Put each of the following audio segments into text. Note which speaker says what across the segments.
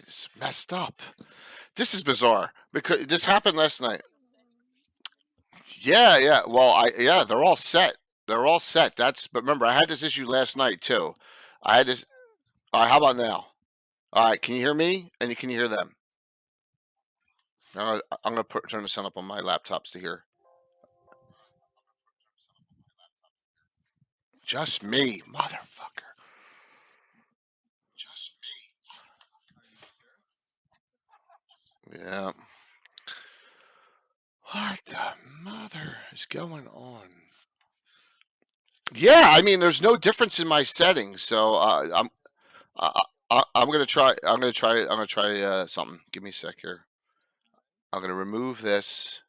Speaker 1: This is messed up. This is bizarre because this happened last night. Yeah, yeah. Well, yeah, they're all set. They're all set. But remember, I had this issue last night too. I had this. All right, how about now? All right, can you hear me? And can you hear them? I'm gonna turn the sound up on my laptops to hear. Just me, motherfucker. Just me. Yeah. What the mother is going on? Yeah, I mean, there's no difference in my settings, so I'm gonna try. Something. Give me a sec here. I'm gonna remove this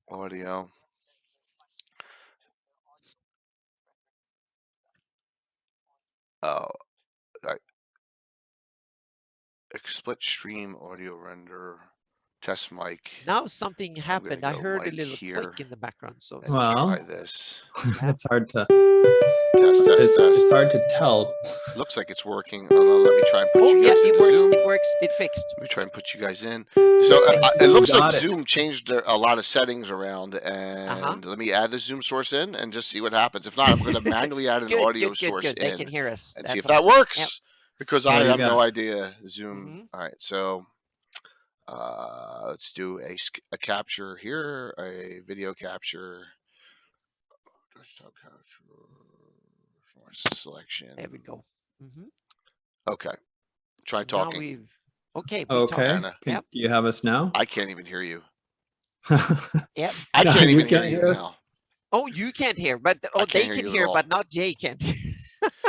Speaker 1: audio. Oh, split stream audio render. Test mic.
Speaker 2: Now something happened. I heard a little click in the background. So
Speaker 1: try this.
Speaker 3: It's hard to
Speaker 1: test.
Speaker 3: It's hard to tell.
Speaker 1: Looks like it's working. Let me try and put you guys in.
Speaker 2: It works.
Speaker 1: Zoom.
Speaker 2: It works. It fixed.
Speaker 1: Let me try and put you guys in. So it looks like Zoom changed a lot of settings around, and let me add the Zoom source in and just see what happens. If not, I'm going to manually add an audio source in.
Speaker 2: They can hear us.
Speaker 1: And see if that works. Because I have no idea. Zoom. All right, so. Let's do a capture here, a video capture, desktop capture, selection.
Speaker 2: There we go.
Speaker 1: Okay, try talking.
Speaker 2: Okay.
Speaker 3: Can you have us now?
Speaker 1: I can't even hear you.
Speaker 2: Yep.
Speaker 1: I can't even hear you now.
Speaker 2: Oh, you can't hear, but they can hear, but not Jay can't hear.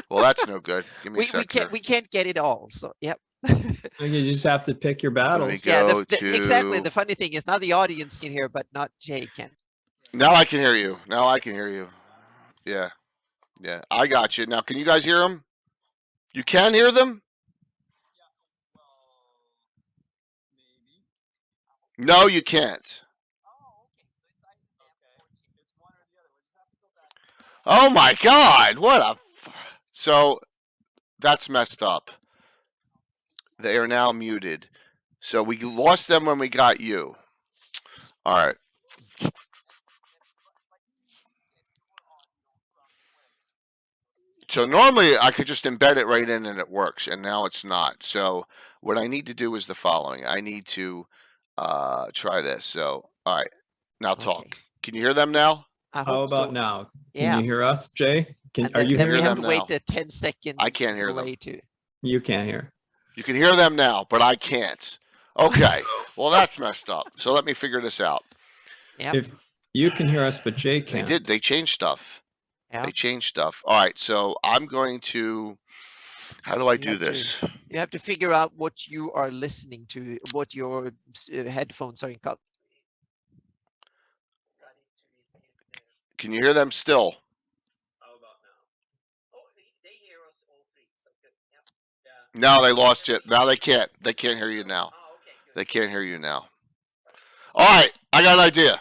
Speaker 1: Well, that's no good. Give me a second.
Speaker 2: We can't get it all. So yep.
Speaker 3: You just have to pick your battles.
Speaker 2: Yeah, exactly. The funny thing is now the audience can hear, but not Jay can.
Speaker 1: Now I can hear you. Yeah. Yeah, I got you. Now, can you guys hear them? You can hear them? No, you can't. Oh my God! So that's messed up. They are now muted. So we lost them when we got you. All right. So normally I could just embed it right in and it works, and now it's not. So what I need to do is the following. I need to try this. So, all right. Now talk. Can you hear them now?
Speaker 3: How about now?
Speaker 2: Yeah.
Speaker 3: Can you hear us, Jay? Are you
Speaker 2: hearing them now? We have to wait the 10-second
Speaker 1: I can't hear them.
Speaker 3: You can't hear.
Speaker 1: You can hear them now, but I can't. Okay. Well, that's messed up. So let me figure this out.
Speaker 2: Yep.
Speaker 3: If you can hear us, but Jay can't.
Speaker 1: They did. They changed stuff.
Speaker 2: Yep.
Speaker 1: They changed stuff. All right. So I'm going to. How do I do this?
Speaker 2: You have to figure out what you are listening to, what your headphones are in.
Speaker 1: Can you hear them still? No, they lost it. Now they can't. They can't hear you now. They can't hear you now. All right, I got an idea.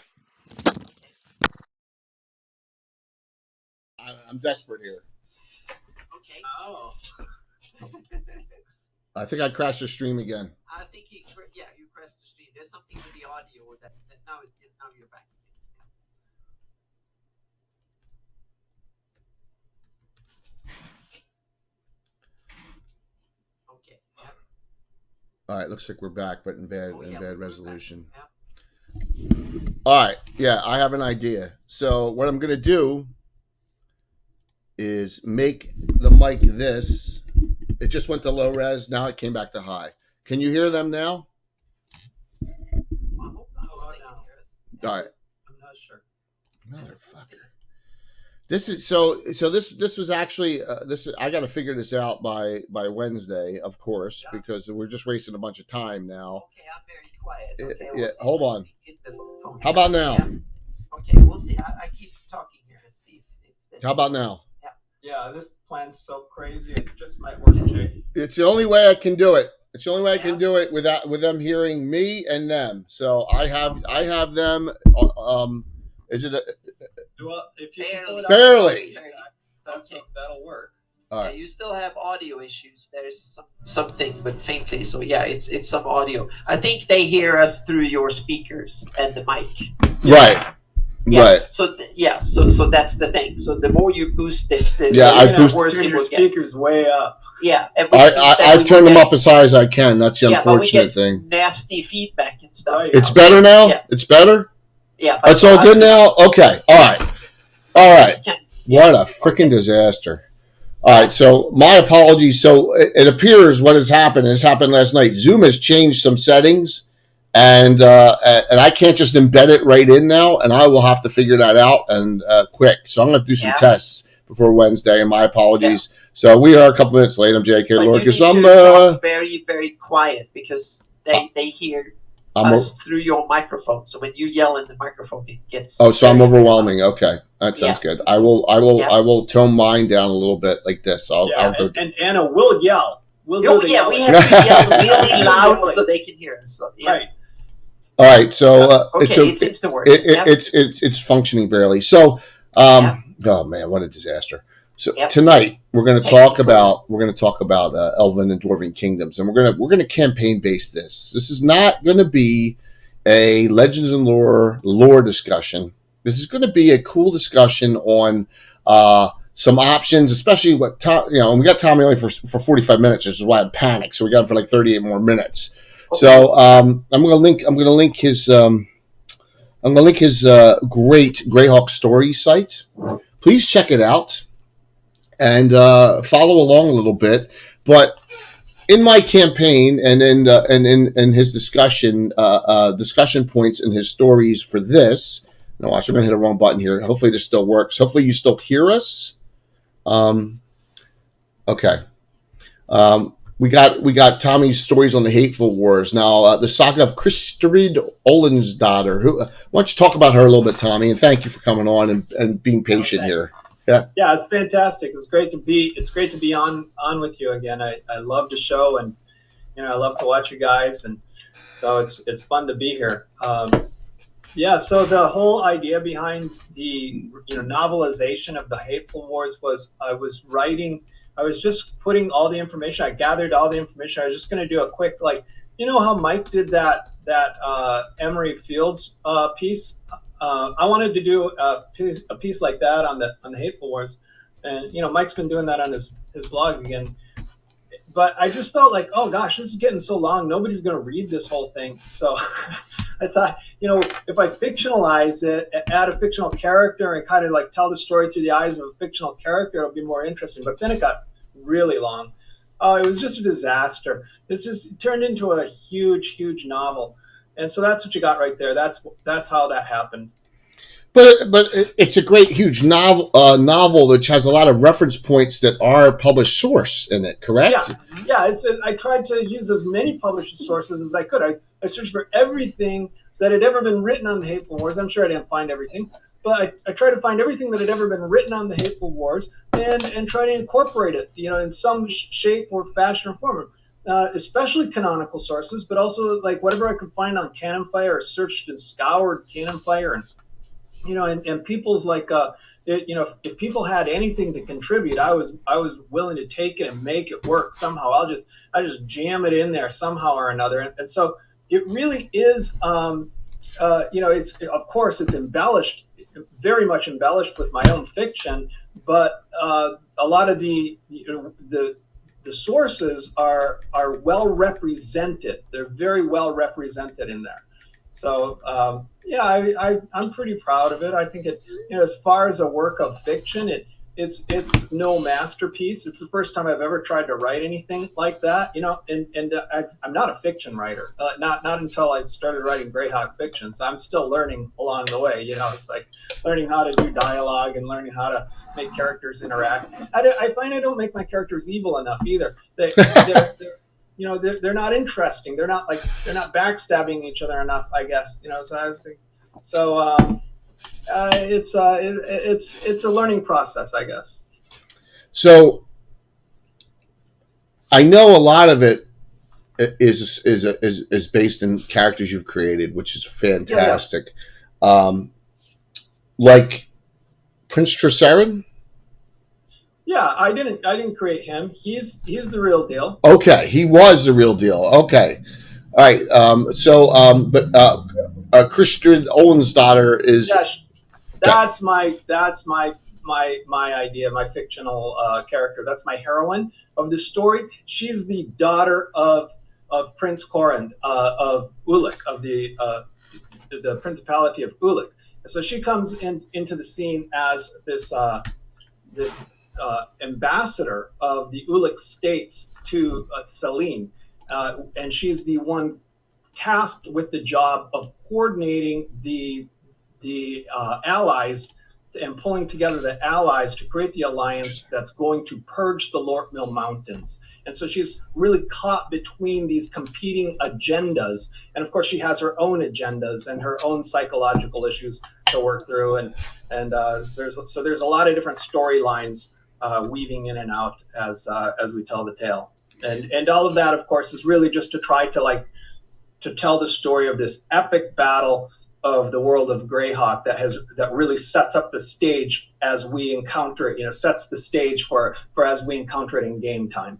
Speaker 1: I'm desperate here.
Speaker 2: Okay.
Speaker 1: Oh. I think I crashed the stream again.
Speaker 2: I think you pressed the stream. There's something with the audio that now you're back.
Speaker 1: All right, looks like we're back, but in bad resolution. All right, yeah, I have an idea. So what I'm going to do is make the mic this. It just went to low res. Now it came back to high. Can you hear them now? All right.
Speaker 3: I'm not sure.
Speaker 1: Motherfucker. This is this was actually I got to figure this out by Wednesday, of course, because we're just wasting a bunch of time now.
Speaker 2: Okay, I'm very quiet. Okay,
Speaker 1: yeah, hold on. How about now?
Speaker 2: Okay, we'll see. I keep talking here and see if
Speaker 1: how about now?
Speaker 3: Yeah, this plan's so crazy it just might work, Jay.
Speaker 1: It's the only way I can do it. It's the only way I can do it with them hearing me and them. So I have them. Is it?
Speaker 3: Well, if you
Speaker 1: barely.
Speaker 3: That'll work.
Speaker 1: All
Speaker 2: Yeah,
Speaker 1: right.
Speaker 2: you still have audio issues. There's something, but faintly. So yeah, it's some audio. I think they hear us through your speakers and the mic.
Speaker 1: Right.
Speaker 2: Yeah.
Speaker 1: Right.
Speaker 2: So so that's the thing. So the more you boost it, the worse
Speaker 3: Turn
Speaker 2: it
Speaker 3: your
Speaker 2: will get.
Speaker 3: speakers way up.
Speaker 2: Yeah, and which means that
Speaker 1: I've
Speaker 2: we
Speaker 1: turned
Speaker 2: will
Speaker 1: them
Speaker 2: get-
Speaker 1: up as high as I can. That's the
Speaker 2: Yeah, but we
Speaker 1: unfortunate
Speaker 2: get
Speaker 1: thing.
Speaker 2: nasty feedback and stuff.
Speaker 3: Right.
Speaker 1: It's better now?
Speaker 2: Yeah.
Speaker 1: It's better?
Speaker 2: Yeah, but
Speaker 1: It's all good now? Okay. All right. All right. What a freaking disaster. All right, so my apologies. So it appears what has happened, and this happened last night, Zoom has changed some settings, and I can't just embed it right in now, and I will have to figure that out and quick. So I'm going to do some tests before Wednesday, and my apologies. So we are a couple minutes late. I'm J.K. Lorcas.
Speaker 2: I'm talk very, very quiet because they hear us through your microphone. So when you yell in the microphone, it gets.
Speaker 1: Oh, so I'm overwhelming. Loud. Okay, that sounds good. I will tone mine down a little bit like this. I'll go.
Speaker 3: And Anna will yell.
Speaker 2: We have to yell really loud so they can hear us. So, yeah.
Speaker 3: Right.
Speaker 1: All right. So
Speaker 2: it seems to work.
Speaker 1: It's functioning barely. So oh man, what a disaster. So tonight we're going to talk about Elven and Dwarven Kingdoms, and we're going to campaign base this. This is not going to be a Legends and lore discussion. This is going to be a cool discussion on some options, especially what we got Tommy only for 45 minutes, which is why I panicked. So we got him for like 38 more minutes. Okay. So I'm going to link his great Greyhawk story site. Please check it out and follow along a little bit. But in my campaign and in his discussion points and his stories for this. No, actually, I'm going to hit the wrong button here. Hopefully this still works. Hopefully you still hear us. Okay. We got Tommy's stories on the Hateful Wars. Now, the saga of Kristrid Olin's daughter. Why don't you talk about her a little bit, Tommy? And thank you for coming on and being patient here. Yeah.
Speaker 3: Yeah, it's fantastic. It's great to be on with you again. I love the show, and I love to watch you guys, and so it's fun to be here. So the whole idea behind the novelization of the Hateful Wars was I was just putting all the information. I gathered all the information. I was just going to do a quick, how Mike did that Emery Fields piece. I wanted to do a piece like that on the Hateful Wars, and Mike's been doing that on his blog again. But I just felt like, oh gosh, this is getting so long. Nobody's going to read this whole thing. So I thought, if I fictionalize it, add a fictional character, and kind of like tell the story through the eyes of a fictional character, it'll be more interesting. But then it got really long. It was just a disaster. It turned into a huge, huge novel. And so that's what you got right there. That's how that happened.
Speaker 1: But it's a great, huge novel which has a lot of reference points that are published source in it, correct?
Speaker 3: Yeah. I tried to use as many published sources as I could. I searched for everything that had ever been written on the Hateful Wars. I'm sure I didn't find everything, but I tried to find everything that had ever been written on the Hateful Wars and try to incorporate it, in some shape or fashion or form. Especially canonical sources, but also like whatever I could find on Cannon Fire, or searched and scoured Cannon Fire, and people's if people had anything to contribute, I was willing to take it and make it work somehow. I just jam it in there somehow or another, and so it really is. It's of course it's embellished, very much embellished with my own fiction, but a lot of the sources are well represented. They're very well represented in there. So I'm pretty proud of it. I think it, as far as a work of fiction, it's no masterpiece. It's the first time I've ever tried to write anything like that. I'm not a fiction writer. Not until I started writing Greyhawk fiction. So I'm still learning along the way. It's like learning how to do dialogue and learning how to make characters interact. I find I don't make my characters evil enough either. They're not interesting. They're not backstabbing each other enough, I guess. So I was thinking, it's a learning process, I guess.
Speaker 1: So I know a lot of it is based in characters you've created, which is fantastic. Yeah. Like Prince Trisaren.
Speaker 3: Yeah, I didn't create him. He's the real deal.
Speaker 1: Okay, he was the real deal. Okay, all right. But Christian Owen's daughter is.
Speaker 3: Yeah, that's my idea, my fictional character. That's my heroine of the story. She's the daughter of Prince Corran of Ulic, of the Principality of Ulic. So she comes into the scene as this ambassador of the Ulic states to Selene, and she's the one tasked with the job of coordinating the allies and pulling together the allies to create the alliance that's going to purge the Lortmill Mountains. And so she's really caught between these competing agendas. And of course, she has her own agendas and her own psychological issues to work through. And there's a lot of different storylines weaving in and out as we tell the tale. And all of that, of course, is really just to try to tell the story of this epic battle of the world of Greyhawk that really sets up the stage as we encounter it. Sets the stage for as we encounter it in game time.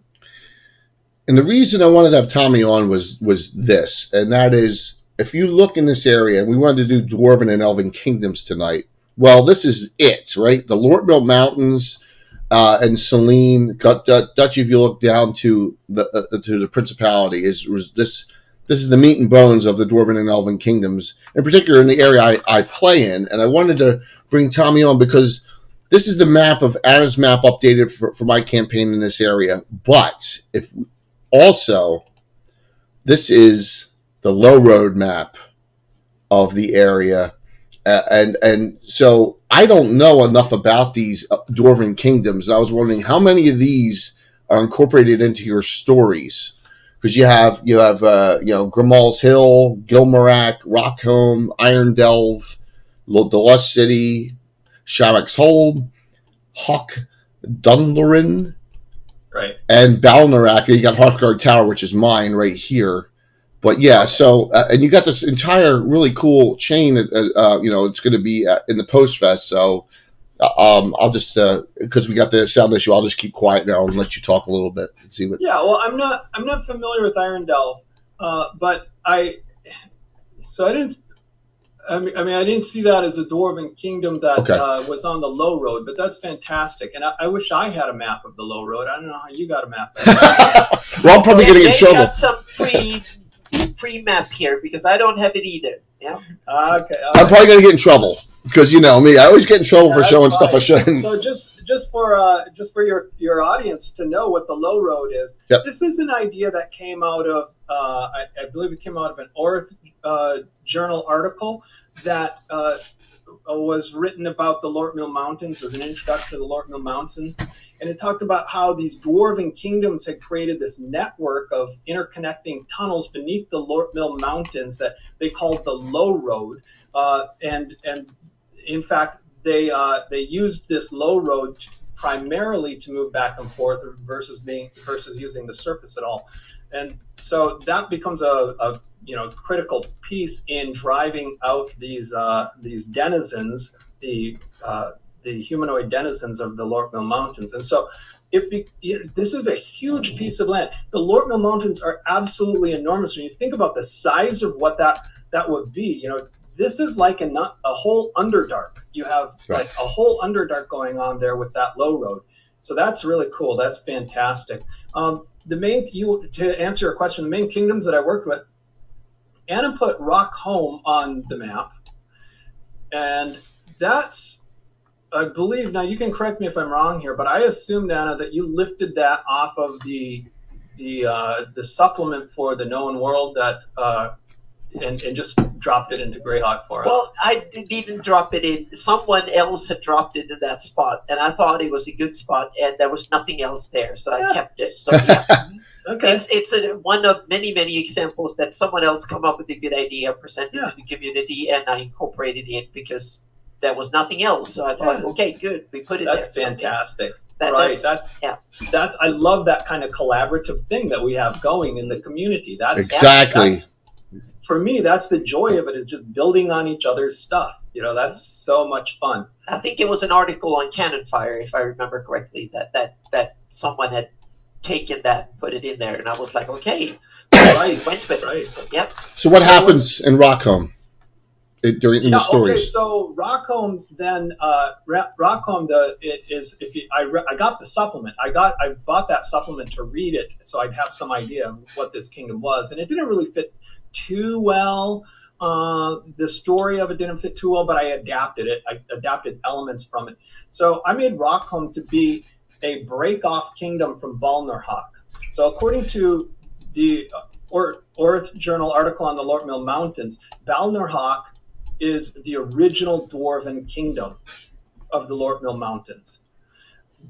Speaker 1: And the reason I wanted to have Tommy on was this, and that is, if you look in this area, and we wanted to do Dwarven and Elven Kingdoms tonight. Well, this is it, right? The Lortmill Mountains and Selene, Duchy. If you look down to the Principality, was this. This is the meat and bones of the Dwarven and Elven Kingdoms, in particular in the area I play in. And I wanted to bring Tommy on because this is the map of Anna's map updated for my campaign in this area. But this is the low road map of the area. And so I don't know enough about these Dwarven Kingdoms. I was wondering how many of these are incorporated into your stories. Because you have Grimal's Hill, Gilmarac, Rockholm, Iron Delve, the Lost City, Sharrock's Hold, Hawk Dunlerin,
Speaker 3: right,
Speaker 1: and Balnarak. You got Hearthguard Tower, which is mine right here. But yeah, so and you got this entire really cool chain. It's going to be in the Post Fest. So I'll just because we got the sound issue, I'll just keep quiet now and let you talk a little bit and see what.
Speaker 3: Yeah, well, I'm not familiar with Iron Delve, but I didn't see that as a Dwarven kingdom that was on the low road, but that's fantastic, and I wish I had a map of the low road. I don't know how you got a map.
Speaker 1: Well, I'm probably getting in trouble.
Speaker 2: Got some pre-map here because I don't have it either. Yeah.
Speaker 3: Okay.
Speaker 1: I'm probably going to get in trouble. Because you know me, I always get in trouble for showing stuff I shouldn't.
Speaker 3: So just for your audience to know what the low road is,
Speaker 1: yep.
Speaker 3: This is an idea that came out of I believe it came out of an Orth journal article that was written about the Lortmill Mountains as an introduction to the Lortmill Mountains, and it talked about how these Dwarven kingdoms had created this network of interconnecting tunnels beneath the Lortmill Mountains that they called the Low Road, and in fact, they used this low road primarily to move back and forth versus using the surface at all, and so that becomes a critical piece in driving out these denizens, the humanoid denizens of the Lortmill Mountains, and so this is a huge piece of land. The Lortmill Mountains are absolutely enormous. When you think about the size of what that would be, this is like a whole Underdark. You have like a whole Underdark going on there with that low road. So that's really cool. That's fantastic. To answer your question, the main kingdoms that I worked with, Anna put Rockholm on the map, and that's, I believe, now you can correct me if I'm wrong here, but I assumed, Anna, that you lifted that off of the supplement for the known world that and just dropped it into Greyhawk for us.
Speaker 2: Well, I didn't drop it in. Someone else had dropped it in that spot, and I thought it was a good spot, and there was nothing else there, so I kept it. So yeah.
Speaker 3: Okay.
Speaker 2: It's one of many examples that someone else come up with a good idea, presented to the community, and I incorporated it because there was nothing else. So I thought, okay, good, we put it there.
Speaker 3: That's fantastic.
Speaker 2: That's
Speaker 3: I love that kind of collaborative thing that we have going in the community. That's
Speaker 1: exactly.
Speaker 3: for me, that's the joy of it, is just building on each other's stuff. That's so much fun.
Speaker 2: I think it was an article on Cannon Fire, if I remember correctly, that someone had taken that and put it in there, and I was like, okay,
Speaker 3: right,
Speaker 2: went with
Speaker 3: right.
Speaker 2: it. So, yep.
Speaker 4: So what happens in Rockholm during the stories?
Speaker 3: Okay, so Rockholm then Rockholm I got the supplement. I bought that supplement to read it, so I'd have some idea of what this kingdom was, and it didn't really fit too well. The story of it didn't fit too well, but I adapted it. I adapted elements from it. So I made Rockholm to be a break-off kingdom from Balnerhawk. So according to the Orth Journal article on the Lortmill Mountains, Balnerhawk is the original Dwarven kingdom of the Lortmill Mountains.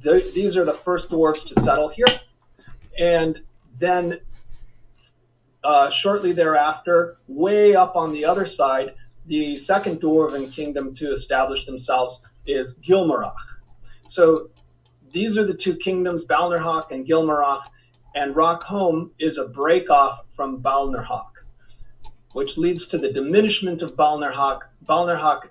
Speaker 3: These are the first dwarves to settle here. And then shortly thereafter, way up on the other side, the second Dwarven kingdom to establish themselves is Gilmarach. So these are the two kingdoms, Balnerhawk and Gilmarach, and Rockholm is a break-off from Balnerhawk, which leads to the diminishment of Balnerhawk. Balnerhawk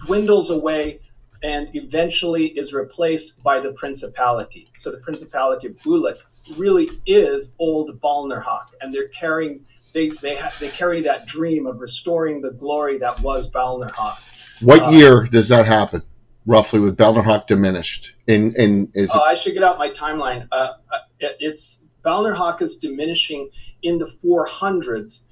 Speaker 3: dwindles away and eventually is replaced by the Principality. So the Principality of Bulac really is old Balnerhawk, and they carry that dream of restoring the glory that was Balnerhawk.
Speaker 4: What year does that happen, roughly, with Balnerhawk diminished?
Speaker 3: I should get out my timeline. It's Balnerhawk is diminishing in the 400s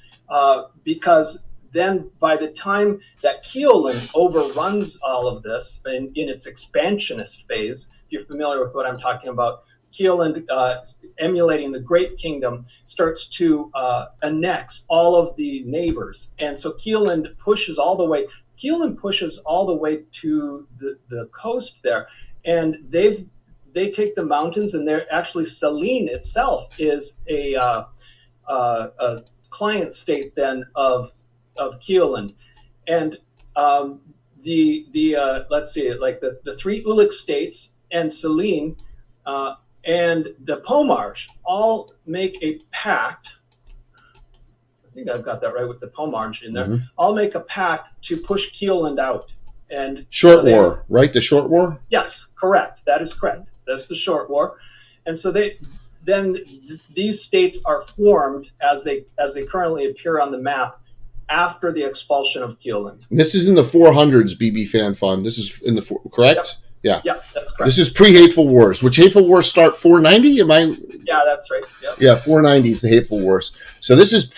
Speaker 3: because then by the time that Keolan overruns all of this in its expansionist phase, if you're familiar with what I'm talking about, Keolan, emulating the Great Kingdom, starts to annex all of the neighbors. And so Keolan pushes all the way to the coast there. And they take the mountains, and they're actually, Selene itself is a client state then of Keolan. And let's see, like the three Ulic states and Selene and the Pomarch all make a pact. I think I've got that right with the Pomarch in there. Mm-hmm. All make a pact to push Keoland out. And
Speaker 4: Short War, right? The Short War?
Speaker 3: Yes, correct. That is correct. That's the Short War. And so these states are formed as they currently appear on the map after the expulsion of Keoland.
Speaker 4: This is in the 400s, BB Fan Fund. This is in the correct?
Speaker 3: Yep.
Speaker 4: Yeah.
Speaker 3: Yeah, that's correct.
Speaker 4: This is pre-Hateful Wars, which Hateful Wars start 490? Am I?
Speaker 3: Yeah, that's right. Yep.
Speaker 4: Yeah, 490 is the Hateful Wars. So this is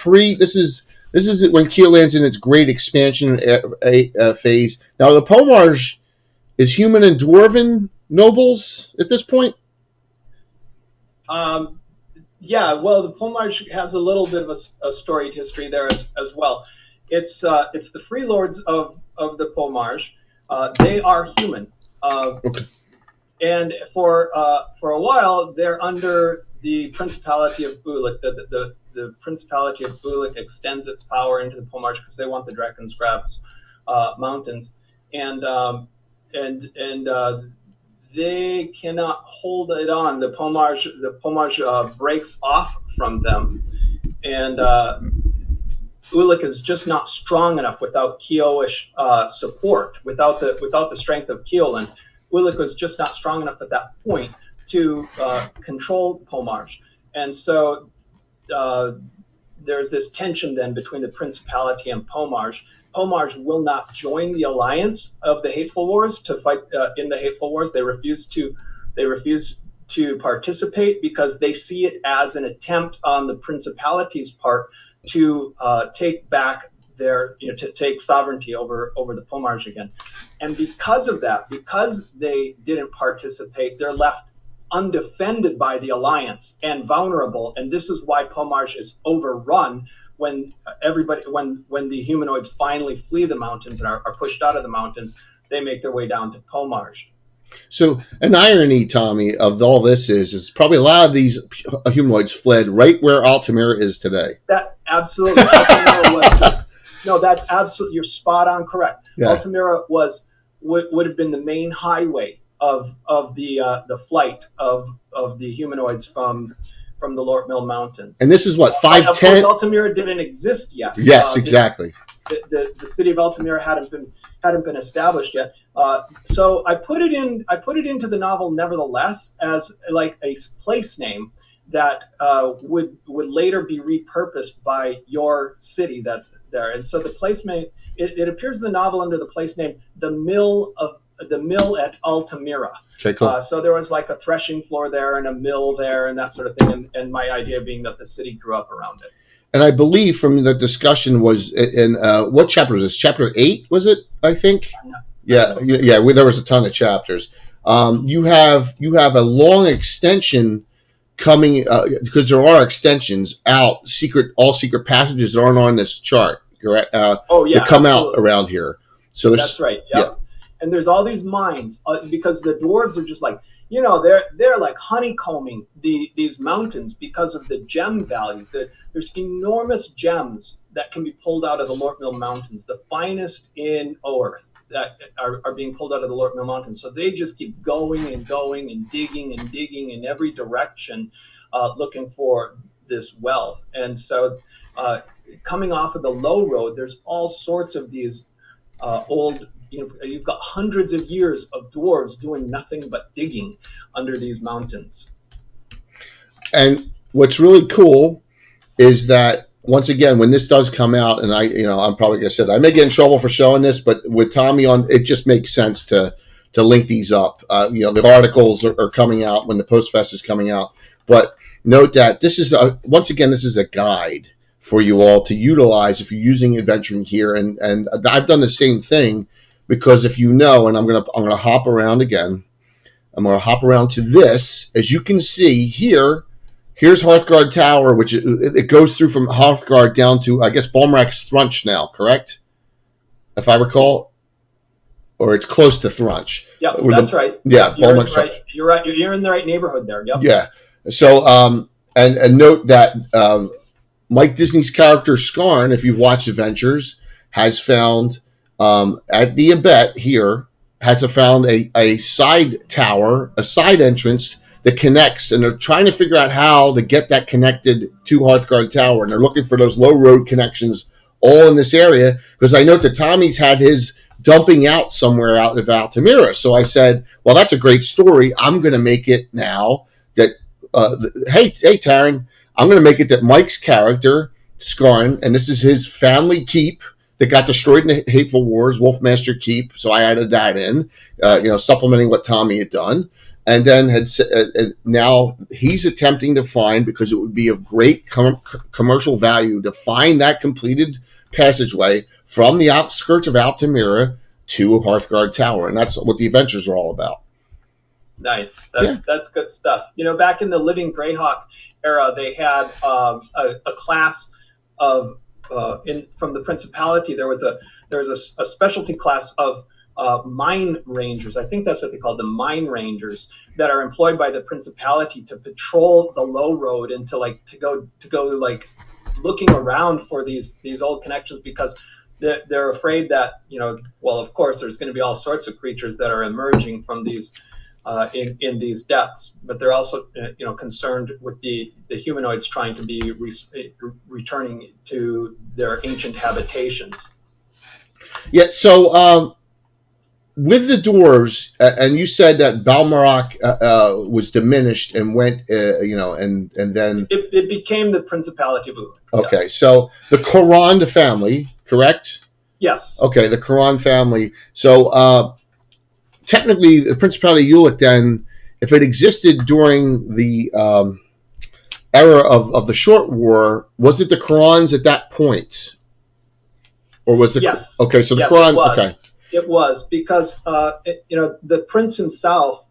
Speaker 4: when Keoland's in its great expansion phase. Now, the Pomarch is human and dwarven nobles at this point?
Speaker 3: Yeah, well, the Pomarch has a little bit of a storied history there as well. It's the free lords of the Pomarch. They are human.
Speaker 4: Okay.
Speaker 3: And for a while, they're under the Principality of Bulac. The Principality of Bulac extends its power into the Pomarch because they want the Drakensgrabs mountains, and they cannot hold it on. The Pomarch breaks off from them, and Ulic is just not strong enough without Keoish support, without the strength of Keolan. Ulic was just not strong enough at that point to control Pomarch, and so there's this tension then between the Principality and Pomarch. Pomarch will not join the alliance of the Hateful Wars to fight in the Hateful Wars. They refuse to participate because they see it as an attempt on the Principality's part to take back to take sovereignty over the Pomarch again. And because of that, because they didn't participate, they're left undefended by the alliance and vulnerable. And this is why Pomarch is overrun when the humanoids finally flee the mountains and are pushed out of the mountains. They make their way down to Pomarch.
Speaker 4: So an irony, Tommy, of all this is probably a lot of these humanoids fled right where Altamira is today.
Speaker 3: That absolutely. Altamira was, no, that's absolutely, you're spot on correct. Yeah. Altamira would have been the main highway of the flight of the humanoids from from the Lort Mill Mountains.
Speaker 4: And this is what,
Speaker 3: Of course,
Speaker 4: 510?
Speaker 3: Altamira didn't exist yet.
Speaker 4: Yes, exactly.
Speaker 3: The city of Altamira hadn't been established yet. So I put it into the novel nevertheless as like a place name that would later be repurposed by your city that's there. And so the place name, it appears in the novel under the place name the Mill at Altamira.
Speaker 4: Okay, cool.
Speaker 3: So there was like a threshing floor there and a mill there and that sort of thing. And my idea being that the city grew up around it.
Speaker 4: And I believe from the discussion was in what chapter was this? Chapter 8, was it? I think. Yeah. There was a ton of chapters. You have a long extension coming because there are extensions out, all secret passages that aren't on this chart. Correct? That come out around here. So
Speaker 3: that's right. Yep. Yeah. And there's all these mines because the dwarves are just like, they're like honeycombing these mountains because of the gem values. There's enormous gems that can be pulled out of the Lort Mill Mountains, the finest in Earth that are being pulled out of the Lort Mill Mountains. So they just keep going and going and digging in every direction, looking for this wealth. And so coming off of the low road, there's all sorts of these old. You've got hundreds of years of dwarves doing nothing but digging under these mountains.
Speaker 4: And what's really cool is that once again, when this does come out, and I'm probably gonna say that I may get in trouble for showing this, but with Tommy on, it just makes sense to link these up. The articles are coming out when the Postfest is coming out, but note that this is once again this is a guide for you all to utilize if you're using adventuring here, and I've done the same thing. Because if and I'm gonna hop around again. I'm gonna hop around to this. As you can see here, here's Hearthguard Tower, which it goes through from Hearthguard down to I guess Balmrak's Thrunch now, correct? If I recall, or it's close to Thrunch.
Speaker 3: Yeah, that's right.
Speaker 4: Yeah, Balmrak's Thrunch.
Speaker 3: You're right. You're in the right neighborhood there. Yep.
Speaker 4: Yeah. So and note that Mike Disney's character Skarn, if you've watched Adventures, has found. At the Abet here has found a side tower, a side entrance that connects, and they're trying to figure out how to get that connected to Hearthguard Tower, and they're looking for those low road connections all in this area, because I note that Tommy's had his dumping out somewhere out of Altamira, so I said, well, that's a great story. I'm going to make it now that, hey, Taryn, I'm going to make it that Mike's character, Skarn, and this is his family keep, that got destroyed in the Hateful Wars, Wolfmaster Keep. So I added that in, supplementing what Tommy had done, and then now he's attempting to find, because it would be of great commercial value to find that completed passageway from the outskirts of Altamira to Hearthguard Tower, and that's what the adventures are all about.
Speaker 3: Nice, that's good stuff. Back in the Living Greyhawk era, they had a class of. From the Principality, there was a specialty class of mine rangers. I think that's what they call them, mine rangers, that are employed by the Principality to patrol the low road and to go like looking around for these old connections, because they're afraid that of course there's going to be all sorts of creatures that are emerging from these. In these depths, but they're also concerned with the humanoids trying to be returning to their ancient habitations.
Speaker 4: Yeah. So with the dwarves, and you said that Balmorak was diminished and went, and then
Speaker 3: it became the Principality of Bulac.
Speaker 4: Okay, so the Korand family, correct?
Speaker 3: Yes.
Speaker 4: Okay, the Korand family. So. Technically, the Principality of Bulac, then, if it existed during the era of the Short War, was it the Korans at that point? Or was it?
Speaker 3: Yes.
Speaker 4: Okay, so the
Speaker 3: yes,
Speaker 4: Koran, okay.
Speaker 3: It was, because, the prince himself,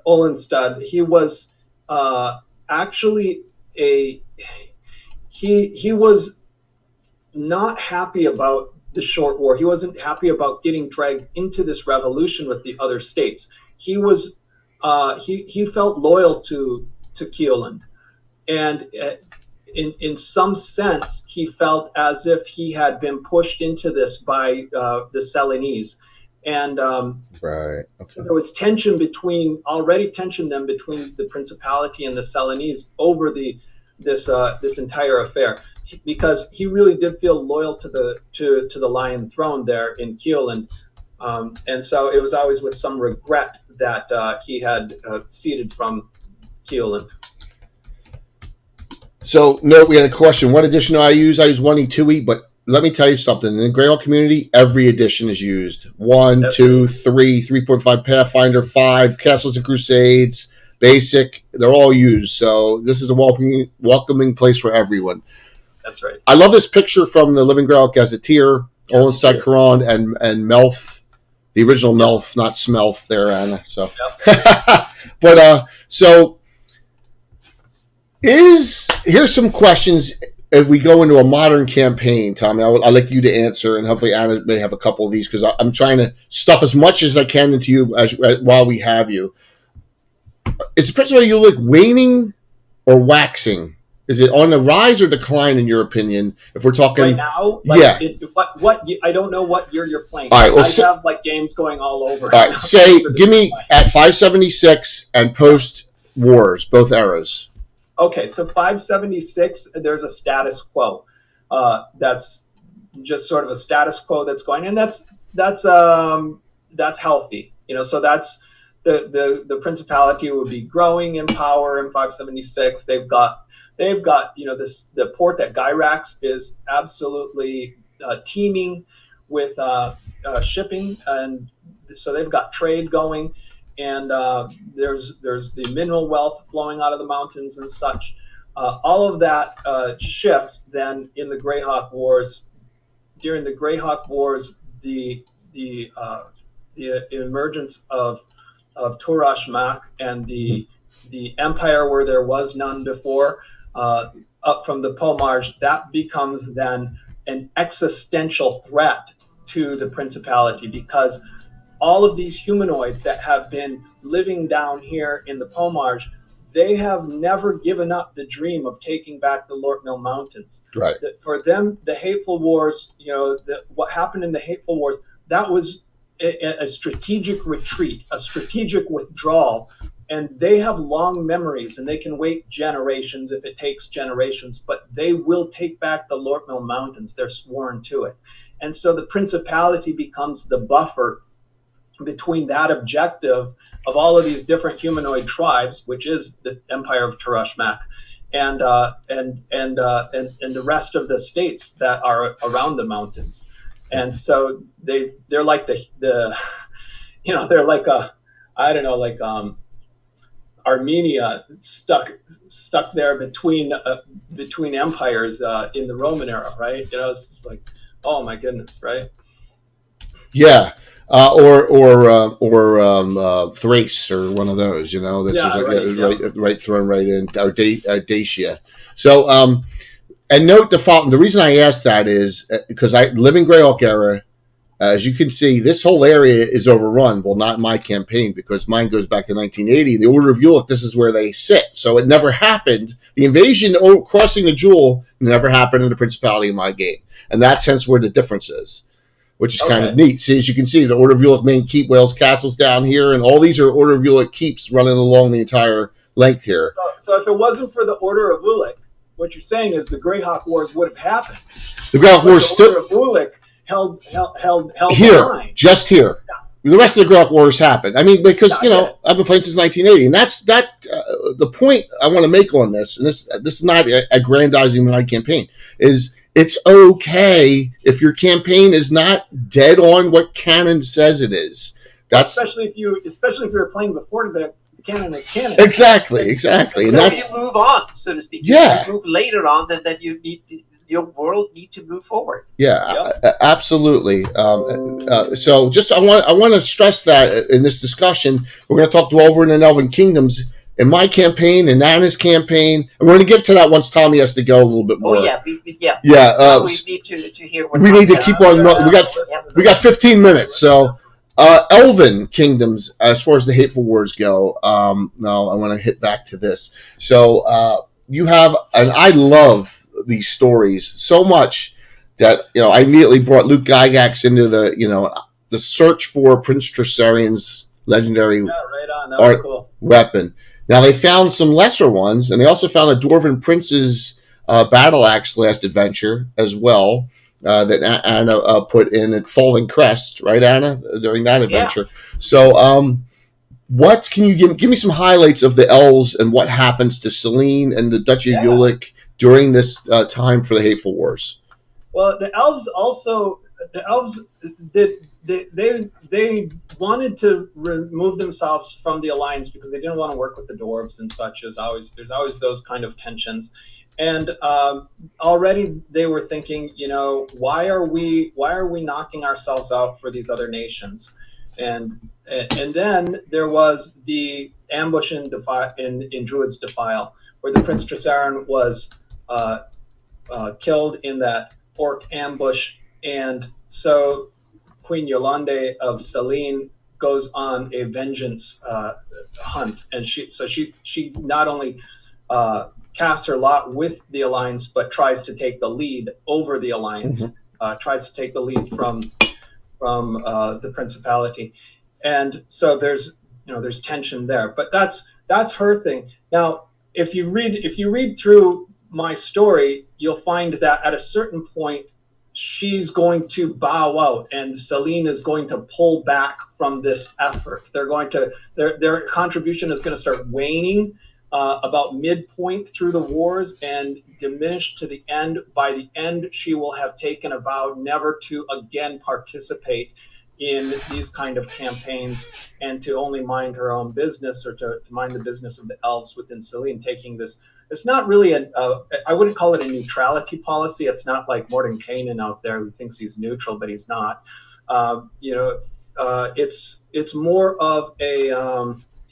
Speaker 3: Olenstad, he was actually he was not happy about the Short War. He wasn't happy about getting dragged into this revolution with the other states. He was he felt loyal to Keoland, and in some sense he felt as if he had been pushed into this by the Selenese, and
Speaker 4: Right. Okay.
Speaker 3: so there was tension between the Principality and the Celanese over this entire affair, because he really did feel loyal to the Lion Throne there in Kioland, and so it was always with some regret that he had ceded from Kioland.
Speaker 4: So, we had a question. What edition do I use? I use 1E, 2E, but let me tell you something. In the Greyhawk community, every edition is used. 1,
Speaker 3: That's
Speaker 4: 2, 3, 3.5 Pathfinder, 5, Castles and Crusades, Basic. They're all used. So this is a welcoming place for everyone.
Speaker 3: That's right.
Speaker 4: I love this picture from the Living Greyhawk Gazetteer, Olenside Karan and Melf, the original Melf, not Smelf there, Anna. So, but so here's some questions. If we go into a modern campaign, Tommy, I'd like you to answer, and hopefully Anna may have a couple of these, because I'm trying to stuff as much as I can into you while we have you. Is the principle you look waning or waxing? Is it on the rise or decline, in your opinion? If we're talking
Speaker 3: right now, what I don't know what year you're playing.
Speaker 4: All right, well,
Speaker 3: I have like games going all over.
Speaker 4: All right, say, give me at 576 and post wars, both eras.
Speaker 3: Okay, so 576, there's a status quo. That's just sort of a status quo that's going, and that's healthy. So that's the Principality would be growing in power in 576. They've got the port at Gyrax is absolutely teeming with shipping, and so they've got trade going. And there's the mineral wealth flowing out of the mountains and such. All of that shifts then in the Greyhawk Wars. During the Greyhawk Wars, the emergence of Turash Mak and the empire where there was none before, up from the Pomarj, that becomes then an existential threat to the Principality, because all of these humanoids that have been living down here in the Pomarj, they have never given up the dream of taking back the Lortmill Mountains.
Speaker 4: Right.
Speaker 3: For them, the Hateful Wars, what happened in the Hateful Wars, that was a strategic retreat, a strategic withdrawal, and they have long memories, and they can wait generations if it takes generations, but they will take back the Lortmill Mountains. They're sworn to it. And so the Principality becomes the buffer between that objective of all of these different humanoid tribes, which is the Empire of Turash Mak, and the rest of the states that are around the mountains. And so they're like they're like Armenia stuck there between empires in the Roman era, right? It's like, oh my goodness, right?
Speaker 4: Yeah. Or Thrace, or one of those, that's right thrown right in, or Dacia. So, and note the reason I asked that is because I live in Greyhawk era. As you can see, this whole area is overrun. Well, not my campaign, because mine goes back to 1980. The Order of Bulac, this is where they sit. So it never happened. The invasion crossing the Jewel never happened in the Principality in my game. And that's hence where the difference is, which is kind of neat. See, as you can see, the Order of Bulac main keep, Wales Castle's down here, and all these are Order of Bulac keeps running along the entire length here.
Speaker 3: So if it wasn't for the Order of Bulac, what you're saying is the Greyhawk Wars would have happened.
Speaker 4: The Greyhawk Wars stood.
Speaker 3: The Order of Bulac held
Speaker 4: here,
Speaker 3: the line.
Speaker 4: Just here. Yeah. The rest of the Greyhawk Wars happened. I mean, because I've been playing since 1980, and that's the point I want to make on this. And this is not aggrandizing my campaign. Is it's okay if your campaign is not dead on what canon says it is. That's
Speaker 3: especially if you're playing before the canon is canon.
Speaker 4: Exactly, and
Speaker 2: that's you move on, so to speak.
Speaker 4: Yeah,
Speaker 2: you move later on, and then you need to. Your world need to move forward.
Speaker 4: Yeah, absolutely. So, just I want to stress that in this discussion, we're going to talk Dwarven and Elven Kingdoms in my campaign and Anna's campaign, and we're going to get to that once Tommy has to go a little bit more.
Speaker 2: Oh yeah.
Speaker 4: We
Speaker 2: need to hear. What
Speaker 4: we need to keep on. We got 15 minutes, so. Elven Kingdoms, as far as the Hateful Wars go, no, I want to hit back to this. So you have, and I love these stories so much that I immediately brought Luke Gygax into the the search for Prince Tressarian's legendary
Speaker 3: Yeah, right on. That was cool.
Speaker 4: weapon. Now they found some lesser ones, and they also found a Dwarven prince's battle axe last adventure as well. That Anna put in at Falling Crest, right, Anna, during that adventure. Yeah. So, what can you give me some highlights of the elves and what happens to Selene and the Duchy of Bulac during this time for the Hateful Wars?
Speaker 3: Well, the elves did. They wanted to remove themselves from the alliance because they didn't want to work with the dwarves and such. There's always those kind of tensions, and already they were thinking, why are we knocking ourselves out for these other nations? And then there was the ambush in Druid's Defile, where the Prince Tressarian was killed in that orc ambush, and so Queen Yolande of Selene goes on a vengeance hunt, and she not only casts her lot with the alliance, but tries to take the lead over the alliance. Tries to take the lead from the principality, and so there's tension there. But that's her thing. Now, if you read through my story, you'll find that at a certain point, she's going to bow out, and Selene is going to pull back from this effort. Their contribution is going to start waning about midpoint through the wars and diminish to the end. By the end, she will have taken a vow never to again participate in these kind of campaigns and to only mind her own business, or to mind the business of the elves within Selene, taking this. It's not really I wouldn't call it a neutrality policy. It's not like Mordenkainen out there who thinks he's neutral, but he's not. It's more of a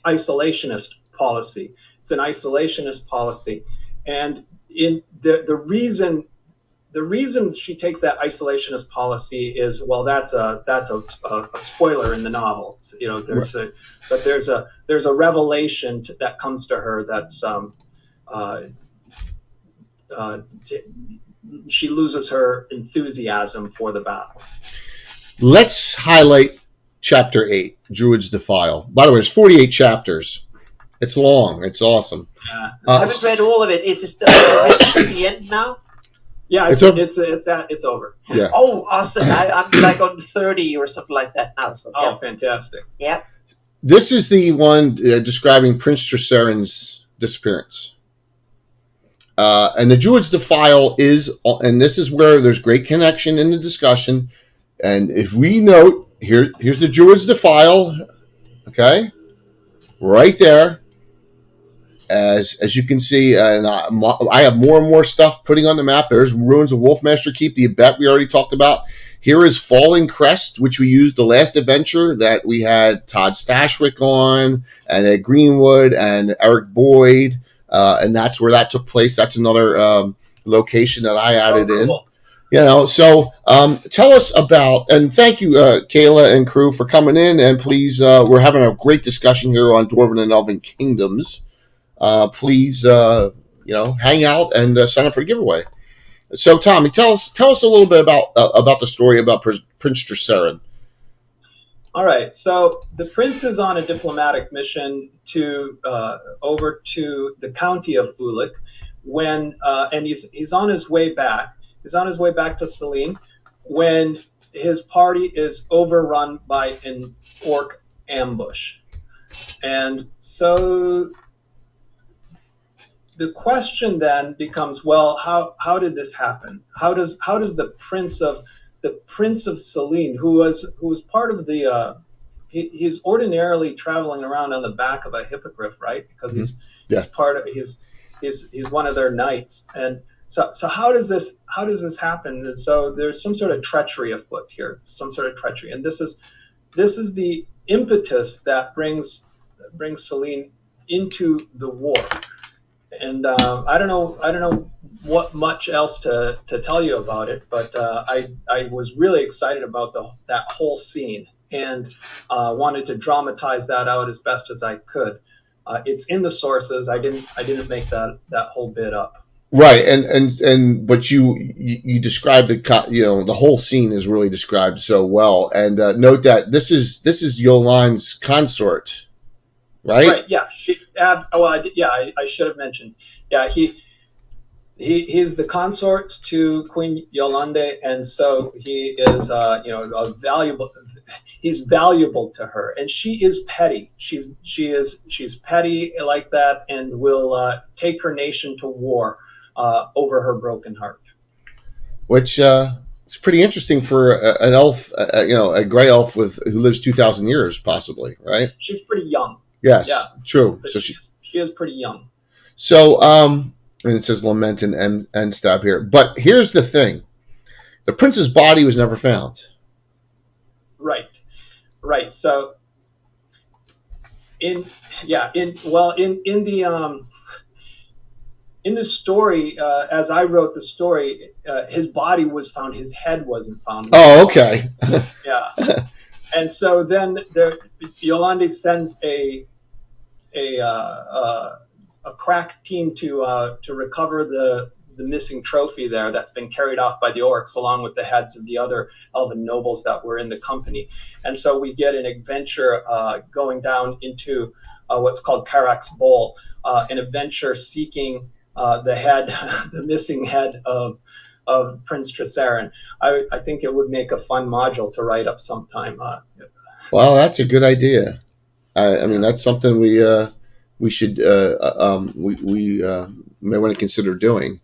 Speaker 3: isolationist policy. It's an isolationist policy, and in the reason she takes that isolationist policy is, well, that's a spoiler in the novel. There's a revelation that comes to her that's. She loses her enthusiasm for the battle.
Speaker 4: Let's highlight Chapter 8, Druid's Defile. By the way, it's 48 chapters. It's long. It's awesome.
Speaker 2: I haven't read all of it. Is it still at the end now?
Speaker 3: Yeah, it's over.
Speaker 4: Yeah.
Speaker 2: Oh, awesome! I'm like on 30 or something like that now. So,
Speaker 3: oh, fantastic!
Speaker 2: Yeah.
Speaker 4: This is the one describing Prince Tressarian's disappearance. And the Druid's Defile is, and this is where there's great connection in the discussion. And if we note, here's the Druid's Defile, okay, right there. As you can see, and I have more and more stuff putting on the map. There's Ruins of Wolfmaster Keep, the Abet we already talked about. Here is Falling Crest, which we used the last adventure that we had Todd Stashwick on, and Ed Greenwood, and Eric Boyd, and that's where that took place. That's another location that I added in. So tell us about, and thank you, Kayla and crew, for coming in, and please, we're having a great discussion here on Dwarven and Elven Kingdoms. Please, hang out and sign up for a giveaway. So, Tommy, tell us a little bit about the story about Prince Tressarian.
Speaker 3: All right. So the prince is on a diplomatic mission over to the county of Bulac and he's on his way back. He's on his way back to Selene when his party is overrun by an orc ambush, and so. The question then becomes, well, how did this happen? How does the Prince of Selene, who was part of the he's ordinarily traveling around on the back of a hippogriff, right? Because he's part of he's one of their knights, and so how does this happen? And so there's some sort of treachery afoot here, and this is the impetus that brings Selene into the war. And I don't know what much else to tell you about it, but I was really excited about that whole scene and wanted to dramatize that out as best as I could. It's in the sources. I didn't make that whole bit up.
Speaker 4: Right, but you described the whole scene is really described so well. And note that this is Yolan's consort, right?
Speaker 3: Right. Yeah. I should have mentioned. Yeah. He's the consort to Queen Yolande, and so he is he's valuable to her, and she is petty. She's petty like that, and will take her nation to war over her broken heart.
Speaker 4: Which is pretty interesting for an elf, a gray elf who lives 2,000 years, possibly, right?
Speaker 3: She's pretty young.
Speaker 4: Yes,
Speaker 3: yeah,
Speaker 4: true.
Speaker 3: So she is pretty young.
Speaker 4: So, and it says lament and end stab here. But here's the thing: the prince's body was never found.
Speaker 3: Right. So, in the story, as I wrote the story, his body was found. His head wasn't found.
Speaker 4: Oh, okay.
Speaker 3: Yeah. And so then Yolande sends a crack team to recover the missing trophy there that's been carried off by the orcs, along with the heads of the other elven nobles that were in the company. And so we get an adventure going down into what's called Karak's Bowl, an adventure seeking the missing head of Prince Trissarin. I think it would make a fun module to write up sometime.
Speaker 4: Well, that's a good idea. I mean, that's something we should we may want to consider doing.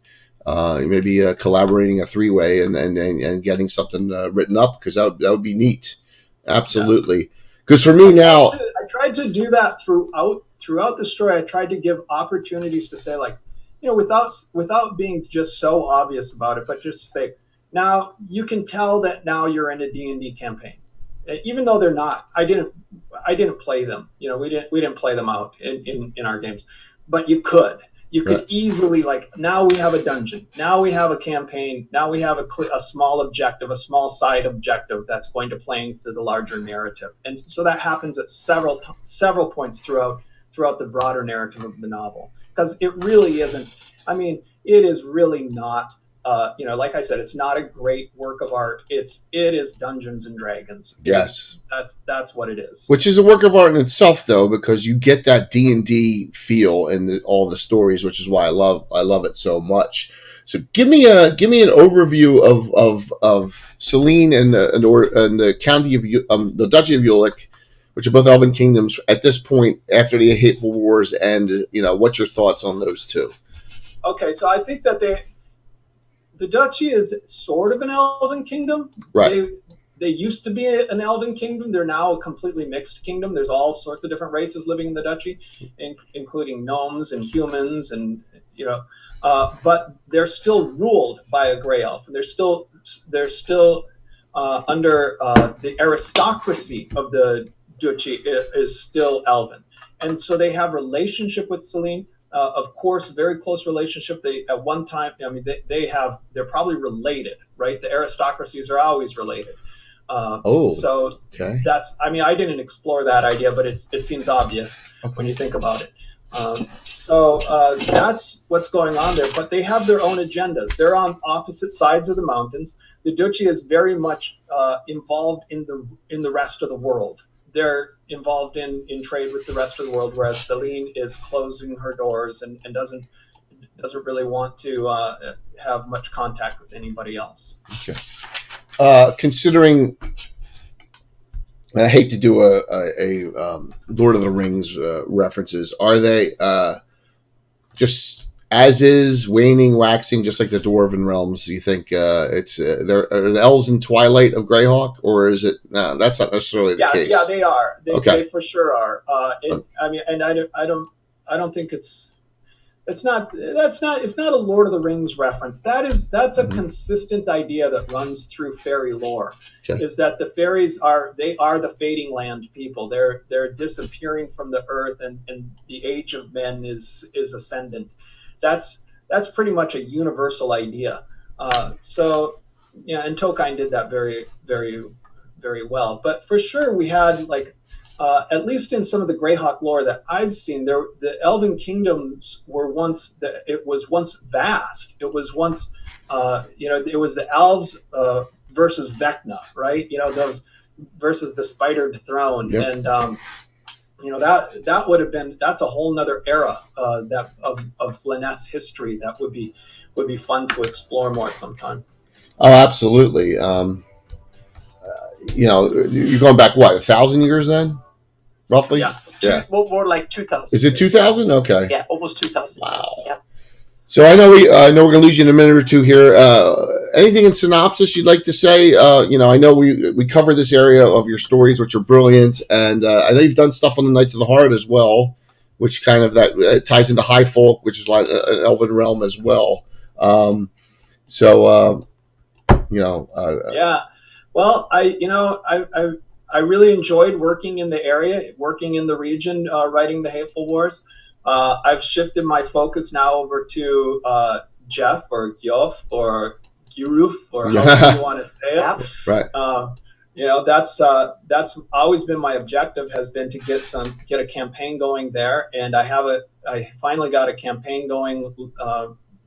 Speaker 4: Maybe collaborating a 3-way and getting something written up, because that would be neat. Absolutely. Because for me now,
Speaker 3: I tried to do that throughout the story. I tried to give opportunities to say, like, without being just so obvious about it, but just to say, now you can tell that now you're in a D&D campaign, even though they're not. I didn't play them. We didn't play them out in our games, but you could
Speaker 4: Right.
Speaker 3: easily, like, now we have a dungeon, now we have a campaign, now we have a small objective, a small side objective that's going to play into the larger narrative. And so that happens at several points throughout the broader narrative of the novel, because it really isn't. I mean, it is really not. Like I said, it's not a great work of art. It is Dungeons and Dragons.
Speaker 4: Yes,
Speaker 3: that's what it is.
Speaker 4: Which is a work of art in itself, though, because you get that D&D feel in all the stories, which is why I love it so much. So give me an overview of Selene and the county of the Duchy of Bulac, which are both Elven Kingdoms at this point after the Hateful Wars, and what's your thoughts on those two?
Speaker 3: Okay, so I think that the Duchy is sort of an Elven Kingdom.
Speaker 4: Right.
Speaker 3: They used to be an Elven Kingdom. They're now a completely mixed kingdom. There's all sorts of different races living in the Duchy, including gnomes and humans, and but they're still ruled by a Grey Elf, and they're still under the aristocracy of the Duchy is still Elven, and so they have relationship with Selene. Of course, very close relationship. They at one time, they're probably related, right? The aristocracies are always related. So
Speaker 4: okay.
Speaker 3: I didn't explore that idea, but it seems obvious when you think about it. So that's what's going on there. But they have their own agendas. They're on opposite sides of the mountains. The Duchy is very much involved in the rest of the world. They're involved in trade with the rest of the world, whereas Selene is closing her doors and doesn't really want to have much contact with anybody else.
Speaker 4: Okay. Considering, I hate to do a Lord of the Rings references, are they just as is, waning, waxing, just like the Dwarven realms? Do you think it's are the elves in Twilight of Greyhawk, or is it? No, that's not necessarily the case.
Speaker 3: Yeah, they are.
Speaker 4: Okay.
Speaker 3: They for sure are. I don't think it's not a Lord of the Rings reference. That's a consistent idea that runs through fairy lore.
Speaker 4: Okay.
Speaker 3: Is that the fairies are the fading land people. They're disappearing from the earth, and the age of men is ascendant. That's pretty much a universal idea. And Tolkien did that very, very, very well. But for sure, we had, like, at least in some of the Greyhawk lore that I've seen, the Elven Kingdoms it was once vast. It was once, it was the elves versus Vecna, right? Those versus the spidered throne,
Speaker 4: Yep.
Speaker 3: and that would have been, that's a whole nother era that of Flyness history that would be fun to explore more sometime.
Speaker 4: Oh, absolutely. You're going back, what, 1,000 years then? Roughly?
Speaker 3: Yeah.
Speaker 2: More like 2,000.
Speaker 4: Is it 2,000? Okay.
Speaker 2: Yeah, almost 2,000
Speaker 4: Wow.
Speaker 2: years. Yeah.
Speaker 4: So I know we're going to lose you in a minute or two here. Anything in synopsis you'd like to say? I know we cover this area of your stories, which are brilliant, and I know you've done stuff on the Knights of the Heart as well, which kind of that ties into High Folk, which is like an Elven realm as well.
Speaker 3: Yeah. Well, I really enjoyed working in the area, working in the region, writing the Hateful Wars. I've shifted my focus now over to Jeff or Gyof or Guruf or however you want to say it.
Speaker 4: Right.
Speaker 3: That's always been my objective, has been to get a campaign going there, and I finally got a campaign going,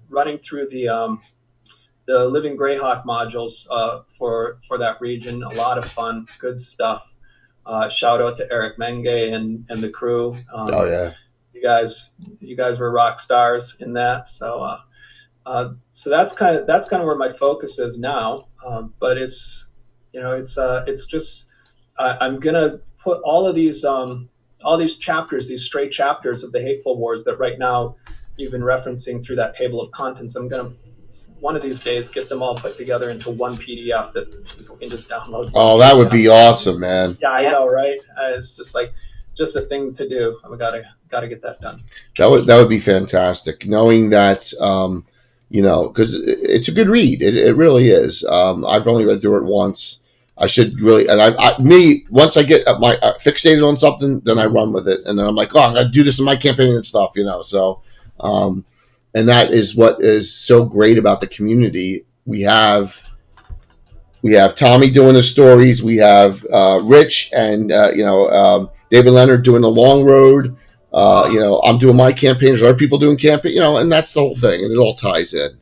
Speaker 3: running through the Living Greyhawk modules for that region. A lot of fun, good stuff. Shout out to Eric Menge and the crew.
Speaker 4: Oh yeah,
Speaker 3: you guys were rock stars in that. So that's kind of where my focus is now. But it's just I'm gonna put all these chapters, these stray chapters of the Hateful Wars that right now you've been referencing through that table of contents. I'm gonna, one of these days, get them all put together into one PDF that people can just download.
Speaker 4: Oh, that would be awesome, man.
Speaker 3: Yeah, I know, right? It's just a thing to do. We gotta get that done.
Speaker 4: That would be fantastic. Knowing that, because it's a good read. It really is. I've only read through it once. I should really, and once I get my fixated on something, then I run with it, and then I'm like, oh, I'm gonna do this in my campaign and stuff, So. And that is what is so great about the community. We have Tommy doing the stories. We have Rich and David Leonard doing the long road. I'm doing my campaign. There's other people doing campaign. And that's the whole thing, and it all ties in.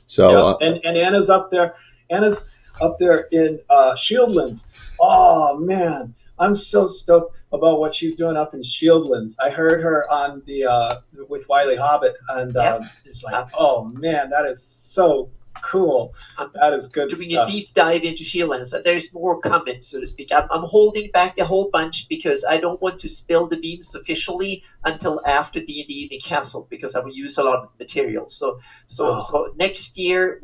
Speaker 4: So
Speaker 3: and Anna's up there. Anna's up there in Shieldlands. Oh man, I'm so stoked about what she's doing up in Shieldlands. I heard her on the with Wiley Hobbit, and it's like, oh man, that is so cool. That is good
Speaker 2: doing
Speaker 3: stuff.
Speaker 2: A deep dive into Shieldlands. There's more coming, so to speak. I'm holding back a whole bunch because I don't want to spill the beans officially until after D&D in the castle, because I will use a lot of material. So next year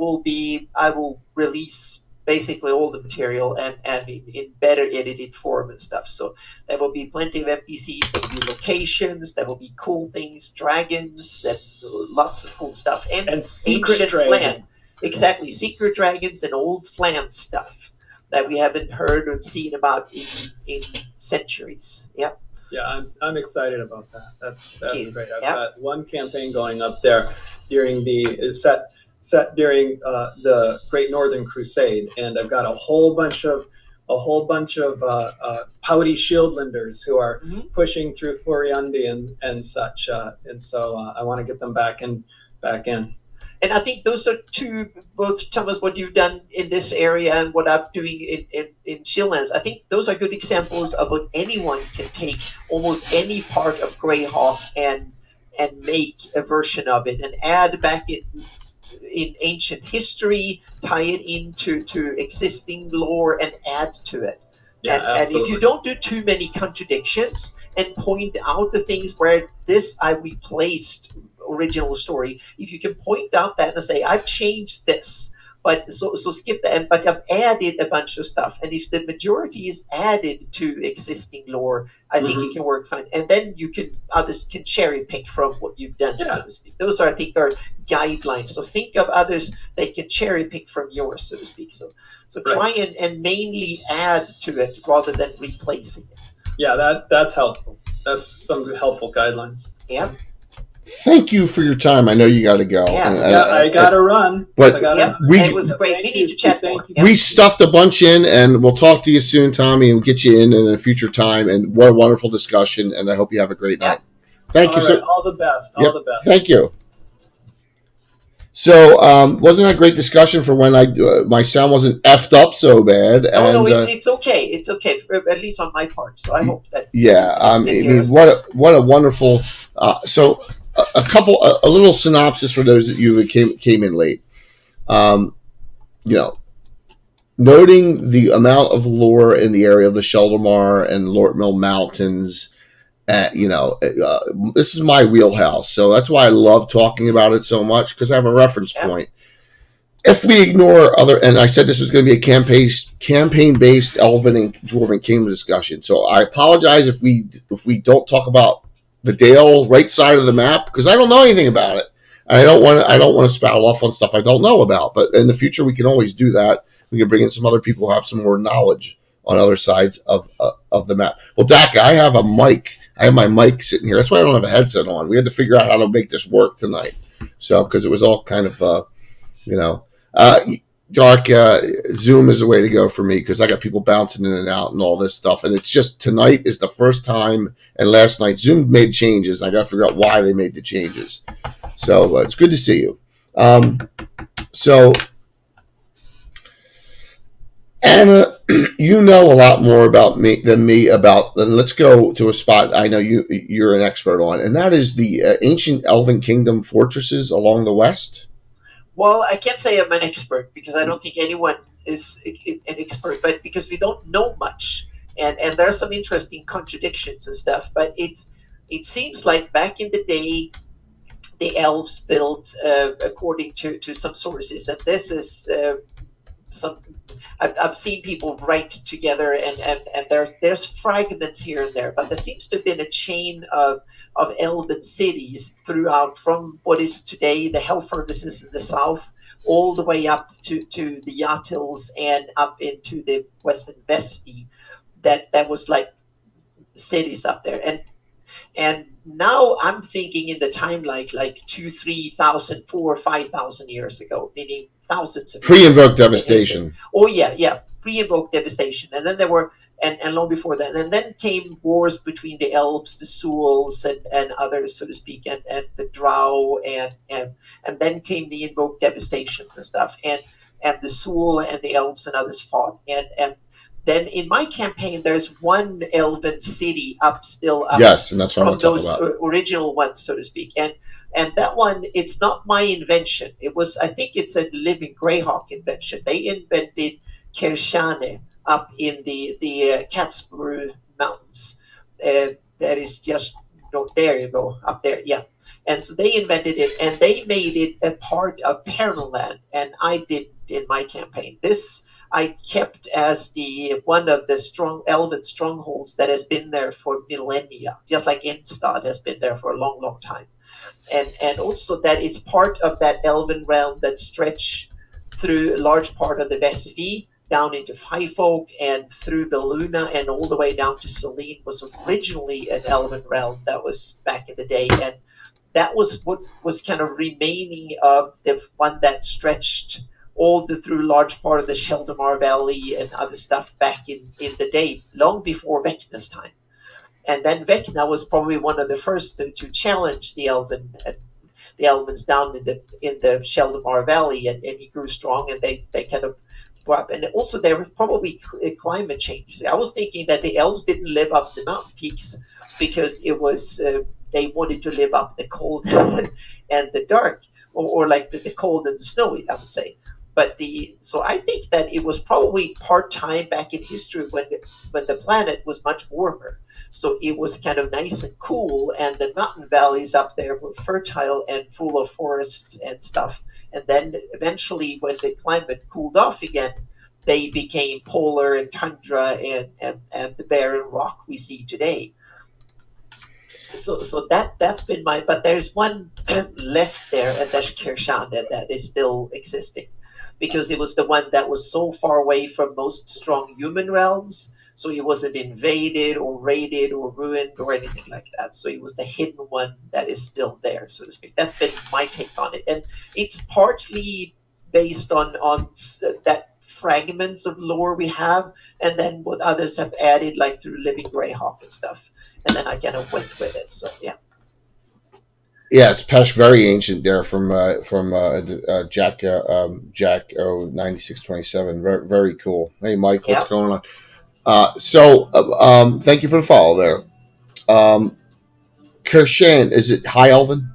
Speaker 2: I will release basically all the material and in better edited form and stuff. So there will be plenty of NPCs, there will be locations, there will be cool things, dragons, and lots of cool stuff. And
Speaker 3: secret dragons.
Speaker 2: Flan. Exactly, secret dragons and old flan stuff that we haven't heard or seen about in centuries. Yep.
Speaker 3: Yeah, I'm excited about that. That's great. I've
Speaker 2: Yep.
Speaker 3: got one campaign going up there during set during the Great Northern Crusade, and I've got a whole bunch of pouty Shieldlanders who are pushing through Furiundi and such, and so I want to get them back in.
Speaker 2: And I think those are two, both Thomas, what you've done in this area and what I'm doing in Shieldlands. I think those are good examples of what anyone can take almost any part of Greyhawk and make a version of it and add back in ancient history, tie it into existing lore, and add to it.
Speaker 3: Yeah,
Speaker 2: and if you don't do too many contradictions and point out the things where this I replaced original story, if you can point out that and say, I've changed this, but so skip that, but I've added a bunch of stuff, and if the majority is added to existing lore, I think it can work fine, and then others can cherry pick from what you've done, so to speak. Those are, I think, are guidelines. So think of others they can cherry pick from yours, so to speak. So try and mainly add to it rather than replacing it.
Speaker 3: Yeah, that's helpful. That's some helpful guidelines.
Speaker 2: Yeah.
Speaker 4: thank you for your time. I know you got to go.
Speaker 2: Yeah.
Speaker 4: And,
Speaker 3: I gotta run.
Speaker 4: but
Speaker 3: I gotta,
Speaker 2: Yep.
Speaker 4: we-
Speaker 2: It was great
Speaker 3: Thank
Speaker 2: meeting
Speaker 3: you.
Speaker 2: to chat
Speaker 3: Thank
Speaker 2: more.
Speaker 3: you.
Speaker 2: Yep.
Speaker 4: we stuffed a bunch in, and we'll talk to you soon, Tommy, and get you in a future time. And what a wonderful discussion! And I hope you have a great night. Thank you,
Speaker 3: All
Speaker 4: sir.
Speaker 3: right, all the best.
Speaker 4: Yep.
Speaker 3: All the best.
Speaker 4: Thank you. So, wasn't that a great discussion for when my sound wasn't effed up so bad?
Speaker 2: No,
Speaker 4: And
Speaker 2: it's okay. It's okay, at least on my part. So I hope that.
Speaker 4: yeah, I
Speaker 2: Yes,
Speaker 4: mean, what a wonderful. So, a little synopsis for those that you came in late. You know, noting the amount of lore in the area of the Sheldamar and Lort Mill Mountains. This is my wheelhouse, so that's why I love talking about it so much, because I have a reference point. If we ignore and I said this was going to be a campaign-based Elven and Dwarven Kingdom discussion, so I apologize if we don't talk about the Dale right side of the map, because I don't know anything about it. I don't want to spout off on stuff I don't know about, but in the future we can always do that. We can bring in some other people who have some more knowledge on other sides of the map. Well, Dak, I have a mic. I have my mic sitting here. That's why I don't have a headset on. We had to figure out how to make this work tonight. So, because it was all kind of, dark. Zoom is the way to go for me, because I got people bouncing in and out and all this stuff. And it's just tonight is the first time, and last night Zoom made changes. I got to figure out why they made the changes. So it's good to see you. So, Anna, you know a lot more about me than me about. And let's go to a spot I know you're an expert on, and that is the ancient Elven Kingdom fortresses along the west.
Speaker 2: Well, I can't say I'm an expert, because I don't think anyone is an expert, but because we don't know much, and there are some interesting contradictions and stuff. But it seems like back in the day, the elves built according to some sources, and this is some. I've seen people write together, and there's fragments here and there, but there seems to have been a chain of elven cities throughout, from what is today the hell furnaces in the south, all the way up to the Yatils and up into the western Vespi. That was like cities up there, and now I'm thinking in the time like 2,000, 3,000, 4,000, 5,000 years ago, meaning thousands of
Speaker 4: pre-invoked devastation.
Speaker 2: Oh yeah, pre-invoked devastation, and then there were and long before that, and then came wars between the elves, the Suals, and others, so to speak, and the Drow, and then came the invoked devastation and stuff, and the Sual and the elves and others fought, and then in my campaign, there's one elven city still up.
Speaker 4: Yes, and that's what
Speaker 2: from
Speaker 4: I'm talking
Speaker 2: those
Speaker 4: about.
Speaker 2: Original ones, so to speak, and that one, it's not my invention. I think it's a living Greyhawk invention. They invented Kershane up in the Catsborough Mountains. That is just, there you go, up there, yeah. And so they invented it, and they made it a part of Pernaland, and I did in my campaign. This I kept as one of the strong elven strongholds that has been there for millennia, just like Instad has been there for a long, long time. And also that it's part of that elven realm that stretch through a large part of the Vesvi down into Highfolk and through Beluna and all the way down to Selene was originally an elven realm that was back in the day, and that was what was kind of remaining of the one that stretched through large part of the Sheldamar Valley and other stuff back in the day, long before Vecna's time. And then Vecna was probably one of the first to challenge the Elvens down in the Sheldamar Valley, and he grew strong, and they kind of grew up. And also there was probably climate change. I was thinking that the elves didn't live up the mountain peaks because it was they wanted to live up the cold and the dark, or like the cold and the snowy, I would say. But so I think that it was probably part time back in history when the planet was much warmer. So it was kind of nice and cool, and the mountain valleys up there were fertile and full of forests and stuff. And then eventually, when the climate cooled off again, they became polar and tundra and the barren rock we see today. So that's been but there's one left there, and that's Kirshan, that is still existing, because it was the one that was so far away from most strong human realms. So he wasn't invaded or raided or ruined or anything like that. So he was the hidden one that is still there, so to speak. That's been my take on it, and it's partly based on that fragments of lore we have, and then what others have added, like through Living Greyhawk and stuff. And then I kind of went with it. So yeah.
Speaker 4: Yeah, it's Pesh, very ancient there from Jack Jack 9627. Very, very cool. Hey Mike, what's
Speaker 2: Yeah.
Speaker 4: going on? Thank you for the follow there. Kirshan, is it High Elven?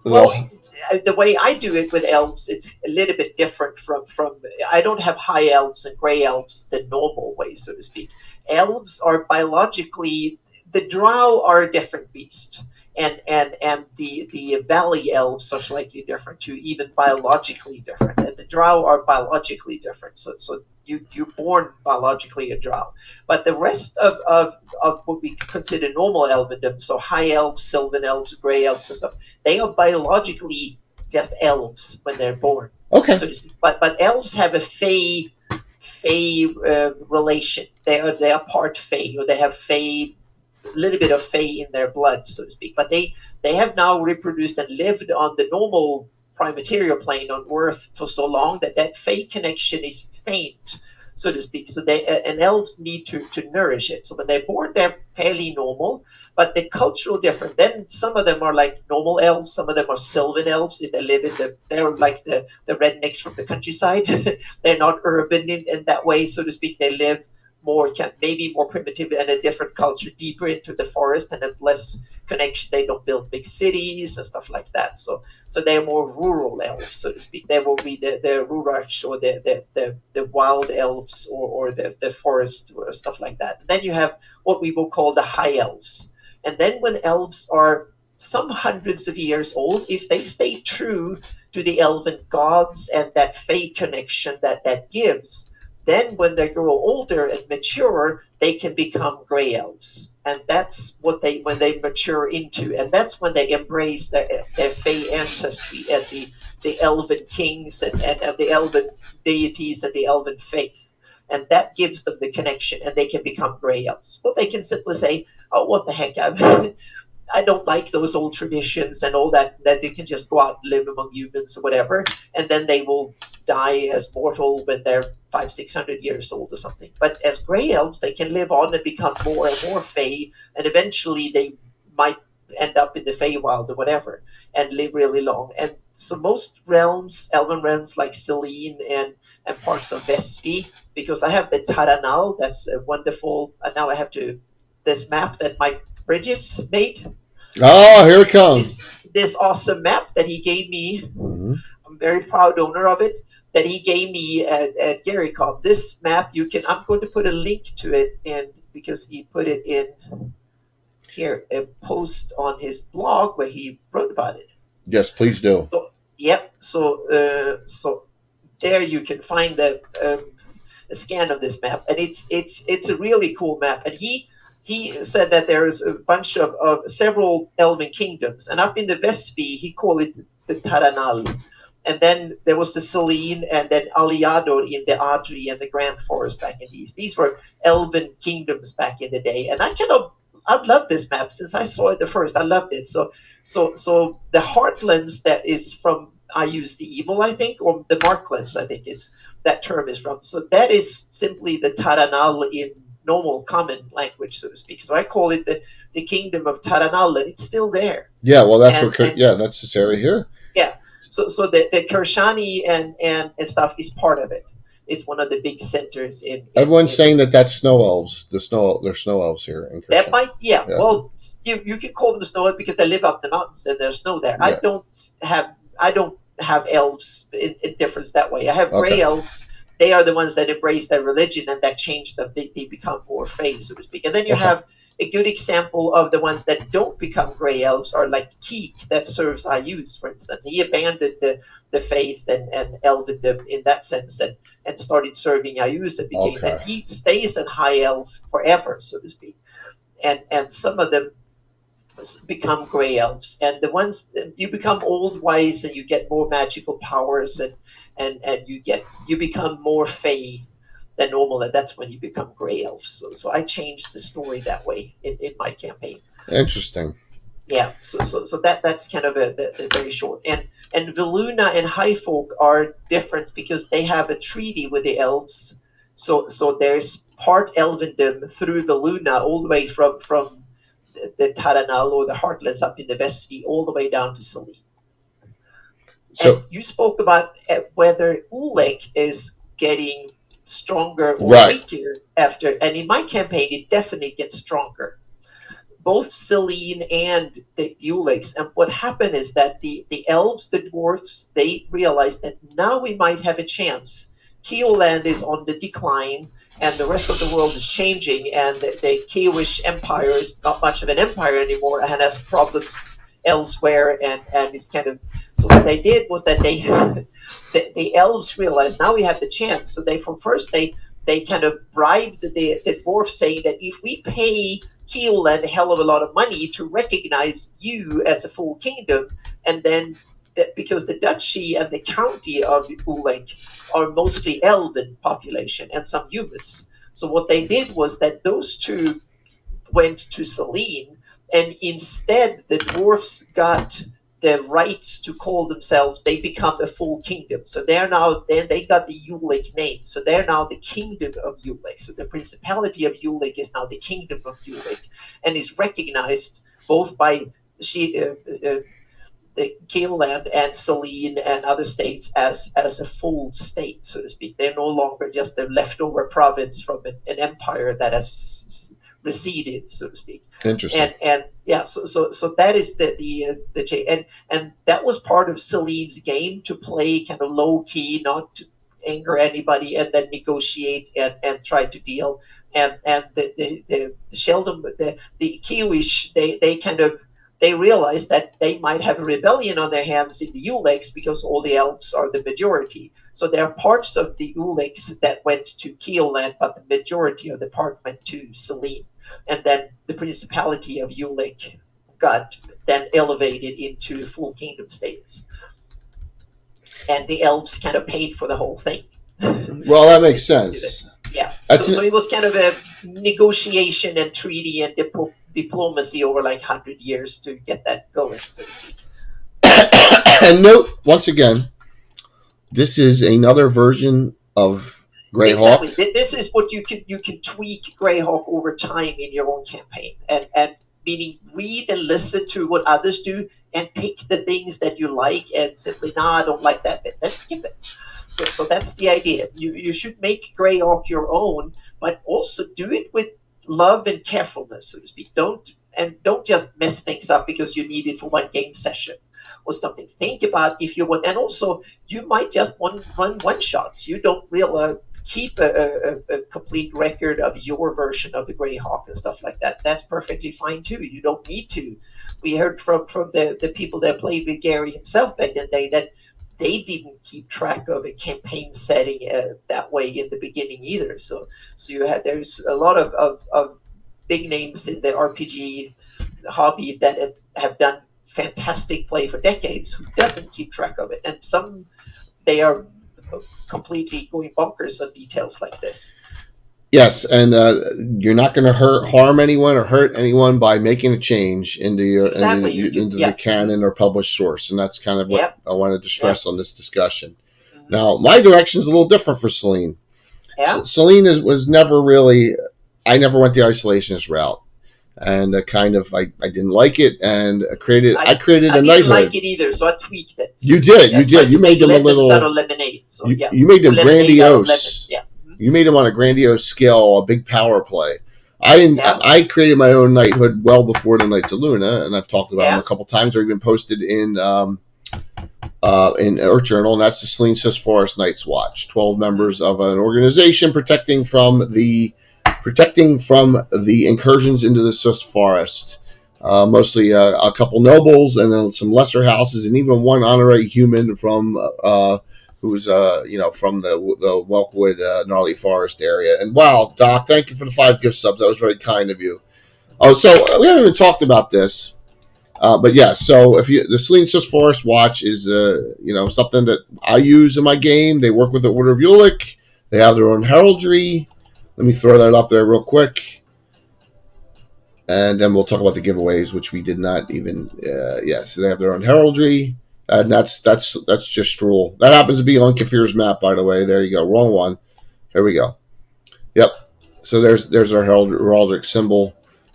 Speaker 2: Well,
Speaker 4: The,
Speaker 2: the way I do it with elves, it's a little bit different from. I don't have high elves and gray elves the normal way, so to speak. Elves are biologically, the drow are a different beast, and the valley elves are slightly different too, even biologically different. And the drow are biologically different. So you're born biologically a drow, but the rest of what we consider normal elvendom, so high elves, sylvan elves, gray elves, and stuff, they are biologically just elves when they're born,
Speaker 4: okay.
Speaker 2: so to speak. But elves have a fey relation. They are part fey, or they have fey, a little bit of fey in their blood, so to speak. But they have now reproduced and lived on the normal prime material plane on Earth for so long that fey connection is faint, so to speak. So they and elves need to nourish it. So when they're born, they're fairly normal, but the cultural different. Then some of them are like normal elves, some of them are sylvan elves. If they live in they're like the rednecks from the countryside. They're not urban in that way, so to speak. They live more, maybe more primitive and a different culture, deeper into the forest and have less connection. They don't build big cities and stuff like that. So they're more rural elves, so to speak. They will be the Rurach or the wild elves, or the forest or stuff like that. And then you have what we will call the high elves. And then when elves are some hundreds of years old, if they stay true to the elven gods and that fey connection that gives, then when they grow older and mature, they can become gray elves. And that's what when they mature into. And that's when they embrace their fey ancestry and the elven kings and the elven deities and the elven faith. And that gives them the connection, and they can become gray elves. But they can simply say, oh, what the heck, I don't like those old traditions and all that they can just go out and live among humans or whatever, and then they will die as mortal when they're 500-600 years old or something. But as gray elves, they can live on and become more and more fey, and eventually they might end up in the Feywild or whatever and live really long. And so most realms, elven realms like Selene and parts of Vespi, because I have the Taranal, that's a wonderful. Now I have to this map that Mike Bridges made.
Speaker 4: Oh, here it comes.
Speaker 2: This awesome map that he gave me.
Speaker 4: Mm-hmm.
Speaker 2: I'm very proud owner of it. That he gave me at GaryCon. This map, I'm going to put a link to it in, because he put it in here, a post on his blog where he wrote about it.
Speaker 4: Yes, please do.
Speaker 2: So yep. So there you can find a scan of this map, and it's a really cool map. And he said that there's a bunch of several Elven Kingdoms, and up in the Vespi, he called it the Taranal. And then there was the Selene, and then Aliador in the Adri and the Grand Forest back in the East. These were Elven Kingdoms back in the day, and I've loved this map since I saw it the first. I loved it. So the Heartlands that is from, I use the Evil, I think, or the Marklands, I think it's that term is from. So that is simply the Taranal in normal common language, so to speak. So I call it the Kingdom of Taranal, and it's still there.
Speaker 4: Yeah, well, that's that's this area here.
Speaker 2: Yeah. So the Kershani and stuff is part of it. It's one of the big centers in.
Speaker 4: Everyone's saying that snow elves. They're snow elves here in Kershani.
Speaker 2: That might, yeah. Well, you can call them snow elves because they live up the mountains and there's snow there. Yeah. I don't have elves in difference that way. I have gray elves. They are the ones that embrace their religion and that change them. They become more fey, so to speak. And then you have a good example of the ones that don't become gray elves are like Keek, that serves Ayus, for instance. He abandoned the faith and elvendom in that sense and started serving Ayus and he stays in high elf forever, so to speak. And some of them become gray elves, and the ones you become old, wise, and you get more magical powers, and you become more fey. than normal, and that's when you become gray elves. So I changed the story that way in my campaign.
Speaker 4: Interesting.
Speaker 2: Yeah, so that's kind of a very short. And Veluna and Highfolk are different because they have a treaty with the elves. So there's part Elvendom through Veluna all the way from the Taranal or the Heartlands up in the Vestby all the way down to Selene.
Speaker 4: So
Speaker 2: And you spoke about whether Ulek is getting stronger or weaker after, and in my campaign it definitely gets stronger. Both Selene and the Uleks. And what happened is that the elves, the dwarfs, they realized that now we might have a chance. Keoland is on the decline, and the rest of the world is changing, and the Kiewish Empire is not much of an empire anymore and has problems elsewhere, and is kind of. So what they did was that the elves realized now we have the chance. So they kind of bribed the dwarfs, saying that if we pay Keoland a hell of a lot of money to recognize you as a full kingdom, and then because the duchy and the county of Bulac are mostly elven population and some humans. So what they did was that those two went to Selene, and instead the dwarfs got the rights to call themselves, they become a full kingdom. So they're now, then they got the Ulic name. So they're now the kingdom of Ulic. So the principality of Ulic is now the kingdom of Ulic, and is recognized both by the Keoland and Selene and other states as a full state, so to speak. They're no longer just a leftover province from an empire that has receded, so to speak.
Speaker 4: Interesting.
Speaker 2: And yeah, so that is the change, and that was part of Celine's game, to play kind of low key, not to anger anybody, and then negotiate and try to deal. And the Sheldon, the Kiwish, they realized that they might have a rebellion on their hands in the Ulex because all the elves are the majority. So there are parts of the Ulex that went to Keoland, but the majority of the part went to Selene. And then the principality of Ulic got then elevated into full kingdom status. And the elves kind of paid for the whole thing.
Speaker 4: Well, that makes sense.
Speaker 2: Yeah. So it was kind of a negotiation and treaty and diplomacy over like 100 years to get that going, so to speak.
Speaker 4: And note, once again, this is another version of Greyhawk.
Speaker 2: Exactly. This is what you can tweak Greyhawk over time in your own campaign, and meaning read and listen to what others do and pick the things that you like, and simply, I don't like that bit, let's skip it. So that's the idea. You should make Greyhawk your own, but also do it with love and carefulness, so to speak. Don't just mess things up because you need it for one game session or something. Think about if you want, and also you might just run one shots. You don't really keep a complete record of your version of the Greyhawk and stuff like that. That's perfectly fine too. You don't need to. We heard from the people that played with Gary himself back in the day that they didn't keep track of a campaign setting that way in the beginning either. So there's a lot of big names in the RPG hobby that have done fantastic play for decades who doesn't keep track of it, and some they are completely going bonkers on details like this.
Speaker 4: Yes, and you're not going to harm anyone or hurt anyone by making a change into your into the canon or published source, and that's kind of what I wanted to stress on this discussion. Mm-hmm. Now, my direction is a little different for Selene. Yeah. Selene was never really. I never went the isolationist route, and I didn't like it, and I created a knighthood. I didn't
Speaker 2: like it either, so I tweaked it.
Speaker 4: You did. You made them a little.
Speaker 2: Out of lemonade, so,
Speaker 4: you made them grandiose. You made them on a grandiose scale, a big power play. I didn't. Yeah. I created my own knighthood well before the Knights of Luna, and I've talked about them a couple times, or even posted in Earth Journal, and that's the Selene Sis Forest Knights Watch. 12 members of an organization protecting from the incursions into the Sis Forest. Mostly a couple nobles, and then some lesser houses, and even one honorary human from. Who's from the Welkwood Gnarly Forest area. And wow, Doc, thank you for the 5 gift subs. That was very kind of you. Oh, so we haven't even talked about this, but yeah. So if the Selene Sis Forest Watch is something that I use in my game. They work with the Order of Ulic. They have their own heraldry. Let me throw that up there real quick. And then we'll talk about the giveaways, which we did not even. So they have their own heraldry, and that's just Stroll. That happens to be on Kafir's map, by the way. There you go. Wrong one. Here we go. Yep. So there's our heraldic symbol.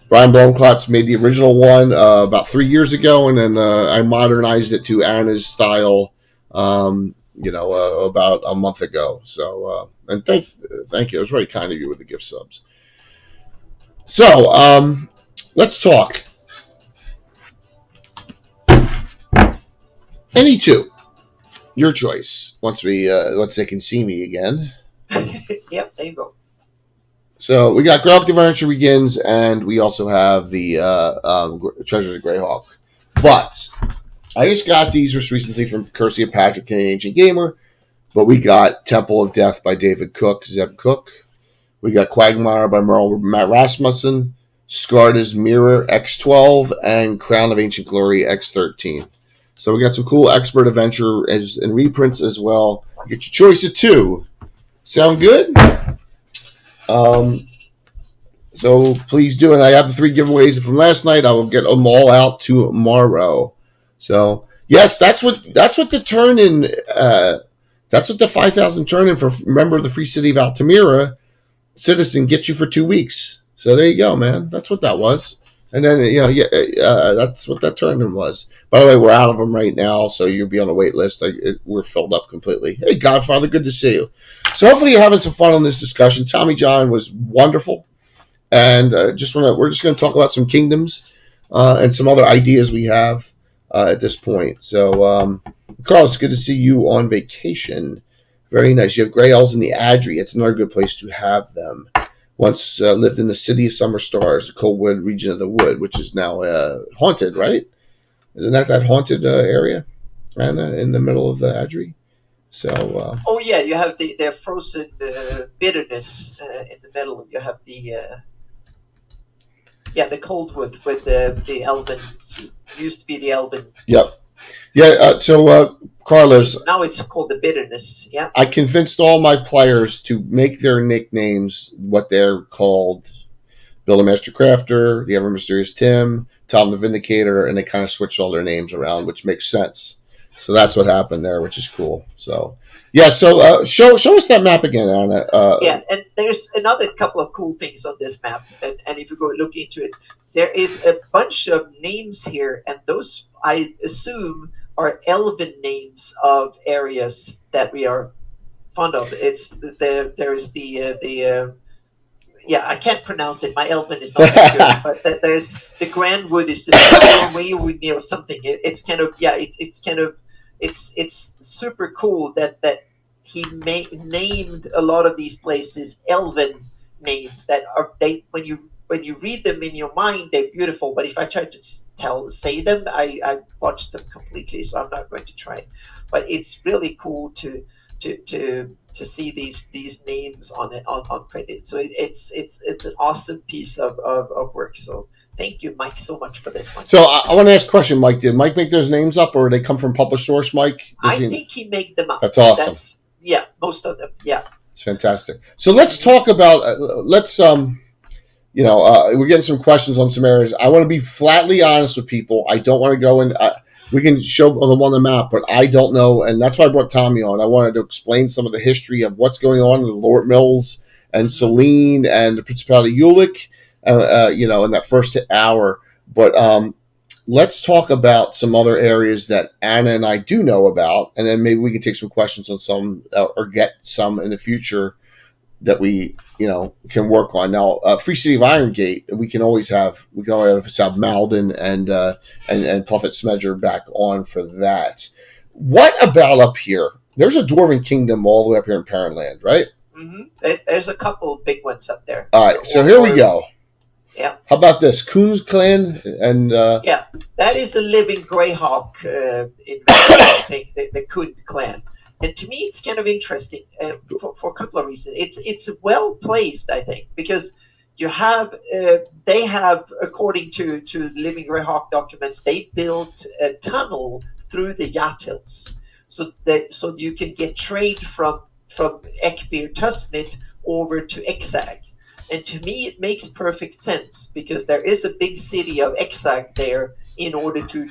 Speaker 4: Brian Blomklots made the original one about 3 years ago, and then I modernized it to Anna's style. About a month ago. So and thank you. It was very kind of you with the gift subs. So let's talk. Any two, your choice. Once they can see me again.
Speaker 2: Yep, there you go.
Speaker 4: So we got Greyhawk Adventure Begins, and we also have the Treasures of Greyhawk. But I just got these just recently from Courtesy of Patrick and Ancient Gamer. But we got Temple of Death by David Cook, Zeb Cook. We got Quagmire by Matt Rasmussen. Scarda's Mirror X12 and Crown of Ancient Glory X13. So we got some cool expert adventure and reprints as well. You get your choice of two. Sound good? So please do. And I have the 3 giveaways from last night. I will get them all out tomorrow. So yes, that's what the turn in. That's what the 5,000 turn in for member of the Free City of Altamira citizen gets you for 2 weeks. So there you go, man. That's what that was. And then that's what that turn in was. By the way, we're out of them right now, so you'll be on a wait list. We're filled up completely. Hey, Godfather, good to see you. So hopefully you're having some fun on this discussion. Tommy John was wonderful, and we're just going to talk about some kingdoms and some other ideas we have at this point. So, Carl, it's good to see you on vacation. Very nice. You have Grey Elves in the Adri. It's another good place to have them. Once lived in the City of Summer Stars, the Coldwood region of the Wood, which is now haunted, right? Isn't that haunted area, Anna, in the middle of the Adri? So.
Speaker 2: Oh yeah, you have the frozen bitterness in the middle. You have the Coldwood with the Elven. Used to be the Elven.
Speaker 4: Yep. Yeah. Carlos.
Speaker 2: Now it's called the bitterness. Yeah.
Speaker 4: I convinced all my players to make their nicknames what they're called. Bill the Master Crafter, the Ever Mysterious Tim, Tom the Vindicator, and they kind of switched all their names around, which makes sense. So that's what happened there, which is cool. So yeah, show us that map again, Anna.
Speaker 2: And there's another couple of cool things on this map, and if you go look into it, there is a bunch of names here, and those I assume are Elven names of areas that we are fond of. It's there's the I can't pronounce it. My Elven is not that good. But there's the Grand Wood is the way we know something. It's kind of it's super cool that he named a lot of these places Elven names that are when you read them in your mind, they're beautiful. But if I try to say them, I watch them completely. So I'm not going to try. But it's really cool to see these names on credit. So it's an awesome piece of work. So thank you, Mike, so much for this one.
Speaker 4: So I want to ask a question, Mike. Did Mike make those names up, or did they come from published source, Mike?
Speaker 2: I think he made them up.
Speaker 4: That's awesome.
Speaker 2: Most of them. Yeah,
Speaker 4: it's fantastic. So let's talk about we're getting some questions on some areas. I want to be flatly honest with people. I don't want to go in. We can show them on the map, but I don't know, and that's why I brought Tommy on. I wanted to explain some of the history of what's going on in the Lord Mills and Selene and the Principality of Ulick, in that first hour. But let's talk about some other areas that Anna and I do know about, and then maybe we can take some questions on some or get some in the future that we can work on. Now, Free City of Iron Gate, we can always have Malden and Pluffett Smedger back on for that. What about up here? There's a Dwarven Kingdom all the way up here in Parentland, right?
Speaker 2: Mm-hmm. There's a couple big ones up there.
Speaker 4: All right, so here we go.
Speaker 2: Yeah.
Speaker 4: How about this? Coon's Clan and
Speaker 2: that is a living Greyhawk in the Coon Clan. And to me, it's kind of interesting for a couple of reasons. It's well placed, I think, because you have they have, according to Living Greyhawk documents, they built a tunnel through the Yattils, so you can get trade from from Ekbir Tusmit over to Exag. And to me, it makes perfect sense because there is a big city of Exag there in order to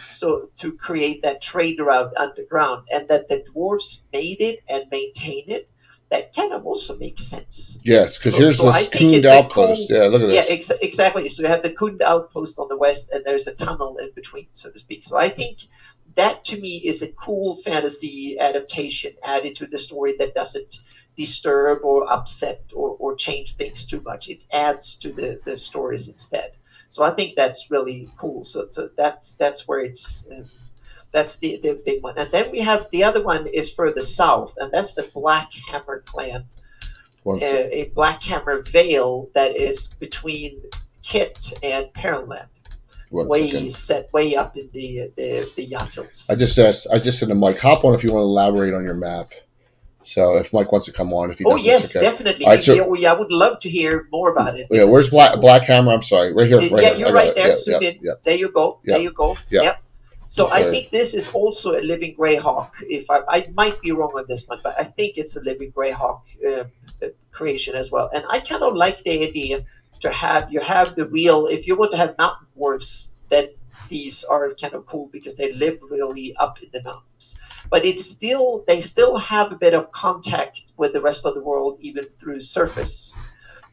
Speaker 2: create that trade route underground, and that the dwarves made it and maintain it. That kind of also makes sense.
Speaker 4: Yes, because here's
Speaker 2: So I
Speaker 4: this
Speaker 2: think
Speaker 4: Kund
Speaker 2: it's a
Speaker 4: outpost.
Speaker 2: cool.
Speaker 4: Yeah, look at
Speaker 2: Yeah,
Speaker 4: this.
Speaker 2: exactly. So you have the Kund outpost on the west, and there's a tunnel in between, so to speak. So I think that to me is a cool fantasy adaptation added to the story that doesn't disturb or upset or change things too much. It adds to the stories instead. So I think that's really cool. So that's where it's. That's the big one. And then we have the other one is further south, and that's the Black Hammer clan. A Black Hammer Vale that is between Kit and Pearland. Way up in the Yachtles.
Speaker 4: I just said to Mike, hop on if you want to elaborate on your map. So if Mike wants to come on, if he doesn't,
Speaker 2: yes,
Speaker 4: okay.
Speaker 2: Definitely. Right, so, I would love to hear more about it.
Speaker 4: Yeah, where's Black Hammer? I'm sorry, right here.
Speaker 2: Right you're right there.
Speaker 4: Yeah.
Speaker 2: There you go.
Speaker 4: Yeah.
Speaker 2: There you go.
Speaker 4: Yeah.
Speaker 2: Yep. So I think this is also a living Greyhawk. If I might be wrong on this one, but I think it's a living Greyhawk creation as well. And I kind of like the idea to have the real. If you want to have mountain dwarfs, then these are kind of cool because they live really up in the mountains. But they still have a bit of contact with the rest of the world, even through surface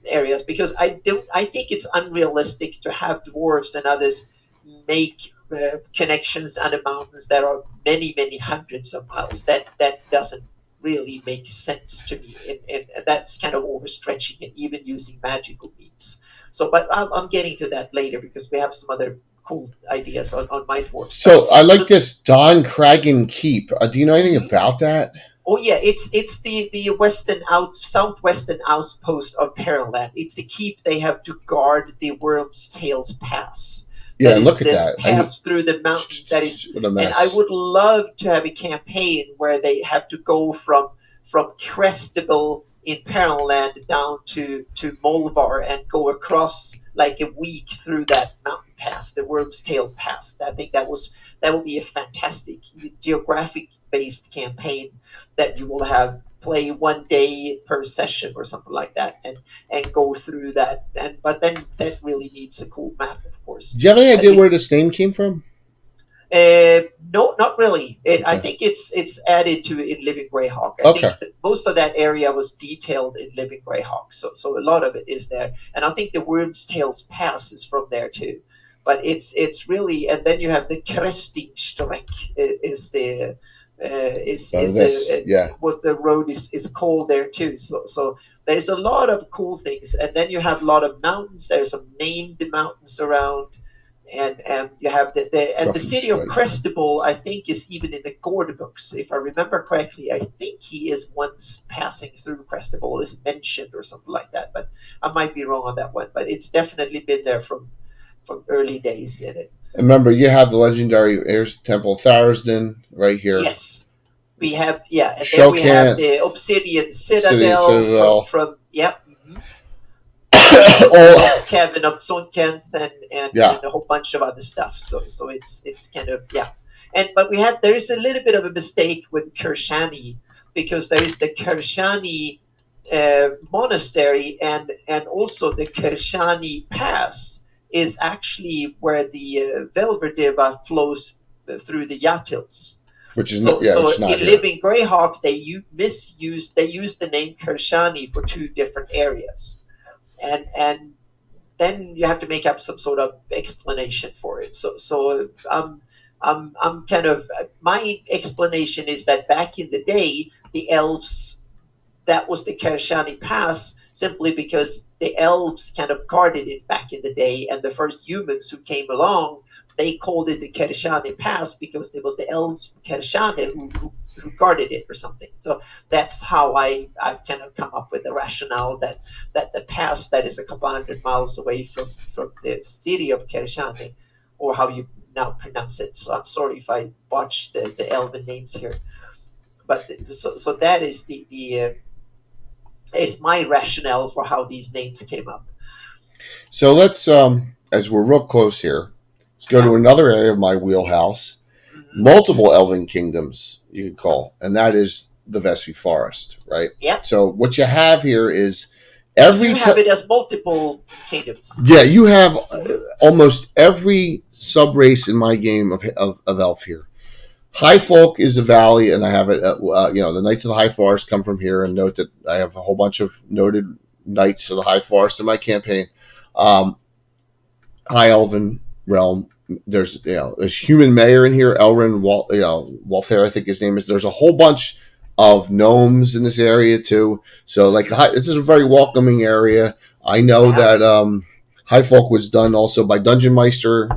Speaker 2: areas. Because I think it's unrealistic to have dwarves and others make connections under mountains that are many hundreds of miles. That doesn't really make sense to me, and that's kind of overstretching it, even using magical means. So, but I'm getting to that later because we have some other cool ideas on my dwarves.
Speaker 4: So I like this Don Kragan Keep. Do you know anything about that?
Speaker 2: Oh yeah, it's the southwestern outpost of Pearland. It's the keep they have to guard the Worm's Tails Pass.
Speaker 4: Yeah, look at that.
Speaker 2: Pass through the mountain. That is, and I would love to have a campaign where they have to go from Crestable in Pearland down to Molvar and go across like a week through that mountain pass, the Worm's Tail Pass. I think that would be a fantastic geographic based campaign that you will have play 1 day per session or something like that, and go through that. But then that really needs a cool map, of course.
Speaker 4: Do you have any idea where this name came from?
Speaker 2: No, not really. Okay. I think it's added to in Living Greyhawk. I think that most of that area was detailed in Living Greyhawk, so a lot of it is there. And I think the Worm's Tails Pass is from there too. But it's really, and then you have the Krestingstreck is the what the road is called there too. So there's a lot of cool things, and then you have a lot of mountains. There's some named mountains around, and you have the city of Crestable. I think is even in the Gord books, if I remember correctly. I think he is once passing through Crestable, is mentioned or something like that. But I might be wrong on that one. But it's definitely been there from early days in it.
Speaker 4: Remember, you have the legendary Ayers Temple Tharsden right here.
Speaker 2: Yes, we have. Yeah, and then we have the Obsidian Citadel from yep. Cabin of Zonkenth and a whole bunch of other stuff. So it's kind of but there is a little bit of a mistake with Kershani, because there is the Kershani monastery and also the Kershani Pass is actually where the Velverdeva flows through the Yachtils.
Speaker 4: Which is
Speaker 2: so in Living Greyhawk they used the name Kershani for two different areas, and then you have to make up some sort of explanation for it. So I'm kind of, my explanation is that back in the day the elves, that was the Kershani Pass, simply because the elves kind of guarded it back in the day, and the first humans who came along, they called it the Kershani Pass because it was the elves from Kershani who guarded it or something. So that's how I've kind of come up with the rationale that the pass that is a couple hundred miles away from the city of Kershani, or how you now pronounce it. So I'm sorry if I botched the Elven names here. But so that is is my rationale for how these names came up.
Speaker 4: So let's, as we're real close here, let's go to another area of my wheelhouse. Mm-hmm. Multiple Elven Kingdoms, you could call, and that is the Vespi Forest, right?
Speaker 2: Yep.
Speaker 4: So what you have here is
Speaker 2: You have it as multiple kingdoms.
Speaker 4: yeah, you have almost every sub race in my game of elf here. High Folk is a valley, and I have it. The Knights of the High Forest come from here. And note that I have a whole bunch of noted Knights of the High Forest in my campaign. High Elven realm. There's human mayor in here. Elrin Walther, I think his name is. There's a whole bunch of gnomes in this area too. So this is a very welcoming area. I know that High Folk was done also by Dungeon Meister,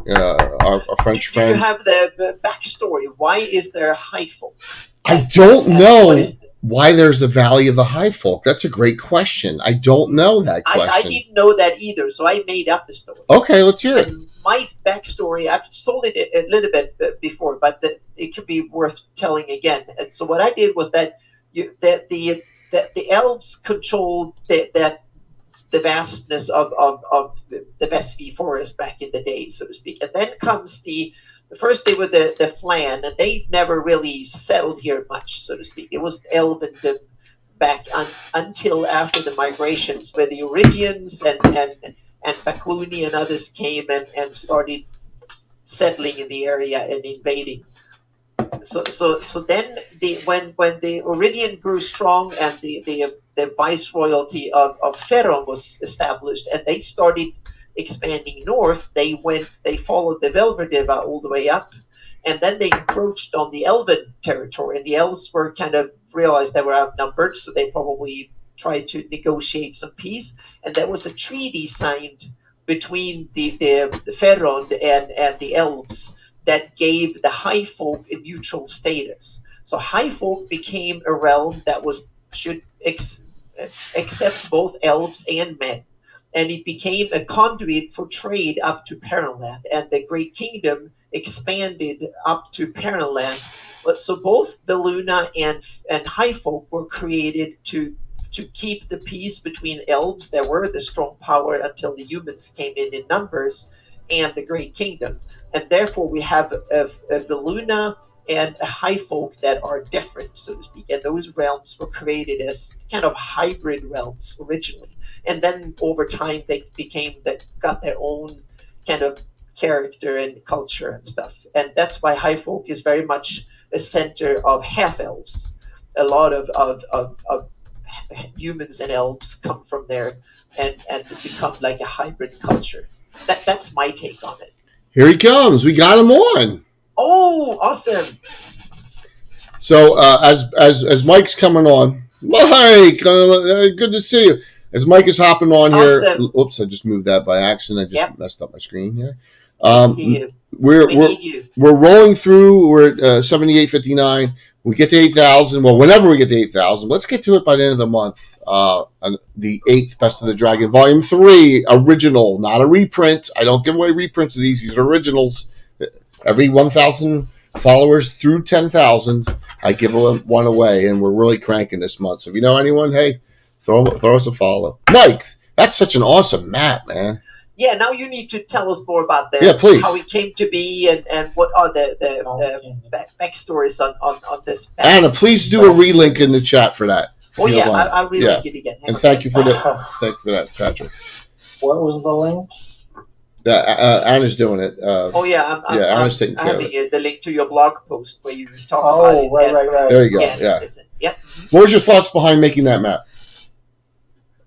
Speaker 4: our French friend.
Speaker 2: Do you have the backstory? Why is there a High Folk?
Speaker 4: I don't know why there's a Valley of the High Folk. That's a great question. I don't know that question.
Speaker 2: I didn't know that either, so I made up the story.
Speaker 4: Okay, let's hear it.
Speaker 2: And my backstory, I've told it a little bit before, but it could be worth telling again. And so what I did was that the elves controlled the vastness of the Vespi forest back in the day, so to speak. And then comes first they were the Flan, and they never really settled here much, so to speak. It was Elvendom back until after the migrations, where the Origians and Bakuni and others came and started settling in the area and invading. So then when the Oridian grew strong and the viceroyalty of Ferron was established, and they started expanding north, they followed the Velverdeva all the way up, and then they encroached on the Elven territory, and the elves were kind of realized they were outnumbered, so they probably tried to negotiate some peace, and there was a treaty signed between the Ferron and the elves that gave the High Folk a neutral status. So High Folk became a realm that should accept both elves and men, and it became a conduit for trade up to Perenland, and the Great Kingdom expanded up to Perenland. So both Beluna and High Folk were created to keep the peace between elves that were the strong power until the humans came in numbers, and the Great Kingdom. And therefore we have a Beluna and a High Folk that are different, so to speak. And those realms were created as kind of hybrid realms originally. And then over time they got their own kind of character and culture and stuff. And that's why High Folk is very much a center of half elves. A lot of humans and elves come from there and become like a hybrid culture. That's my take on it.
Speaker 4: Here he comes. We got him on.
Speaker 2: Oh, awesome!
Speaker 4: So as Mike's coming on, Mike, good to see you. As Mike is hopping on here, oops, I just moved that by accident. I just messed up my screen here.
Speaker 2: See you.
Speaker 4: We need you. We're rolling through. We're at 7859. We get to 8,000. Well, whenever we get to 8,000, let's get to it by the end of the month. The 8th Best of the Dragon, Volume 3, original, not a reprint. I don't give away reprints of these. These are originals. Every 1,000 followers through 10,000, I give one away, and we're really cranking this month. So if you know anyone, hey, throw us a follow. Mike, that's such an awesome map, man.
Speaker 2: Yeah, now you need to tell us more about how it came to be and what are the backstories on this map.
Speaker 4: Anna, please do a relink in the chat for that.
Speaker 2: Oh yeah, I'll relink it again.
Speaker 4: And thank you for that, Patrick.
Speaker 5: What was the link?
Speaker 4: Anna's doing it.
Speaker 2: Anna's
Speaker 4: taking care of it.
Speaker 2: The link to your blog post where you talk about it.
Speaker 5: Right.
Speaker 4: There you go. Yeah.
Speaker 2: Yep.
Speaker 4: What was your thoughts behind making that map?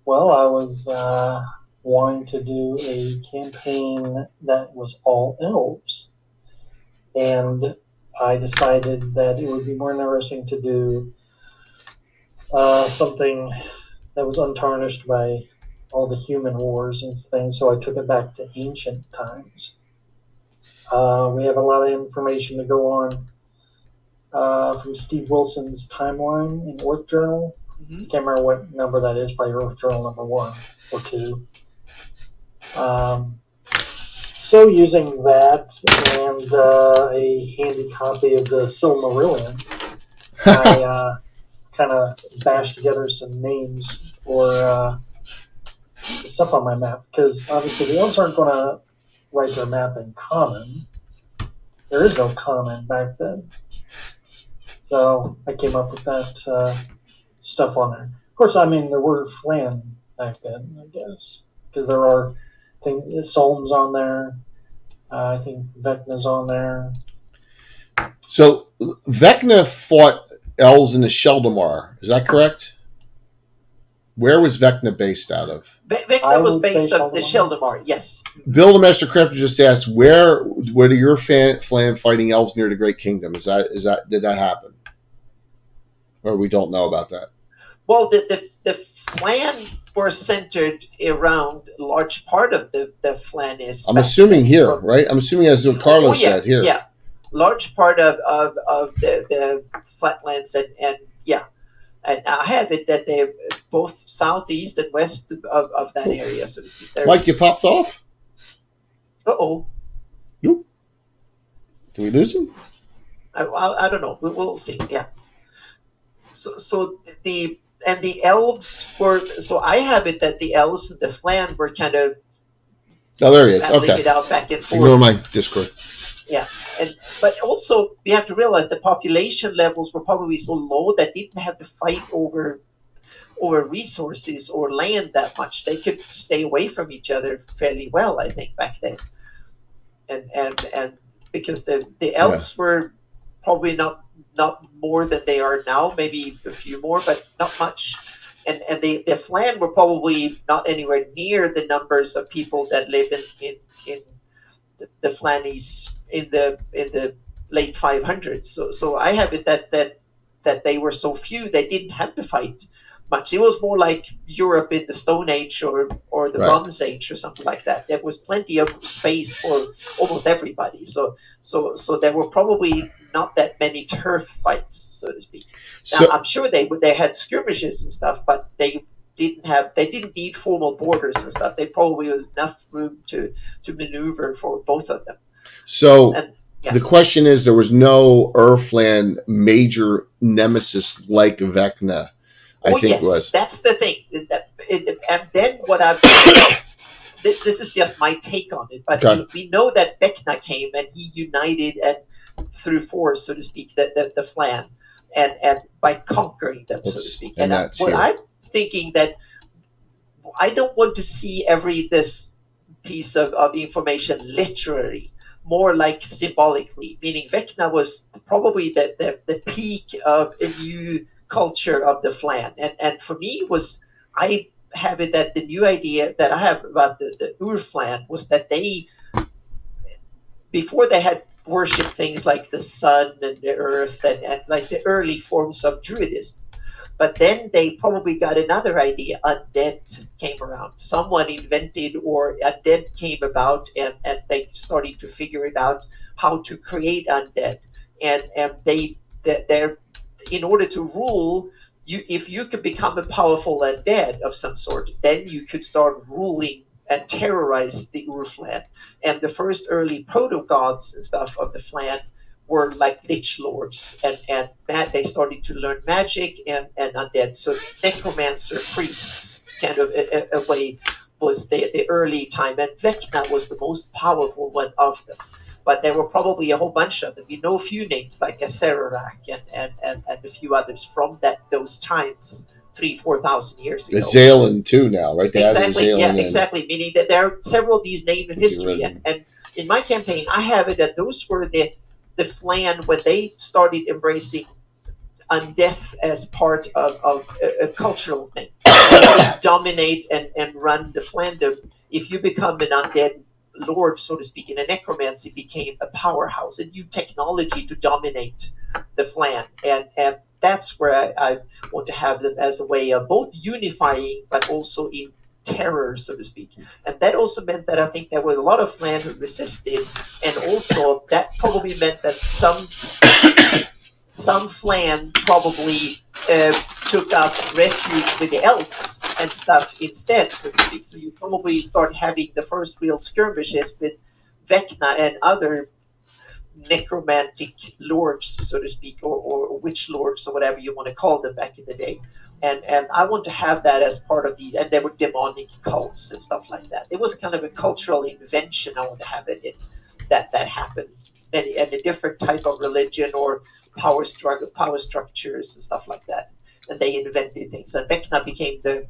Speaker 5: Well, I was wanting to do a campaign that was all elves, and I decided that it would be more interesting to do something that was untarnished by all the human wars and things, so I took it back to ancient times. We have a lot of information to go on from Steve Wilson's timeline in Earth Journal. I can't remember what number that is, probably Earth Journal number 1 or 2. So using that and a handy copy of the Silmarillion, I kind of bashed together some names for the stuff on my map, because obviously the elves aren't going to write their map in common. There is no common back then. So I came up with that stuff on there. Of course, I mean there were Flan back then, I guess, because there are things. Solm's on there. I think Vecna's on there.
Speaker 4: So Vecna fought elves in the Sheldamar. Is that correct? Where was Vecna based out of?
Speaker 2: Vecna was based on the Sheldamar, yes.
Speaker 4: Bill the Master Crafter just asked, where are your Flan fighting elves near the Great Kingdom? Did that happen? Or we don't know about that?
Speaker 2: Well, the Flan were centered around a large part of the Flan is.
Speaker 4: I'm assuming here, right? I'm assuming as what Carlos said here.
Speaker 2: Yeah, large part of the flatlands and yeah. And I have it that they're both southeast and west of that area, so to speak.
Speaker 4: Mike, you popped off?
Speaker 2: Uh-oh.
Speaker 4: Nope. Did we lose him?
Speaker 2: I don't know. We'll see. Yeah. So the elves were. So I have it that the elves and the Flan were kind of.
Speaker 4: Oh, there he is. Okay.
Speaker 2: It out back and forth.
Speaker 4: Ignore my Discord.
Speaker 2: Yeah, but also we have to realize the population levels were probably so low that they didn't have to fight over resources or land that much. They could stay away from each other fairly well, I think, back then. And because the elves were probably not more than they are now, maybe a few more, but not much. And the Flan were probably not anywhere near the numbers of people that live in the Flannies in the late 500s. So I have it that they were so few they didn't have to fight much. It was more like Europe in the Stone Age or the Bronze Age or something like that. There was plenty of space for almost everybody. So there were probably not that many turf fights, so to speak. Now, I'm sure they had skirmishes and stuff, but they didn't need formal borders and stuff. They probably was enough room to maneuver for both of them.
Speaker 4: So the question is, there was no Urflan major nemesis like Vecna.
Speaker 2: That's the thing. And then what I've this is just my take on it, but we know that Vecna came and he united and through force, so to speak, the Flan and by conquering them, so to speak. And I'm thinking that I don't want to see this piece of information literary, more like symbolically, meaning Vecna was probably the peak of a new culture of the Flan. And for me I have it that the new idea that I have about the Urflan was that they, before they had worshipped things like the sun and the earth and like the early forms of Druidism. But then they probably got another idea. Undead came around. Someone invented or undead came about, and they started to figure it out how to create undead. And they're in order to rule, if you could become a powerful undead of some sort, then you could start ruling and terrorize the Urflan. And the first early proto-gods and stuff of the Flan were like lich lords, and they started to learn magic and undead. So necromancer priests kind of a way was the early time, and Vecna was the most powerful one of them. But there were probably a whole bunch of them. You know, a few names like Acererak and a few others from those times, 3,000-4,000 years ago.
Speaker 4: Zalen too now, right?
Speaker 2: Exactly. Meaning that there are several of these named in history, and in my campaign, I have it that those were the Flan when they started embracing undeath as part of a cultural thing. Dominate and run the Flandom. If you become an undead lord, so to speak, in a necromancy became a powerhouse, a new technology to dominate the Flan. And that's where I want to have them as a way of both unifying but also in terror, so to speak. And that also meant that I think there were a lot of Flan who resisted, and also that probably meant that some Flan probably took up refuge with the elves and stuff instead, so to speak. So you probably start having the first real skirmishes with Vecna and other necromantic lords, so to speak, or witch lords, or whatever you want to call them back in the day. And I want to have that as part of and there were demonic cults and stuff like that. It was kind of a cultural invention I want to have it in. that happens, and a different type of religion or power struggle, power structures and stuff like that. And they invented things. And Vecna became the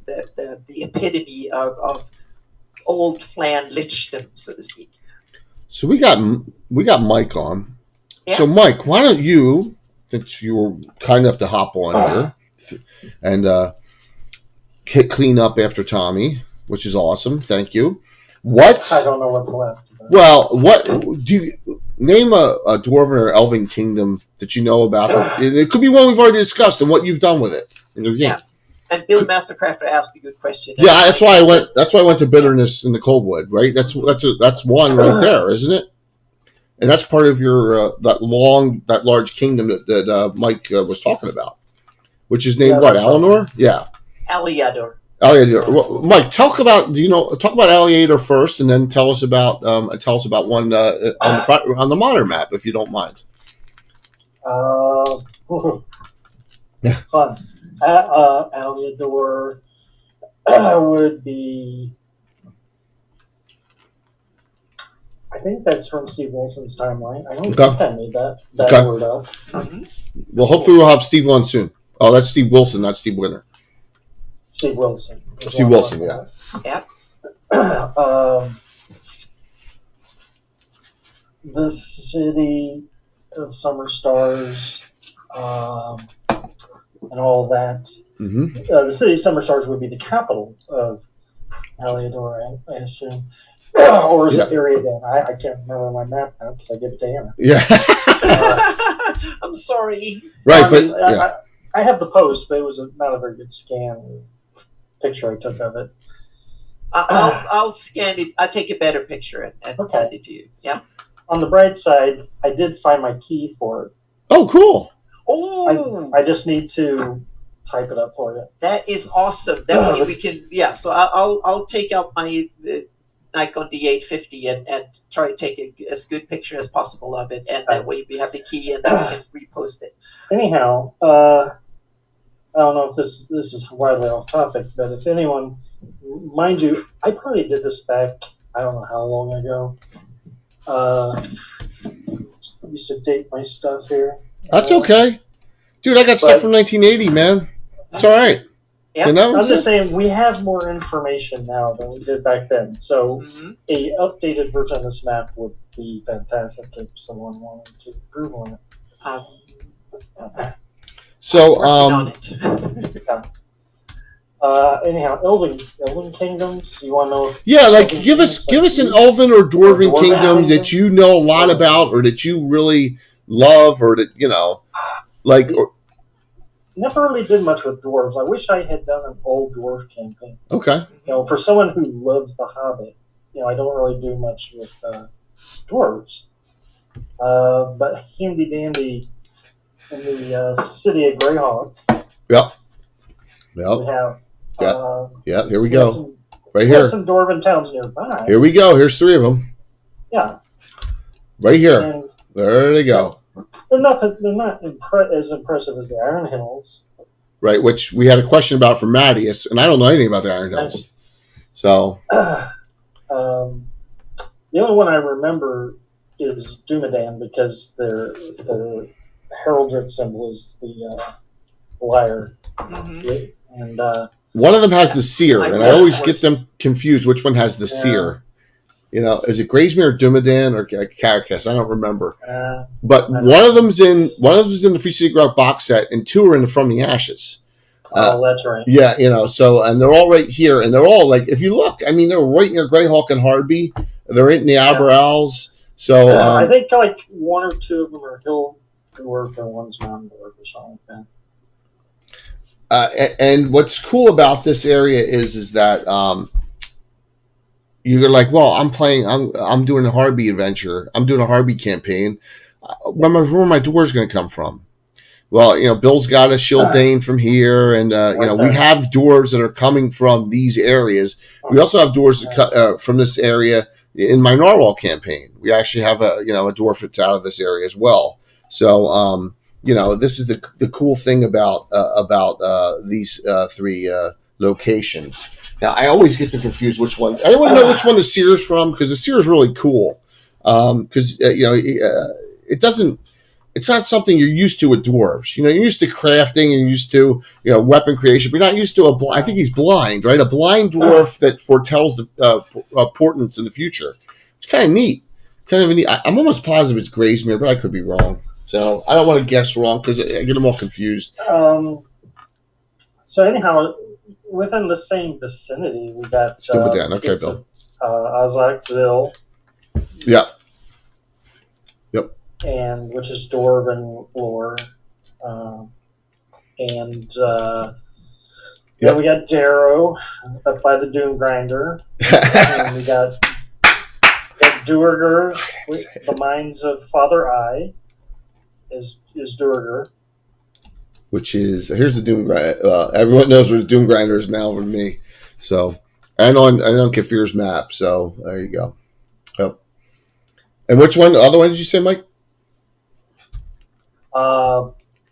Speaker 2: epitome of old Flan lichdom, so to speak.
Speaker 4: So we got Mike on.
Speaker 2: Yeah.
Speaker 4: So Mike, why don't you, since you were kind enough to hop on here and clean up after Tommy, which is awesome. Thank you. What?
Speaker 5: I don't know what's left.
Speaker 4: Well, what do you name a Dwarven or Elven kingdom that you know about? It could be one we've already discussed and what you've done with it in your game.
Speaker 2: Yeah. And Bill Mastercrafter asked a good question.
Speaker 4: Yeah, that's why I went. That's why I went to bitterness in the Coldwood. Right. That's one right there, isn't it? And that's part of your that large kingdom that Mike was talking about, which is named what? Eleanor? Yeah.
Speaker 2: Aliador.
Speaker 4: Well, Mike, talk about Aliador first, and then tell us about one on the modern map, if you don't mind.
Speaker 5: Fun. Aliador would be. I think that's from Steve Wilson's timeline. I don't think I made that word up.
Speaker 2: Mm-hmm.
Speaker 4: Well, hopefully we'll have Steve on soon. Oh, that's Steve Wilson, not Steve Winter.
Speaker 5: Steve Wilson.
Speaker 4: Steve Wilson, yeah.
Speaker 5: The city of Summer Stars, and all that.
Speaker 4: Mm-hmm.
Speaker 5: The city of Summer Stars would be the capital of Aliador, I assume. Or is it Iriadan? I can't remember my map now because I give it to Anna.
Speaker 4: Yeah.
Speaker 2: I'm sorry.
Speaker 4: Right,
Speaker 5: I have the post, but it was not a very good scan picture I took of it.
Speaker 2: I'll scan it. I'll take a better picture and send it to you. Yeah.
Speaker 5: On the bright side, I did find my key for it.
Speaker 4: Oh, cool.
Speaker 2: Oh.
Speaker 5: I just need to type it up for you.
Speaker 2: That is awesome. That way we can. Yeah. So I'll take out my Nikon D850 and try to take as good picture as possible of it, and that way we have the key and then we can repost it.
Speaker 5: Anyhow, I don't know if this is wildly off topic, but if anyone, mind you, I probably did this back, I don't know how long ago. I used to date my stuff here.
Speaker 4: That's okay. Dude, I got stuff from 1980, man. It's all right.
Speaker 2: Yep.
Speaker 4: You know?
Speaker 5: I'm just saying, we have more information now than we did back then. So a updated version of this map would be fantastic if someone wanted to improve on it.
Speaker 4: So,
Speaker 5: anyhow, Elven Kingdoms. You want to know?
Speaker 4: Yeah, like give us an Elven or Dwarven kingdom that you know a lot about, or that you really love, or that like.
Speaker 5: Never really did much with dwarves. I wish I had done an old dwarf campaign.
Speaker 4: Okay.
Speaker 5: For someone who loves The Hobbit, I don't really do much with dwarves. But handy dandy in the city of Greyhawk.
Speaker 4: Yep.
Speaker 5: We have.
Speaker 4: Here we go. Right here.
Speaker 5: Some Dwarven towns nearby.
Speaker 4: Here we go. Here's 3 of them.
Speaker 5: Yeah.
Speaker 4: Right here. There they go.
Speaker 5: They're not as impressive as the Iron Hills.
Speaker 4: Right, which we had a question about from Maddie, and I don't know anything about the Iron Hills. So.
Speaker 5: The only one I remember is Dumadan because their heraldry symbol is the lyre.
Speaker 2: Mm-hmm.
Speaker 5: And
Speaker 4: one of them has the seer, and I always get them confused which one has the seer. Is it Graysmere or Dumadan or Caracas? I don't remember. But one of them's in the Free City Grok box set, and 2 are in the From the Ashes.
Speaker 5: That's right.
Speaker 4: Yeah, so, and they're all right here, and they're all, like, if you look, I mean, they're right near Greyhawk and Hardby. They're in the Alberals. So,
Speaker 5: I think, like, 1 or 2 of them are Hill Dwarf and one's Mountain Dwarf or something like that.
Speaker 4: And what's cool about this area is that, you're like, well, I'm doing a Hardby adventure. I'm doing a Hardby campaign. Where are my dwarves going to come from? Well, Bill's got a Shield Dane from here, and we have dwarves that are coming from these areas. We also have dwarves from this area in my Narwhal campaign. We actually have a dwarf that's out of this area as well. So this is the cool thing about these 3 locations. Now, I always get confused which one. Anyone know which one the seer is from? Because the seer is really cool. because it doesn't. It's not something you're used to with dwarves. You're used to crafting and you're used to weapon creation. But you're not used to I think he's blind, right? A blind dwarf that foretells the portents in the future. It's kind of neat. I'm almost positive it's Graysmere, but I could be wrong. So I don't want to guess wrong because I get them all confused.
Speaker 5: So anyhow, within the same vicinity, we got
Speaker 4: Okay, Bill.
Speaker 5: Azak Zil.
Speaker 4: Yeah.
Speaker 5: And which is Dwarven lore, and we got Darrow up by the Doom Grinder, and we got Duergar, the Mines of Father Eye, is Duergar.
Speaker 4: Which is here's the Doom Grinder. Everyone knows where the Doom Grinder is now with me, so and on Kafir's map. So there you go. Yep. And which one? The other one did you say, Mike?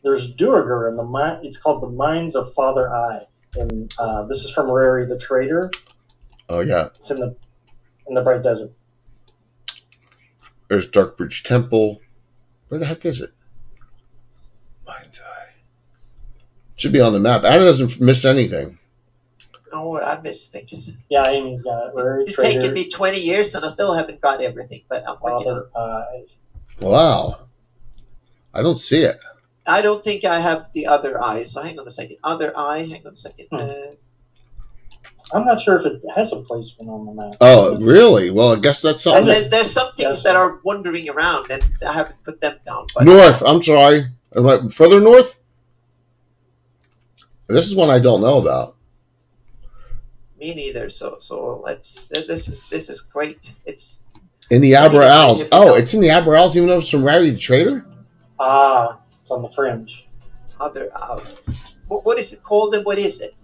Speaker 5: There's Duergar, and it's called the Mines of Father Eye, and this is from Rary the Trader.
Speaker 4: Oh yeah,
Speaker 5: it's in the Bright Desert.
Speaker 4: There's Darkbridge Temple. Where the heck is it? Mind's Eye. Should be on the map. Anna doesn't miss anything.
Speaker 2: Oh, I missed things.
Speaker 5: Yeah, Amy's got it. Rary
Speaker 2: It's
Speaker 5: Trader,
Speaker 2: taken me 20 years and I still haven't got everything, but I'm working on
Speaker 5: Father
Speaker 2: it.
Speaker 5: Eye.
Speaker 4: Wow. I don't see it.
Speaker 2: I don't think I have the other eye, so hang on a second. Other eye, hang on a second.
Speaker 5: I'm not sure if it has a placement on the map.
Speaker 4: Oh, really? Well, I guess that's something.
Speaker 2: And there's some things that are wandering around, and I haven't put them down. But
Speaker 4: North. I'm sorry. Further north? This is one I don't know about.
Speaker 2: me neither. So let's. This is great. It's
Speaker 4: in the Abra Owls. Oh, it's in the Abra Owls, even though it's from Rary the Trader?
Speaker 5: It's on the fringe.
Speaker 2: Other what is it called and what is it?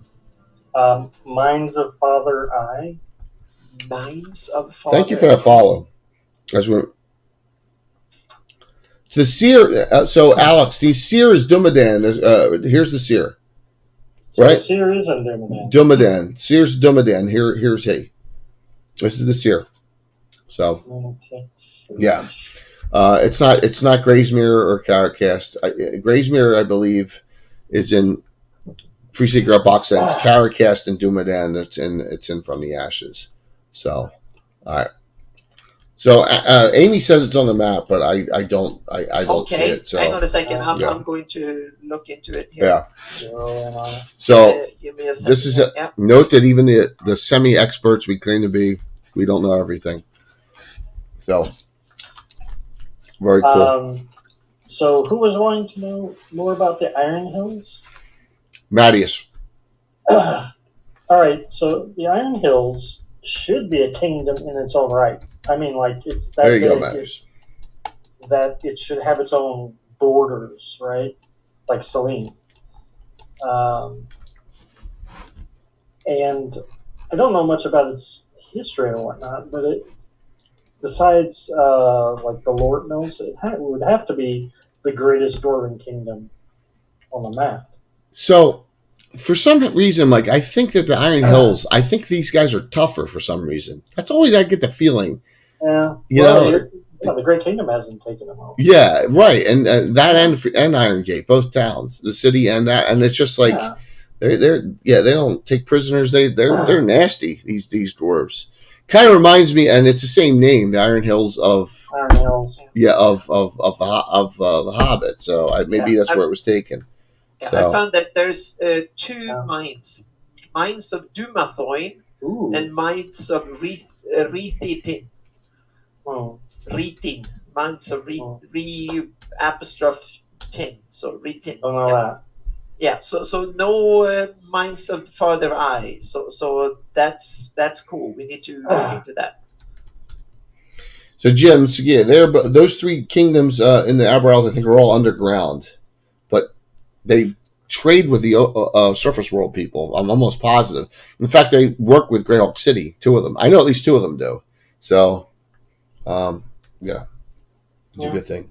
Speaker 5: Mines of Father Eye.
Speaker 2: Mines of Father.
Speaker 4: Thank you for that follow. As we're the seer. So Alex, the seer is Dumadan. Here's the seer.
Speaker 5: So
Speaker 4: right?
Speaker 5: The seer is in Dumadan.
Speaker 4: Dumadan. Seer's Dumadan. Here's he. This is the seer. So
Speaker 5: Okay.
Speaker 4: yeah. It's not Graysmere or Caracast. Graysmere, I believe, is in Free Secret Box Ends. Caracast and Dumadan, it's in From the Ashes. So, all right. So Amy says it's on the map, but I don't see it. So
Speaker 2: hang on a second. I'm going to look into it here.
Speaker 4: Yeah.
Speaker 2: So give me a second.
Speaker 4: This is note that even the semi experts we claim to be, we don't know everything. So. Very cool.
Speaker 5: So, who was wanting to know more about the Iron Hills?
Speaker 4: Mattias.
Speaker 5: All right. So, the Iron Hills should be a kingdom in its own right. I mean, like it's that
Speaker 4: there you go, Mattias.
Speaker 5: That it should have its own borders, right? Like Selene. And I don't know much about its history and whatnot, but besides, like the Lord knows, it would have to be the greatest Dwarven kingdom on the map.
Speaker 4: So, for some reason, like I think that the Iron Hills, I think these guys are tougher for some reason. That's always I get the feeling.
Speaker 5: Yeah, the Great Kingdom hasn't taken them out.
Speaker 4: Yeah, right, and that and Iron Gate, both towns, the city and that, and it's just like they don't take prisoners. They're nasty. These dwarves. Kind of reminds me, and it's the same name, the Iron Hills of
Speaker 5: Iron Hills.
Speaker 4: Yeah, of the Hobbit. So maybe that's where it was taken.
Speaker 2: Yeah, so. I found that there's two mines of Dumathoin and mines of Rethitin. Retin, mines of apostrophe 10. So Retin.
Speaker 5: Don't know that.
Speaker 2: Yeah, so no mines of Father Eye. So that's cool. We need to look into that.
Speaker 4: So Jim, those three kingdoms in the Abra Owls, I think, are all underground, but they trade with the surface world people. I'm almost positive. In fact, they work with Greyhawk City. Two of them. I know at least two of them do. So, it's a good thing.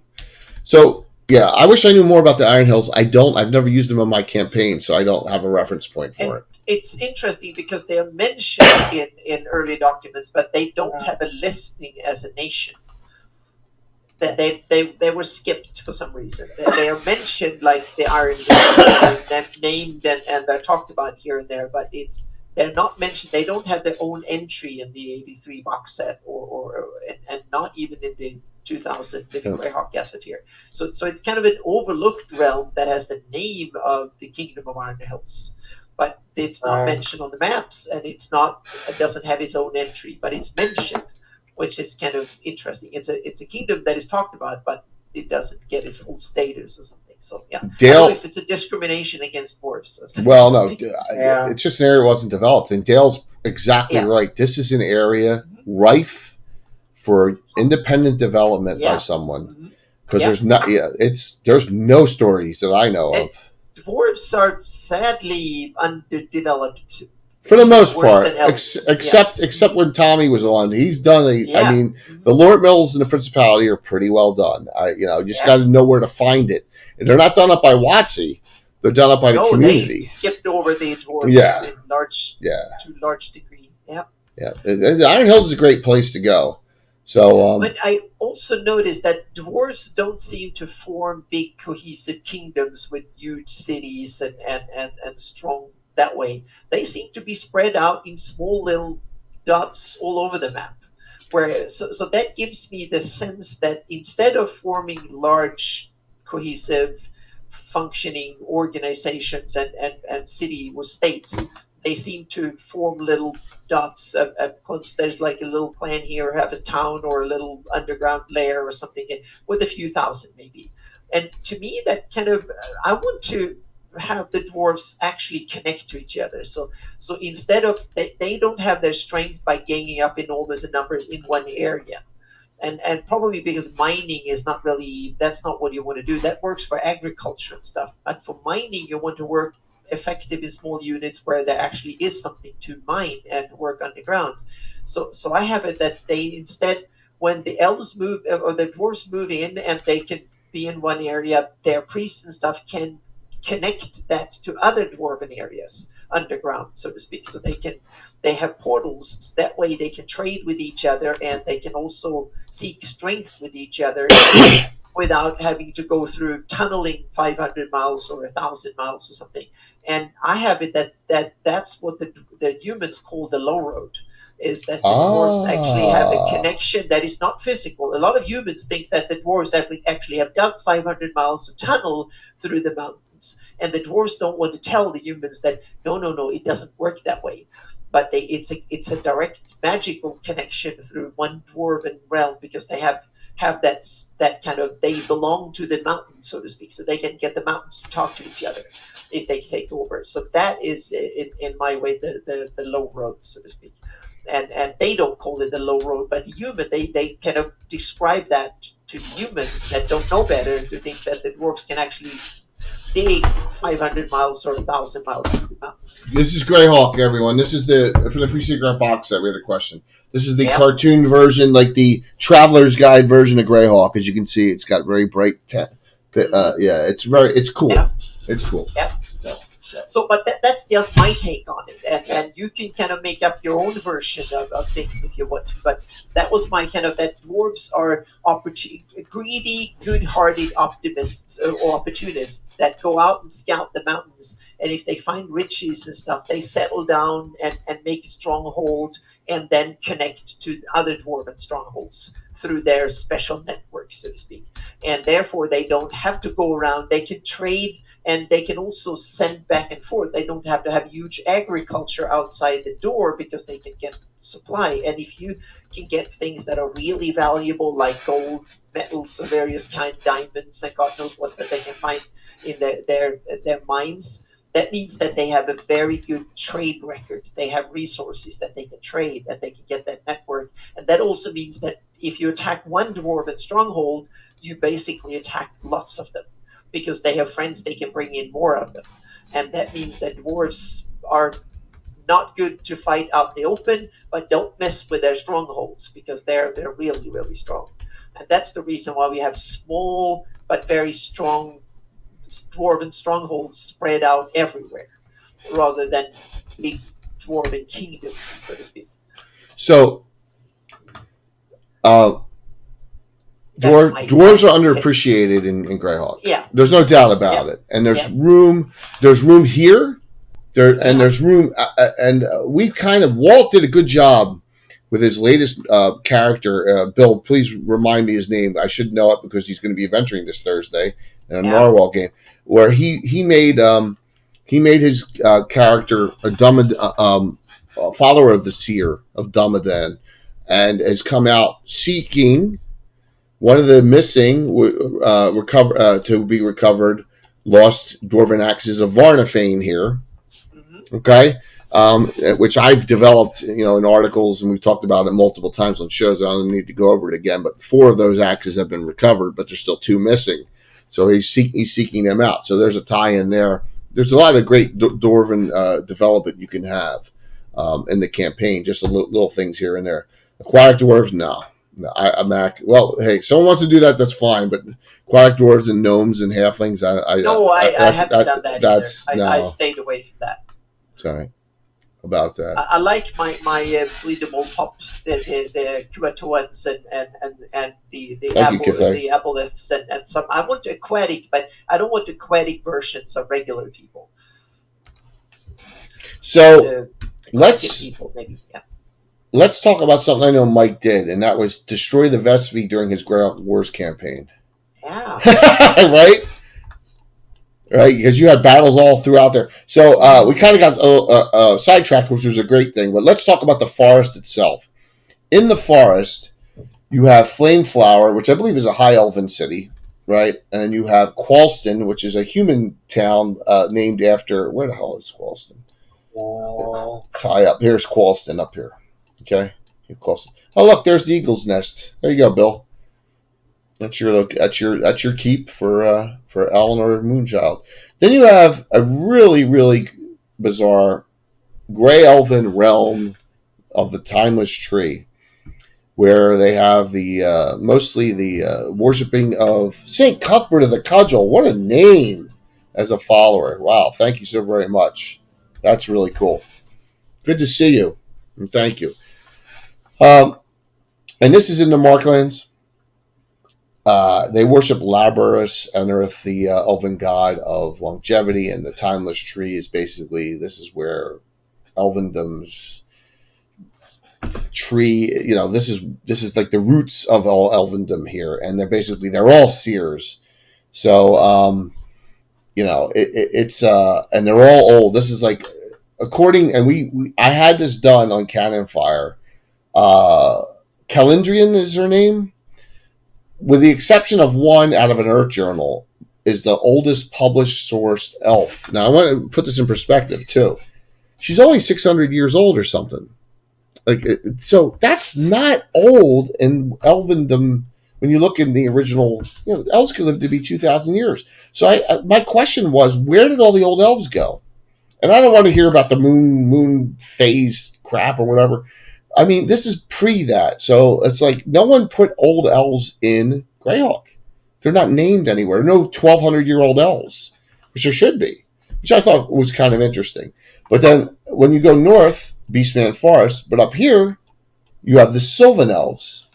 Speaker 4: So. Yeah, I wish I knew more about the Iron Hills. I don't. I've never used them on my campaign, so I don't have a reference point for it.
Speaker 2: It's interesting because they are mentioned in early documents, but they don't have a listing as a nation. they were skipped for some reason. They are mentioned like the Iron Hills, they're named and they're talked about here and there, but they're not mentioned. They don't have their own entry in the '83 box set, and not even in the 2000 the Greyhawk Gazetteer. So it's kind of an overlooked realm that has the name of the Kingdom of Iron Hills, but it's not mentioned on the maps, and it doesn't have its own entry, but it's mentioned, which is kind of interesting. It's a kingdom that is talked about, but it doesn't get its full status or something. So yeah,
Speaker 4: Dale,
Speaker 2: I don't know if it's a discrimination against dwarves.
Speaker 4: Well, no, it's just an area that wasn't developed, and Dale's exactly right. This is an area rife for independent development by someone, because there's no stories that I know of.
Speaker 2: Dwarves are sadly underdeveloped.
Speaker 4: For the most part, except when Tommy was on, he's done I mean, the Lord Mills and the Principality are pretty well done. You just got to know where to find it. And they're not done up by WotC. They're done up by the community.
Speaker 2: They skipped over the dwarves to a large degree. Yeah.
Speaker 4: Iron Hills is a great place to go. So,
Speaker 2: but I also noticed that dwarves don't seem to form big cohesive kingdoms with huge cities and strong that way. They seem to be spread out in small little dots all over the map. So that gives me the sense that instead of forming large, cohesive, functioning organizations and city or states, they seem to form little dots of clumps. There's like a little clan here, have a town or a little underground lair or something with a few thousand maybe. And to me, that kind of, I want to have the dwarves actually connect to each other. So instead of, they don't have their strength by ganging up enormous numbers in one area. And probably because mining is not really, that's not what you want to do. That works for agriculture and stuff. But for mining, you want to work effective in small units where there actually is something to mine and work underground. So I have it that they instead, when the elves move or the dwarves move in and they can be in one area, their priests and stuff can connect that to other dwarven areas underground, so to speak. So they have portals, so that way they can trade with each other and they can also seek strength with each other without having to go through tunneling 500 miles or 1,000 miles or something. And I have it that's what the humans call the low road, is that the dwarves actually have a connection that is not physical. A lot of humans think that the dwarves actually have dug 500 miles of tunnel through the mountains, and the dwarves don't want to tell the humans that no, it doesn't work that way. But it's a direct magical connection through one dwarven realm, because they have that kind of, they belong to the mountains, so to speak, so they can get the mountains to talk to each other if they take over. So that is in my way the low road, so to speak. And they don't call it the low road, but the human, they kind of describe that to humans that don't know better, to think that the dwarves can actually dig 500 miles or 1,000 miles through the mountains.
Speaker 4: This is Greyhawk, everyone. This is for the Free Secret box set. We had a question. This is the cartoon version, like the Traveler's Guide version of Greyhawk. As you can see, it's got very bright it's cool.
Speaker 2: Yeah.
Speaker 4: It's cool.
Speaker 2: Yeah. So, but that's just my take on it, and you can kind of make up your own version of things if you want to. But that was my kind of, that dwarves are greedy, good-hearted optimists or opportunists that go out and scout the mountains, and if they find riches and stuff, they settle down and make a stronghold, and then connect to other dwarven strongholds through their special network, so to speak. And therefore, they don't have to go around. They can trade, and they can also send back and forth. They don't have to have huge agriculture outside the door, because they can get supply. And if you can get things that are really valuable, like gold, metals of various kinds, diamonds, and God knows what that they can find in their mines, that means that they have a very good trade record. They have resources that they can trade, and they can get that network. And that also means that if you attack one dwarven stronghold, you basically attack lots of them, because they have friends they can bring in more of them. And that means that dwarves are not good to fight out in the open, but don't mess with their strongholds, because they're really, really strong. And that's the reason why we have small but very strong dwarven strongholds spread out everywhere, rather than big dwarven kingdoms, so to speak.
Speaker 4: So, Dwarves are underappreciated in Greyhawk.
Speaker 2: Yeah,
Speaker 4: there's no doubt about it. And there's room. There's room here. And there's room. And we kind of Walt did a good job with his latest character. Bill, please remind me his name. I should know it because he's going to be adventuring this Thursday in a Narwhal game where he made his character a follower of the seer of Dumadan, and has come out seeking one of the missing to be recovered lost Dwarven axes of Varnafane here. Mm-hmm. Okay. Which I've developed, in articles, and we've talked about it multiple times on shows. I don't need to go over it again, but 4 of those axes have been recovered, but there's still 2 missing. So he's seeking them out. So there's a tie-in there. There's a lot of great Dwarven development you can have in the campaign. Just little things here and there. Aquatic dwarves, no. Well, hey, someone wants to do that, that's fine. But aquatic dwarves and gnomes and halflings, I
Speaker 2: haven't done that either. I stayed away from that.
Speaker 4: Sorry about that.
Speaker 2: I like my bleedable pops, the Kuatoans and the Aboleths and some. I want aquatic, but I don't want aquatic versions of regular people.
Speaker 4: So let's talk about something I know Mike did, and that was destroy the Vesvi during his Greyhawk Wars campaign.
Speaker 2: Yeah.
Speaker 4: Right? Right, because you had battles all throughout there. So we kind of got sidetracked, which was a great thing. But let's talk about the forest itself. In the forest, you have Flameflower, which I believe is a high elven city, right? And you have Qualston, which is a human town named after... Where the hell is Qualston? Tie up. Here's Qualston up here. Okay? Qualston. Oh, look, there's the Eagle's Nest. There you go, Bill. That's your keep for Eleanor Moonchild. Then you have a really, really bizarre Grey Elven realm of the Timeless Tree, where they have the mostly the worshipping of Saint Cuthbert of the Cudgel. What a name as a follower! Wow, thank you so very much. That's really cool. Good to see you, and thank you. And this is in the Marklands. They worship Labrys, Enerith, the elven god of longevity, and the Timeless Tree is basically, this is where Elvendom's tree, this is like the roots of all Elvendom here, and they're all seers. So, it's and they're all old. This is like, I had this done on Cannon Fire. Calendrian is her name. With the exception of one out of an Earth Journal, is the oldest published sourced elf. Now, I want to put this in perspective, too. She's only 600 years old or something. So that's not old in Elvendom when you look in the original. Elves could live to be 2,000 years. So my question was, where did all the old elves go? And I don't want to hear about the moon phase crap or whatever. I mean, this is pre that. So it's like no one put old elves in Greyhawk. They're not named anywhere. No 1,200-year-old elves, which there should be, which I thought was kind of interesting. But then when you go north, Beastman Forest, but up here, you have the Sylvan Elves.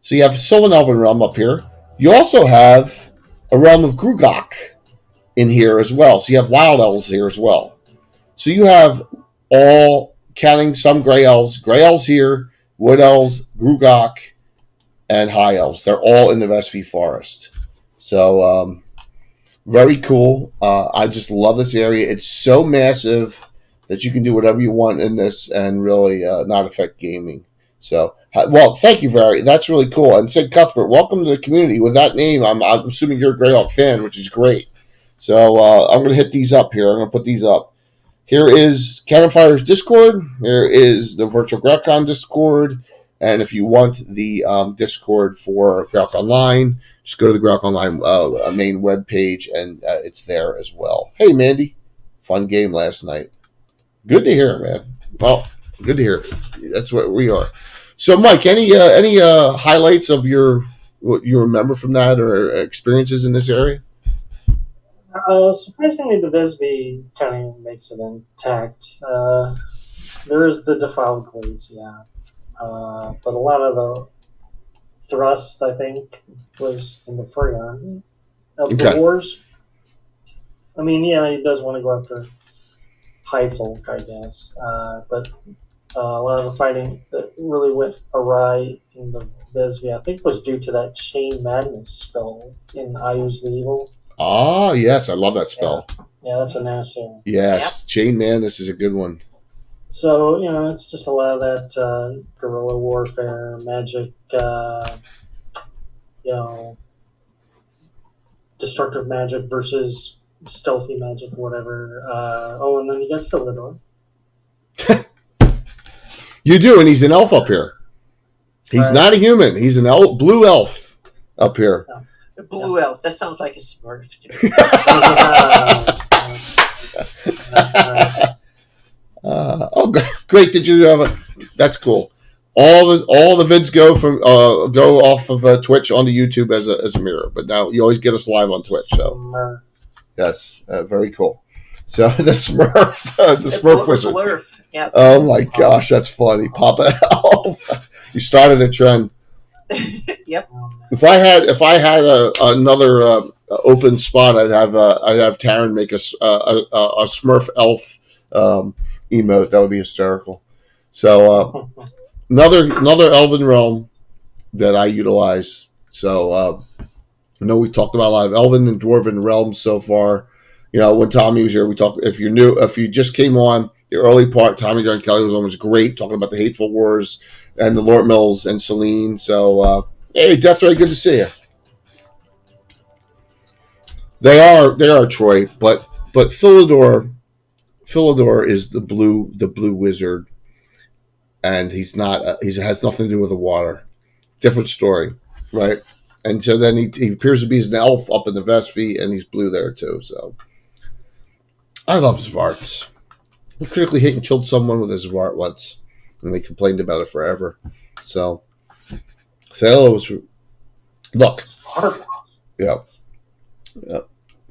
Speaker 4: So you have Sylvan Elven realm up here. You also have a realm of Greyhawk in here as well. So you have wild elves here as well. So you have all, counting some gray elves here, wood elves, Greyhawk, and high elves. They're all in the Vesvi Forest. So very cool. I just love this area. It's so massive that you can do whatever you want in this and really not affect gaming. So, well, thank you, that's really cool. And Sid Cuthbert, welcome to the community. With that name, I'm assuming you're a Greyhawk fan, which is great. So I'm going to hit these up here. I'm going to put these up. Here is Cannon Fire's Discord. There is the Virtual Greyhawk Discord. And if you want the Discord for Greyhawk Online, just go to the Greyhawk Online main webpage, and it's there as well. Hey, Mandy. Fun game last night. Good to hear, man. Well, good to hear. That's what we are. So, Mike, any highlights of what you remember from that or experiences in this area?
Speaker 5: Surprisingly, the Vesby kind of makes it intact. There is the defiled glades, yeah. But a lot of the Thrust, I think, was in the Freon of
Speaker 4: Okay.
Speaker 5: the wars. I mean, yeah, he does want to go after Hateful, I guess. But a lot of the fighting that really went awry in the Vesvia, I think, was due to that Chain Madness spell in Ayu's the Evil.
Speaker 4: Ah, yes, I love that spell.
Speaker 5: Yeah, that's a nasty.
Speaker 4: Yes, Chain Madness is a good one.
Speaker 5: So, it's just a lot of that guerrilla warfare, magic, destructive magic versus stealthy magic, whatever. And then you got Philidor.
Speaker 4: You do, and he's an elf up here. He's
Speaker 5: Right.
Speaker 4: not a human. He's an blue elf up here.
Speaker 2: A blue elf. That sounds like a Smurf to me.
Speaker 4: Great! Did you have a? That's cool. All the vids go off of Twitch onto YouTube as a mirror, but now you always get us live on Twitch. So yes, very cool. So the Smurf, the Smurf wizard.
Speaker 2: Blurf. Yeah.
Speaker 4: Oh my gosh, that's funny. Papa Elf. You started a trend.
Speaker 2: Yep.
Speaker 4: If I had another open spot, I'd have Taryn make a Smurf elf emote. That would be hysterical. So another Elven realm that I utilize. So I know we talked about a lot of Elven and Dwarven realms so far. When Tommy was here, we talked. If you just came on the early part, Tommy John Kelly was on, was great talking about the Hateful Wars and the Lord Mills and Celine. So hey, Deathray, good to see you. They are Troy, but Philidor is the blue wizard, and he's not. He has nothing to do with the water. Different story, right? And so then he appears to be an elf up in the Vesvi, and he's blue there too. So I love Svarts. I critically hit and killed someone with a Svart once, and they complained about it forever. So Thalos was look. Yeah.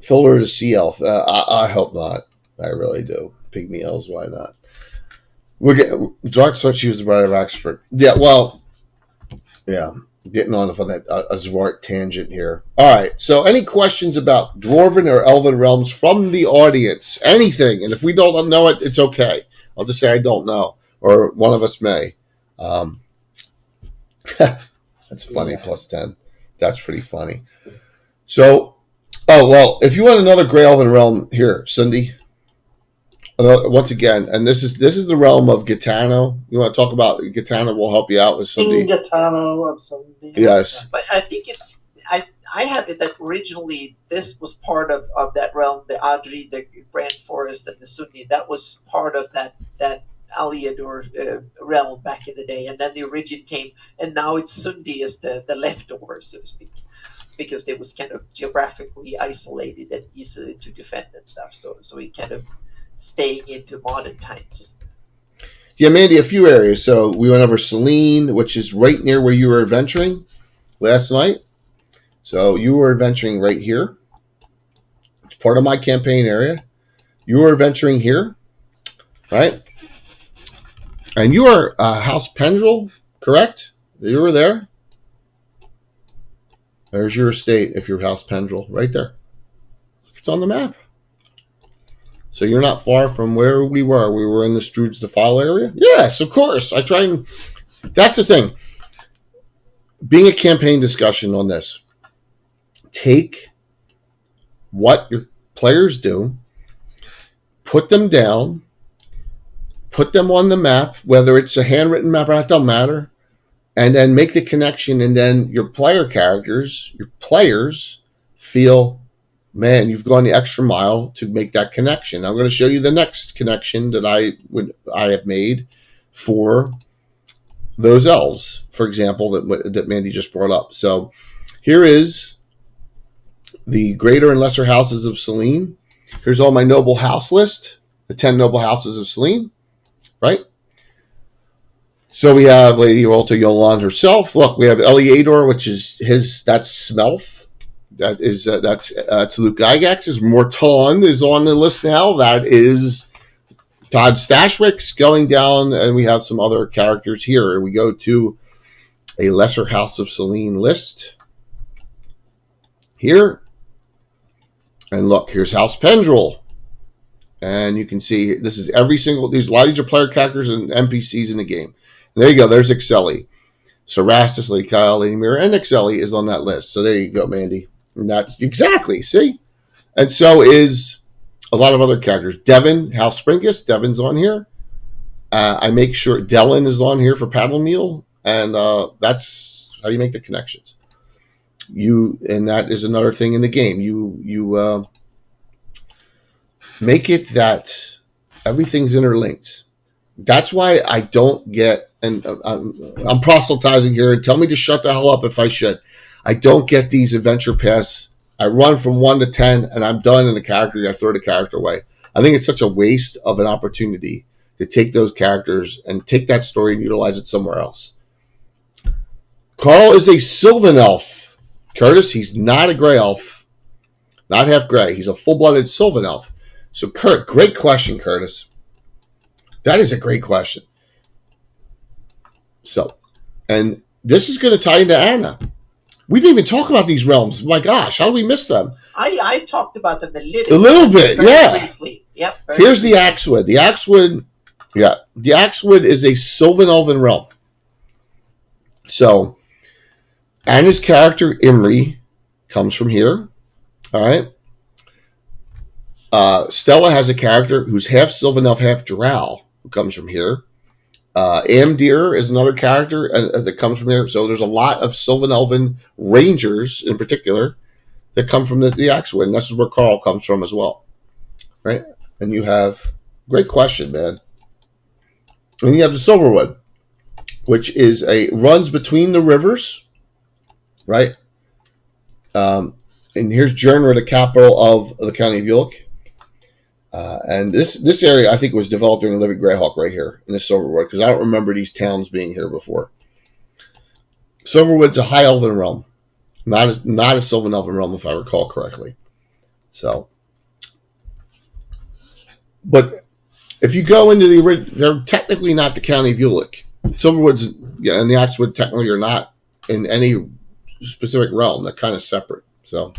Speaker 4: Philidor is a sea elf. I hope not. I really do. Pygmy elves, why not? Dark Switch used the Bride of Oxford. Yeah, well, yeah. Getting on that a Zwart tangent here. All right. So, any questions about Dwarven or Elven realms from the audience? Anything. And if we don't know it, it's okay. I'll just say I don't know. Or one of us may. That's funny. Yeah. Plus 10. That's pretty funny. So, if you want another Grey Elven realm, here, Cindy. Once again, and this is the realm of Gitano. You want to talk about Gitano? We'll help you out with Cindy.
Speaker 5: Gitano of Cindy.
Speaker 4: Yes.
Speaker 2: But I think it's I have it that originally this was part of that realm, the Adri, the Grand Forest, and the Sunni. That was part of that Aliador realm back in the day, and then the origin came, and now it's Sundi as the leftover, so to speak, because they was kind of geographically isolated and easy to defend and stuff. So it kind of staying into modern times.
Speaker 4: Yeah, Mandy, a few areas. So we went over Celine, which is right near where you were adventuring last night. So you were adventuring right here. It's part of my campaign area. You were adventuring here, right? And you are House Pendrell, correct? You were there. There's your estate if you're House Pendrell, right there. It's on the map. So you're not far from where we were. We were in the Strude's Defile area. Yes, of course. I try and... That's the thing. Being a campaign discussion on this, take what your players do, put them down, put them on the map, whether it's a handwritten map or not, doesn't matter, and then make the connection, and then your players feel... Man, you've gone the extra mile to make that connection. I'm going to show you the next connection that I have made for those elves, for example, that Mandy just brought up. So here is the greater and lesser houses of Celine. Here's all my noble house list, the 10 noble houses of Celine, right? So we have Lady Walter Yolande herself. Look, we have Eliador, which is that's Smelf. That's Luke Gygax's. Morton is on the list now. That is Todd Stashwick's going down, and we have some other characters here. We go to a Lesser House of Selene list here. And look, here's House Pendrell. And you can see this is every single, a lot of these are player characters and NPCs in the game. And there you go, there's Ixeli. So Rastus, Lady Kyle, Lady Mira, and Ixeli is on that list. So there you go, Mandy. And that's exactly, see? And so is a lot of other characters. Devin, House Springus, Devin's on here. I make sure Dellen is on here for Paddle Meal, and that's how you make the connections. And that is another thing in the game. You make it that everything's interlinked. That's why I don't get, and I'm proselytizing here. Tell me to shut the hell up if I should. I don't get these adventure paths. I run from 1 to 10, and I'm done in the character. I throw the character away. I think it's such a waste of an opportunity to take those characters and take that story and utilize it somewhere else. Carl is a Sylvan elf. Curtis, he's not a gray elf. Not half gray. He's a full-blooded Sylvan elf. So, Kurt, great question, Curtis. That is a great question. So, and this is going to tie into Anna. We didn't even talk about these realms. My gosh, how did we miss them?
Speaker 2: I talked about them a
Speaker 4: little bit, yeah.
Speaker 2: Briefly. Yep.
Speaker 4: Here's the Axewood. The Axewood, yeah. The Axewood is a Sylvan Elven realm. So, Anna's character, Imri, comes from here. All right. Stella has a character who's half Sylvan Elf, half Drow, who comes from here. Amdir is another character that comes from here. So there's a lot of Sylvan Elven Rangers, in particular, that come from the Axewood. And this is where Carl comes from as well. Right? And you have... Great question, man. And you have the Silverwood, which is runs between the rivers. Right? And here's Jernra, the capital of the county of Bulac. And this area, I think, was developed during the Living Greyhawk right here in the Silverwood, because I don't remember these towns being here before. Silverwood's a high elven realm, not a Sylvan elven realm, if I recall correctly. So, but if you go into they're technically not the county of Bulac. Silverwood's and the Axewood technically are not in any specific realm. They're kind of separate. So.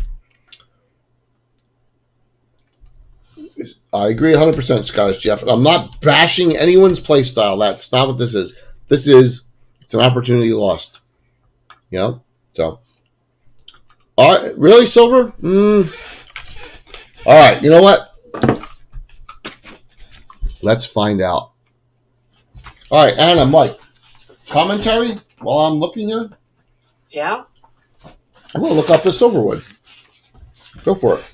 Speaker 4: I agree 100%, Scottish Jeff. I'm not bashing anyone's playstyle. That's not what this is. It's an opportunity lost. You know? So. All right. Really, Silver? All right. You know what? Let's find out. All right, Anna, Mike. Commentary while I'm looking here?
Speaker 2: Yeah.
Speaker 4: I'm going to look up the Silverwood. Go for it.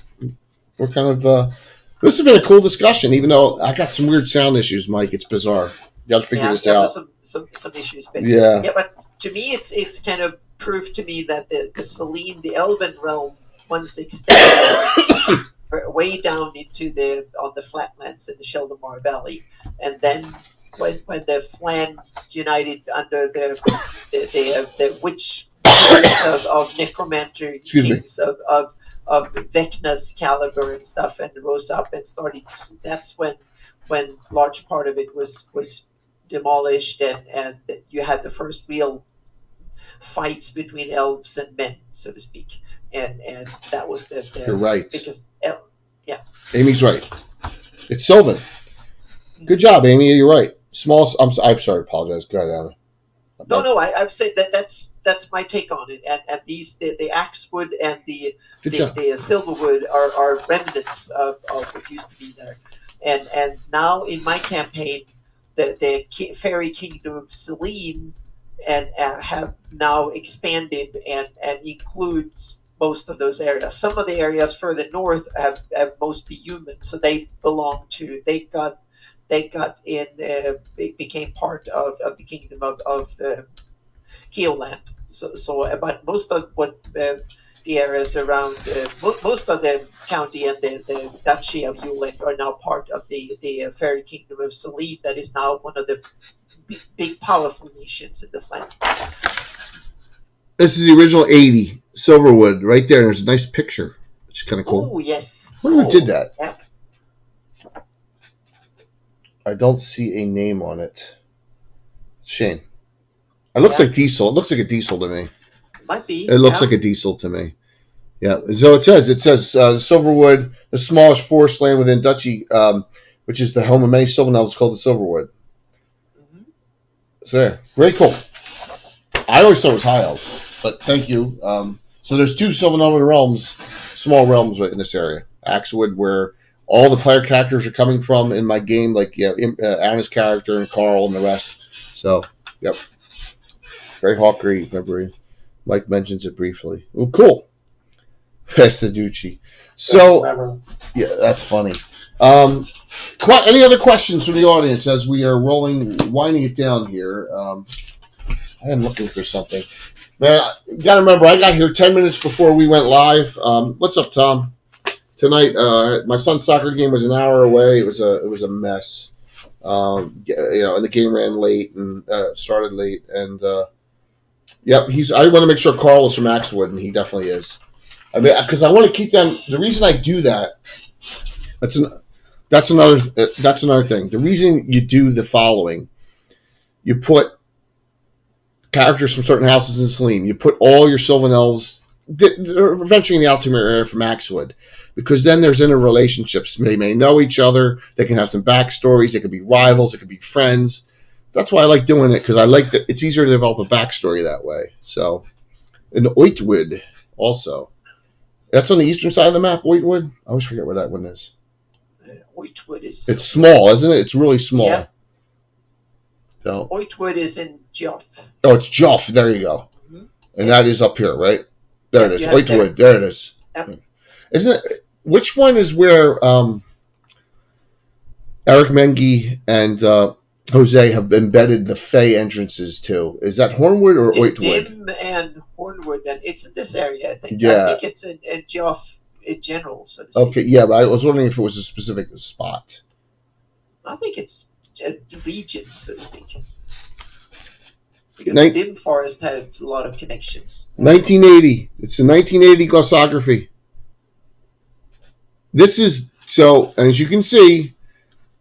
Speaker 4: We're kind of... This has been a cool discussion, even though I got some weird sound issues, Mike. It's bizarre. You got to figure this out.
Speaker 2: Some issues, but
Speaker 4: yeah,
Speaker 2: but to me, it's kind of proof to me that the Selene, the Elven realm, once extended way down into on the flatlands in the Sheldamar Valley, and then when the Flan united under the witch of necromancer kings of Vecna's caliber and stuff, and rose up and started. That's when large part of it was demolished, and you had the first real fights between elves and men, so to speak, and that was the
Speaker 4: you're right,
Speaker 2: because
Speaker 4: Amy's right. It's Sylvan. Good job, Amy. You're right. Small. I'm sorry. Apologize. Go ahead, Anna.
Speaker 2: No. I've said that's my take on it. And these the Axewood and the Silverwood are remnants of what used to be there. And now in my campaign, the fairy kingdom of Selene and have now expanded and includes most of those areas. Some of the areas further north have mostly humans, so they became part of the kingdom of Keoland. So, but most of what the areas around, most of the county and the Duchy of Bulac are now part of the fairy kingdom of Selene. That is now one of the big powerful nations in the planet.
Speaker 4: This is the original 80 Silverwood right there. There's a nice picture, which is kind of cool.
Speaker 2: Oh yes.
Speaker 4: I wonder who did that.
Speaker 2: Yeah.
Speaker 4: I don't see a name on it. Shame. It looks like diesel. It looks like a diesel to me.
Speaker 2: Might be.
Speaker 4: It looks like a diesel to me. Yeah. So it says Silverwood, the smallest forest land within Duchy, which is the home of many Sylvan elves, called the Silverwood.
Speaker 2: Mm-hmm.
Speaker 4: So there, very cool. I always thought it was high elves, but thank you. So there's 2 Sylvan Elven realms, small realms right in this area. Axwood, where all the player characters are coming from in my game, like Anna's character and Carl and the rest. So, yep. Greyhawk Grieve, remember Mike mentions it briefly. Oh, cool. Past the Duchy. So, yeah, that's funny. Any other questions from the audience as we are winding it down here? I am looking for something. Man, you got to remember, I got here 10 minutes before we went live. What's up, Tom? Tonight, my son's soccer game was an hour away. It was a mess. And the game ran late and started late. And yep, I want to make sure Carl is from Axwood, and he definitely is. I mean, because I want to keep them. The reason I do that, that's another thing. The reason you do the following, you put characters from certain houses in Salim. You put all your Sylvan elves, eventually in the Altamir area from Axwood, because then there's interrelationships. They may know each other. They can have some backstories. They could be rivals. They could be friends. That's why I like doing it, because I like that it's easier to develop a backstory that way. So, and Oitwood also. That's on the eastern side of the map, Oitwood? I always forget where that one is.
Speaker 2: Oitwood is...
Speaker 4: It's small, isn't it? It's really small.
Speaker 2: Yeah.
Speaker 4: So,
Speaker 2: Oitwood is in Joff.
Speaker 4: Oh, it's Joff. There you go. Mm-hmm. And that is up here, right? There it is. Oitwood. There it is.
Speaker 2: Yep.
Speaker 4: Isn't it? Which one is where Eric Mengi and Jose have embedded the Fey entrances to? Is that Hornwood or Oitwood?
Speaker 2: Dim and Hornwood, and it's in this area, I think.
Speaker 4: Yeah.
Speaker 2: I think it's in Joff in general, so to speak.
Speaker 4: Okay, yeah, but I was wondering if it was a specific spot.
Speaker 2: I think it's a region, so to speak. Because Dim Forest had a lot of connections.
Speaker 4: 1980. It's a 1980 glossography. This is, so, as you can see,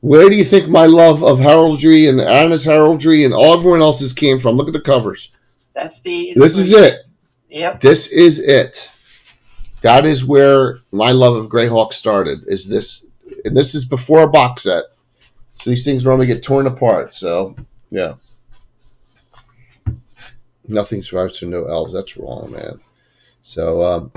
Speaker 4: where do you think my love of heraldry and Anna's heraldry and all everyone else's came from? Look at the covers.
Speaker 2: That's the...
Speaker 4: This is it.
Speaker 2: Yep.
Speaker 4: This is it. That is where my love of Greyhawk started, is this. And this is before a box set. So these things normally get torn apart. So, yeah. Nothing survives for no elves. That's wrong, man. So,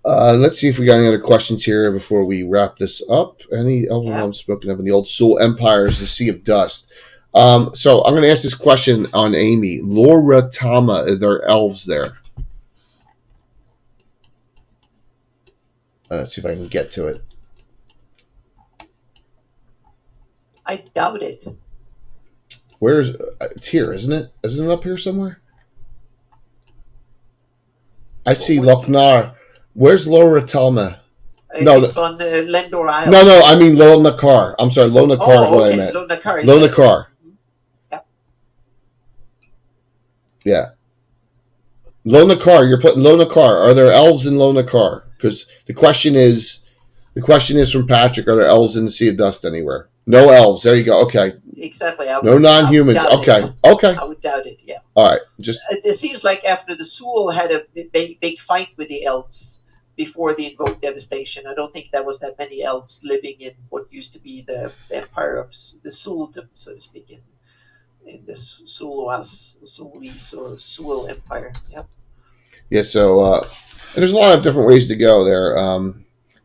Speaker 4: let's see if we got any other questions here before we wrap this up. Any Elven realms spoken of in the old Soul Empires, the Sea of Dust? So I'm going to ask this question on Amy. Laura Tama, are there elves there? Let's see if I can get to it.
Speaker 2: I doubt it.
Speaker 4: Where's it's here, isn't it? Isn't it up here somewhere? I see Loknar. Where's Laura Talma?
Speaker 2: No, it's on Lendor Isle.
Speaker 4: No, I mean Lo Nakar. I'm sorry, Lo Nakar is what I meant.
Speaker 2: Lo Nakar.
Speaker 4: Lo Nakar.
Speaker 2: Yeah.
Speaker 4: Yeah. Lo Nakar. You're putting Lo Nakar. Are there elves in Lo Nakar? Because the question is from Patrick. Are there elves in the Sea of Dust anywhere? No elves. There you go. Okay.
Speaker 2: Exactly.
Speaker 4: No non-humans. Okay. Okay.
Speaker 2: I would doubt it. Yeah.
Speaker 4: All right. Just.
Speaker 2: It seems like after the Sul had a big fight with the elves before the Invoked Devastation, I don't think there was that many elves living in what used to be the empire of the Suldom, so to speak, in this Sulis or Sul Empire. Yep.
Speaker 4: Yeah. So, and there's a lot of different ways to go there.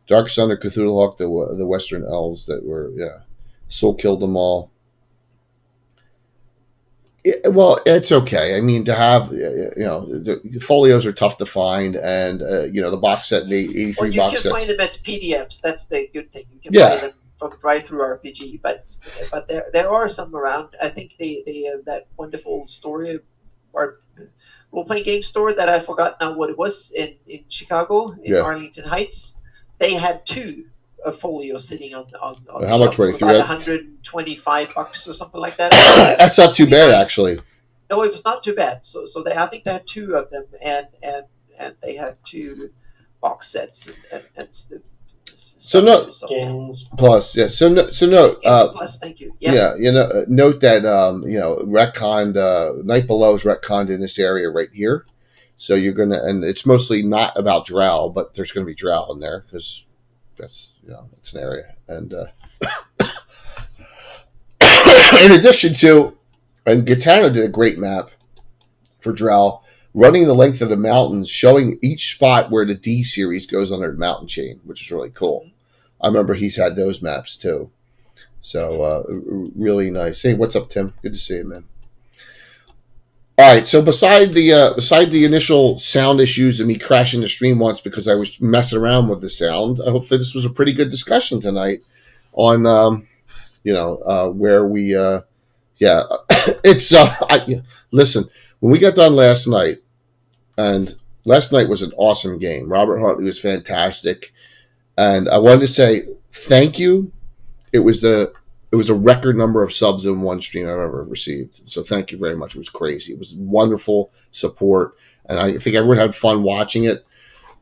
Speaker 4: Dark Sun or Cthulhu Hawk, the Western elves that were Soul killed them all. Well, it's okay. I mean, to have, the folios are tough to find, and, the box set, the 83
Speaker 2: or you
Speaker 4: box
Speaker 2: can
Speaker 4: sets.
Speaker 2: find them as PDFs. That's the good thing. You can buy them from Drive-Thru RPG, but there are some around. I think they that wonderful story or role-playing game store that I forgot now what it was in Chicago, in Arlington Heights. They had two folio sitting on
Speaker 4: how much were they?
Speaker 2: About $125 or something like that.
Speaker 4: That's not too bad, actually.
Speaker 2: No, it was not too bad. So I think they had two of them, and they had two box sets, and
Speaker 4: So no
Speaker 5: games
Speaker 4: plus, yeah. So no,
Speaker 2: plus, thank you.
Speaker 4: yeah. Note that retconned. Night Below's retconned in this area right here. So you're gonna, and it's mostly not about drow, but there's gonna be drow in there because that's it's an area. And in addition to, and Gitano did a great map for drow, running the length of the mountains, showing each spot where the D series goes on their mountain chain, which is really cool. I remember he's had those maps too. So really nice. Hey, what's up, Tim? Good to see you, man. All right. So beside the initial sound issues and me crashing the stream once because I was messing around with the sound, I hope that this was a pretty good discussion tonight on where we it's listen, when we got done last night, and last night was an awesome game. Robert Hartley was fantastic, and I wanted to say thank you. It was a record number of subs in one stream I've ever received. So thank you very much. It was crazy. It was wonderful support, and I think everyone had fun watching it.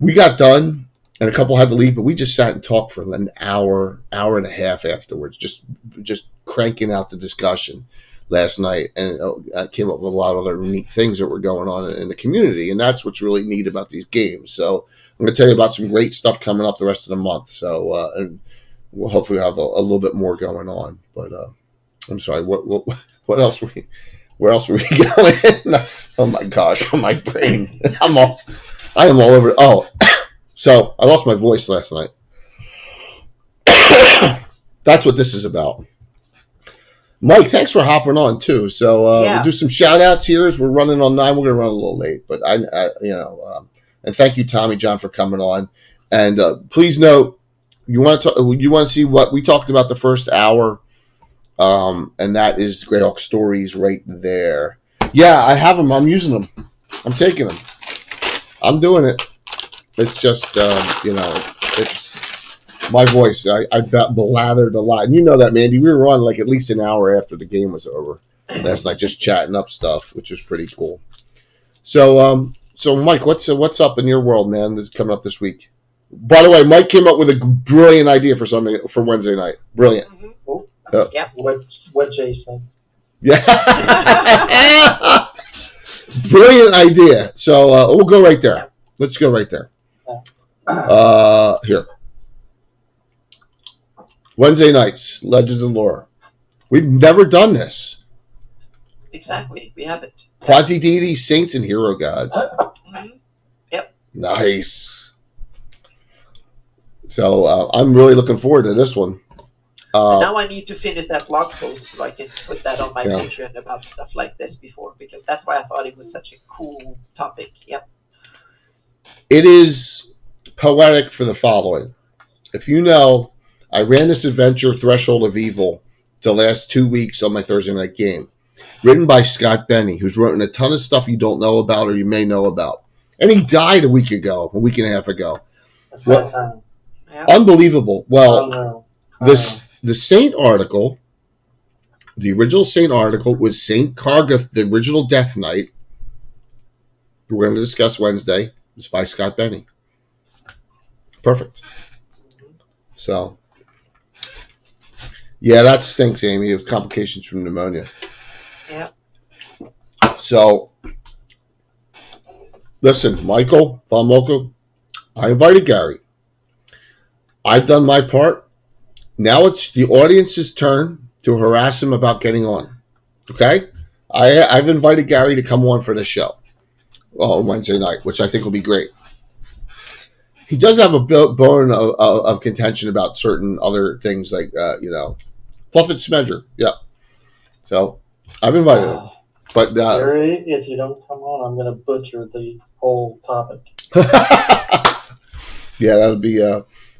Speaker 4: We got done, and a couple had to leave, but we just sat and talked for an hour and a half afterwards, just cranking out the discussion last night, and I came up with a lot of other neat things that were going on in the community, and that's what's really neat about these games. So I'm going to tell you about some great stuff coming up the rest of the month. So and we'll hopefully have a little bit more going on. But I'm sorry, what else were we? Where else were we going? Oh my gosh, my brain! I am all over. Oh, so I lost my voice last night. That's what this is about. Mike, thanks for hopping on too. So we'll do some shout outs here as we're running on 9. We're going to run a little late, but and thank you, Tommy John, for coming on. And please note, you want to see what we talked about the first hour, and that is Greyhawk stories right there. Yeah, I have them. I'm using them. I'm taking them. I'm doing it. It's just it's my voice. I blathered a lot. And you know that, Mandy. We were on like at least an hour after the game was over last night, just chatting up stuff, which was pretty cool. So, Mike, what's up in your world, man, that's coming up this week? By the way, Mike came up with a brilliant idea for something for Wednesday night. Brilliant.
Speaker 5: Mm-hmm. Yeah. What Jay said.
Speaker 4: Yeah. Brilliant idea. So we'll go right there. Yeah. Let's go right there. Yeah. Here. Wednesday nights, Legends and Lore. We've never done this.
Speaker 2: Exactly, we haven't.
Speaker 4: Quasi-deities, saints, and hero gods.
Speaker 2: Mm-hmm. Yep.
Speaker 4: Nice. So I'm really looking forward to this one.
Speaker 2: Now I need to finish that blog post so I can put that on my Patreon about stuff like this before, because that's why I thought it was such a cool topic. Yep.
Speaker 4: It is poetic for the following. If you know, I ran this adventure, Threshold of Evil, the last 2 weeks on my Thursday night game. Written by Scott Benny, who's written a ton of stuff you don't know about or you may know about. And he died a week and a half ago.
Speaker 5: That's right time.
Speaker 2: Yeah.
Speaker 4: Unbelievable. Well, the Saint article, the original Saint article was Saint Kargath, the original Death Knight. We're going to discuss Wednesday. It's by Scott Benny. Perfect. So, yeah, that stinks, Amy. It was complications from pneumonia.
Speaker 2: Yeah.
Speaker 4: So, listen, Michael, Von Mocha, I invited Gary. I've done my part. Now it's the audience's turn to harass him about getting on. Okay? I've invited Gary to come on for this show on Wednesday night, which I think will be great. He does have a bone of contention about certain other things like, Pluffett Smedger. Yeah. So, I've invited him. But
Speaker 5: Gary, if you don't come on, I'm going to butcher the whole topic.
Speaker 4: Yeah, that would be...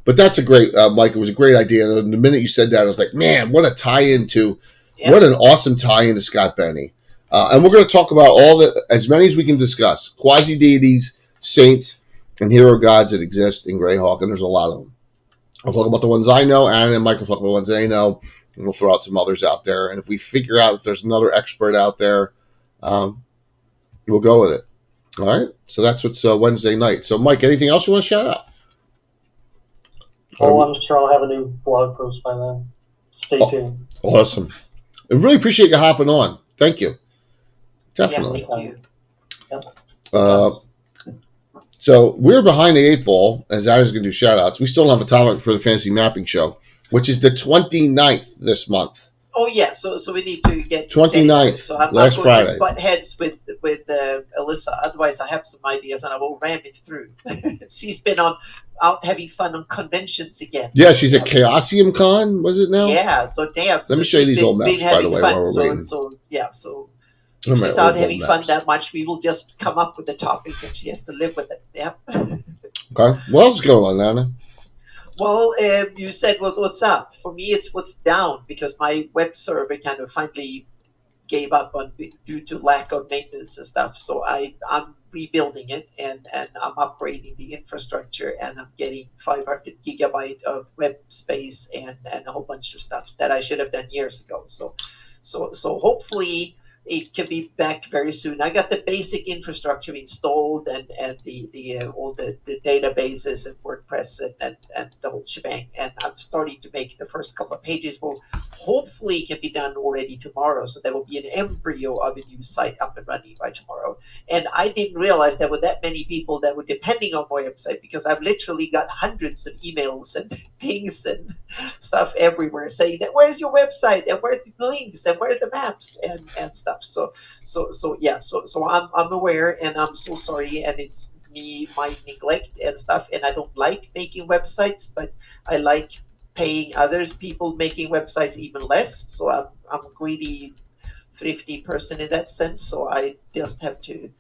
Speaker 4: but that's a great... Mike, it was a great idea. And the minute you said that, I was like, man, what a tie-in to... Yeah. What an awesome tie-in to Scott Benny. And we're going to talk about as many as we can discuss. Quasi-deities, saints, and hero gods that exist in Greyhawk, and there's a lot of them. I'll talk about the ones I know, and Mike will talk about the ones they know, and we'll throw out some others out there. And if we figure out if there's another expert out there, we'll go with it. All right? So that's what's Wednesday night. So, Mike, anything else you want to shout out?
Speaker 5: Oh, I'm sure I'll have a new blog post by then. Stay tuned.
Speaker 4: Awesome. I really appreciate you hopping on. Thank you. Definitely.
Speaker 2: Yeah, thank you.
Speaker 4: Uh, so we're behind the 8 ball, as Adam's going to do shout-outs. We still don't have a topic for the Fantasy Mapping Show, which is the 29th this month.
Speaker 2: Oh yeah, so we need to get
Speaker 4: 29th,
Speaker 2: so I'm
Speaker 4: last
Speaker 2: not going
Speaker 4: Friday.
Speaker 2: to butt heads with Alyssa. Otherwise, I have some ideas and I will ram it through. She's been out having fun on conventions again.
Speaker 4: Yeah, she's at Chaosium Con, was it now?
Speaker 2: Yeah, so damn.
Speaker 4: Let me show you these old maps, by the way, while we're waiting.
Speaker 2: So
Speaker 4: What
Speaker 2: if
Speaker 4: are my
Speaker 2: she's out
Speaker 4: old
Speaker 2: having fun
Speaker 4: maps?
Speaker 2: that much, we will just come up with a topic and she has to live with it. Yeah.
Speaker 4: Okay. What else is going on, Anna?
Speaker 2: Well, you said what's up. For me, it's what's down because my web server kind of finally gave up on due to lack of maintenance and stuff. So I'm rebuilding it and I'm upgrading the infrastructure and I'm getting 500 gigabyte of web space and a whole bunch of stuff that I should have done years ago. So hopefully it can be back very soon. I got the basic infrastructure installed and the all the databases and WordPress and the whole shebang. And I'm starting to make the first couple of pages. Well, hopefully it can be done already tomorrow. So there will be an embryo of a new site up and running by tomorrow. And I didn't realize there were that many people that were depending on my website because I've literally got hundreds of emails and pings and stuff everywhere saying that where's your website and where's the links and where's the maps and stuff. So I'm aware and I'm so sorry and it's me, my neglect and stuff, and I don't like making websites, but I like paying others people making websites even less. So I'm a greedy, thrifty person in that sense. So I just have to.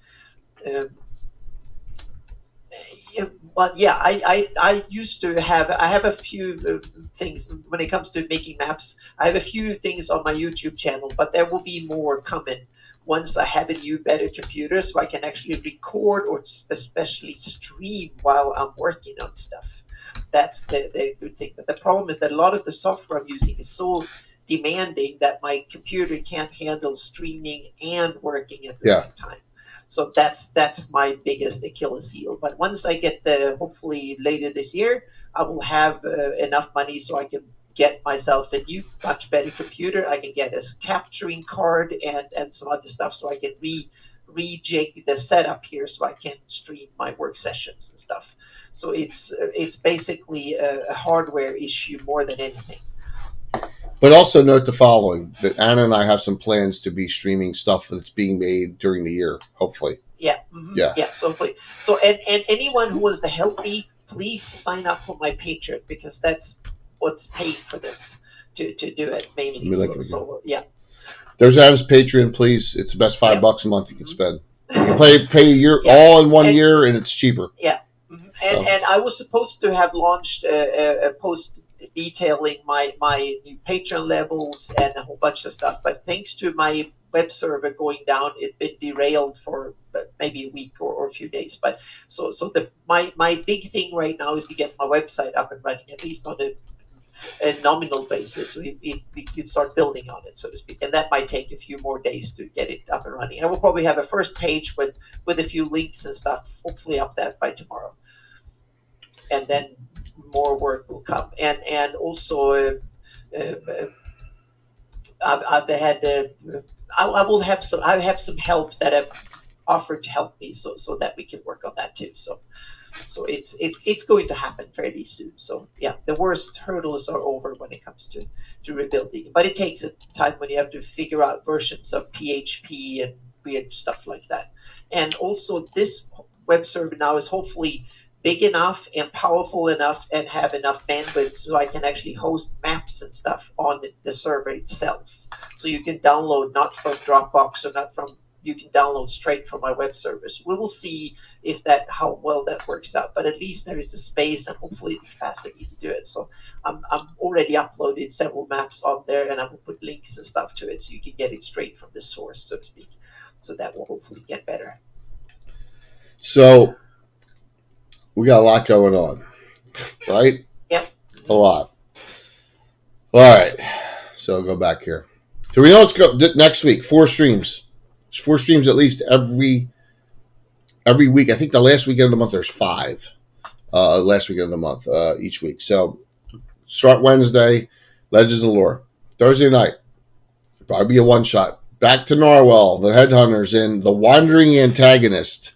Speaker 2: But yeah, I used to have a few things when it comes to making maps. I have a few things on my YouTube channel, but there will be more coming once I have a new better computer so I can actually record or especially stream while I'm working on stuff. That's the good thing. But the problem is that a lot of the software I'm using is so demanding that my computer can't handle streaming and working at the same time. So that's my biggest Achilles heel. But once I get hopefully later this year, I will have enough money so I can get myself a new, much better computer. I can get a capturing card and some other stuff so I can rejig the setup here so I can stream my work sessions and stuff. So it's basically a hardware issue more than anything.
Speaker 4: But also note the following, that Anna and I have some plans to be streaming stuff that's being made during the year, hopefully.
Speaker 2: Yeah. Mm-hmm. Yeah. So hopefully. So and anyone who wants to help me, please sign up for my Patreon because that's what's paying for this to do it mainly. So yeah.
Speaker 4: There's Adam's Patreon, please. It's the best $5 a month you can spend. You can pay a year all in one year and it's cheaper.
Speaker 2: Yeah. Mm-hmm. And I was supposed to have launched a post detailing my new Patreon levels and a whole bunch of stuff, but thanks to my web server going down, it's been derailed for maybe a week or a few days. But so my big thing right now is to get my website up and running, at least on a nominal basis. We could start building on it, so to speak, and that might take a few more days to get it up and running. And we'll probably have a first page with a few links and stuff, hopefully up that by tomorrow, and then more work will come. And also I've had I will have some. I have some help that have offered to help me, so that we can work on that too. So it's going to happen fairly soon. So yeah, the worst hurdles are over when it comes to rebuilding. But it takes a time when you have to figure out versions of PHP and weird stuff like that. And also, this web server now is hopefully big enough and powerful enough and have enough bandwidth so I can actually host maps and stuff on the server itself. So you can download not from Dropbox or not from, you can download straight from my web service. We will see if how well that works out, but at least there is the space and hopefully the capacity to do it. So I'm already uploaded several maps on there and I will put links and stuff to it so you can get it straight from the source, so to speak. So that will hopefully get better.
Speaker 4: So we got a lot going on, right?
Speaker 2: Yep.
Speaker 4: A lot. All right. So I'll go back here. So we know it's next week, 4 streams. There's 4 streams at least every week. I think the last weekend of the month there's 5. Last weekend of the month each week. So Start Wednesday, Legends and Lore. Thursday night, probably be a one-shot. Back to Narwhal, the Headhunters, and the Wandering Antagonist.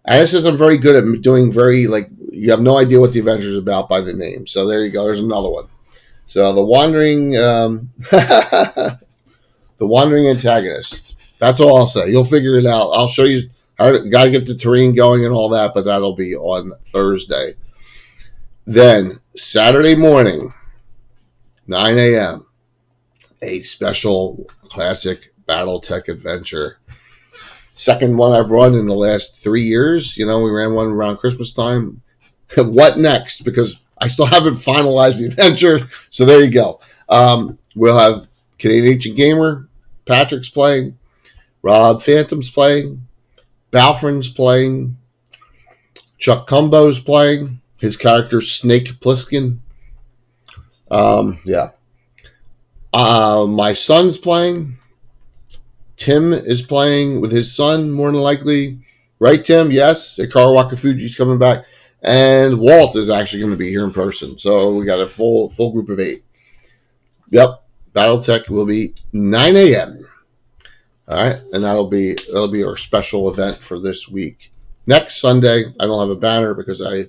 Speaker 4: And this is I'm very good at doing you have no idea what the adventure is about by the name. So there you go. There's another one. So the Wandering the Wandering Antagonist. That's all I'll say. You'll figure it out. I'll show you. I got to get the terrain going and all that, but that'll be on Thursday. Then Saturday morning, 9 a.m., a special classic BattleTech adventure. Second one I've run in the last 3 years. We ran one around Christmas time. What next? Because I still haven't finalized the adventure. So there you go. We'll have Canadian Ancient Gamer, Patrick's playing, Rob Phantom's playing, Balfrin's playing, Chuck Cumbo's playing. His character Snake Plissken. My son's playing. Tim is playing with his son, more than likely. Right, Tim? Yes. Hikaru Wakafuji's coming back. And Walt is actually going to be here in person. So we got a full group of 8. Yep. BattleTech will be 9 a.m. All right. And that'll be our special event for this week. Next Sunday, I don't have a banner because I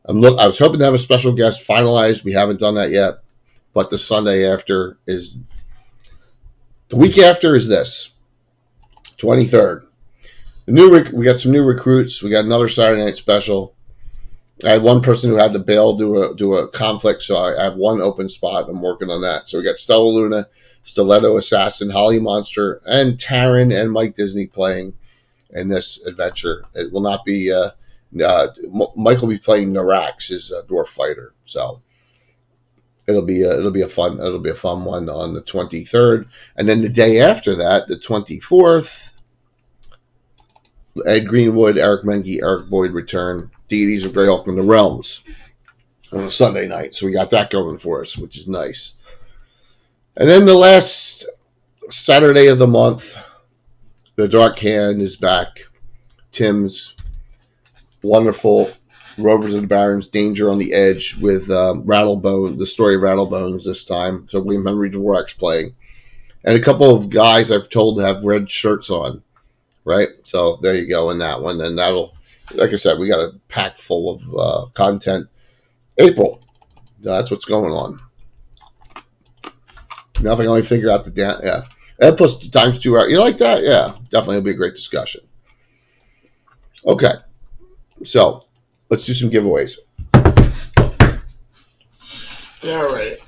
Speaker 4: was hoping to have a special guest finalized. We haven't done that yet. But the Sunday after is... The week after is this. 23rd. We got some new recruits. We got another Saturday night special. I had one person who had to bail do a conflict, so I have one open spot. I'm working on that. So we got Stella Luna, Stiletto Assassin, Holly Monster, and Taryn and Mike Disney playing in this adventure. It will not be Mike will be playing Narax, his dwarf fighter. So it'll be a fun one on the 23rd, and then the day after that, the 24th. Ed Greenwood, Eric Menke, Eric Boyd return. Deities of Greyhawk in the Realms on a Sunday night. So we got that going for us, which is nice. And then the last Saturday of the month, the Dark Hand is back. Tim's wonderful Rovers of the Barrens, Danger on the Edge with Rattlebone, the story of Rattlebones this time. So William Henry Dvorak's playing. And a couple of guys I've told have red shirts on. Right? So there you go in that one. And that'll, like I said, we got a pack full of content. April. That's what's going on. Now if I can only figure out yeah. Ed plus times 2 hours. You like that? Yeah. Definitely will be a great discussion. Okay. So let's do some giveaways.
Speaker 3: All right.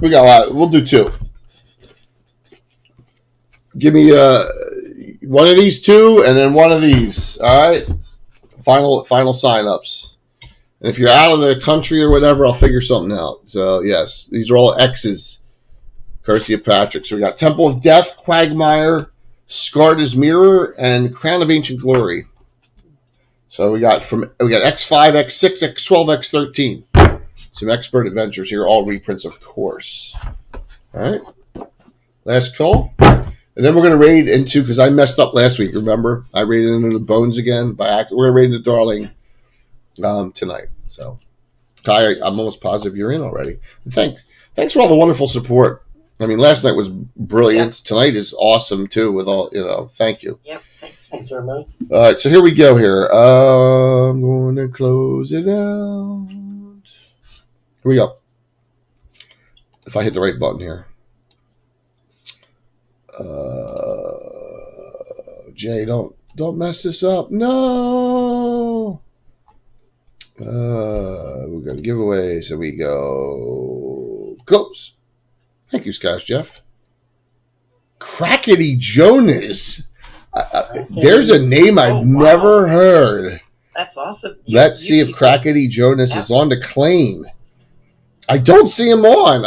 Speaker 4: We got a lot. We'll do 2. Give me one of these 2 and then one of these. All right. Final sign-ups. And if you're out of the country or whatever, I'll figure something out. So, yes, these are all X's. Courtesy of Patrick. So we got Temple of Death, Quagmire, Scarred as Mirror, and Crown of Ancient Glory. So we got X5, X6, X12, X13. Some expert adventures here, all reprints, of course. All right. Last call. And then we're going to raid into, because I messed up last week, remember? I raided into the Bones again by accident. We're going to raid into Darling tonight. So, Ty, I'm almost positive you're in already. And thanks for all the wonderful support. I mean, last night was brilliant. Yep. Tonight is awesome, too, with all, thank you.
Speaker 2: Yep, thanks.
Speaker 5: Thanks, everybody.
Speaker 4: All right, so here we go here. I'm going to close it out. Here we go. If I hit the right button here. Jay, don't mess this up. No. We got a giveaway, so we go close. Thank you, Scotch Jeff. Crackety Jonas. There's a name I've never heard.
Speaker 2: That's awesome.
Speaker 4: Let's see if Crackety Jonas is on the claim. I don't see him on.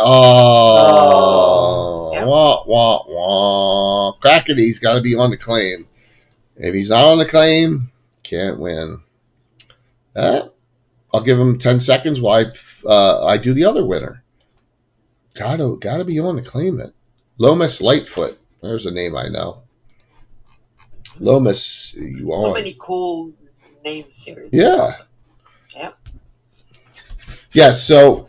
Speaker 4: Wah, wah, wah. Crackety's got to be on the claim. If he's not on the claim, can't win. I'll give him 10 seconds while I do the other winner. Gotta be on the claim it. Lomas Lightfoot. There's a name I know. Lomas, you on?
Speaker 2: So many cool names here. It's
Speaker 4: yeah.
Speaker 2: awesome. Yep.
Speaker 4: Yes, so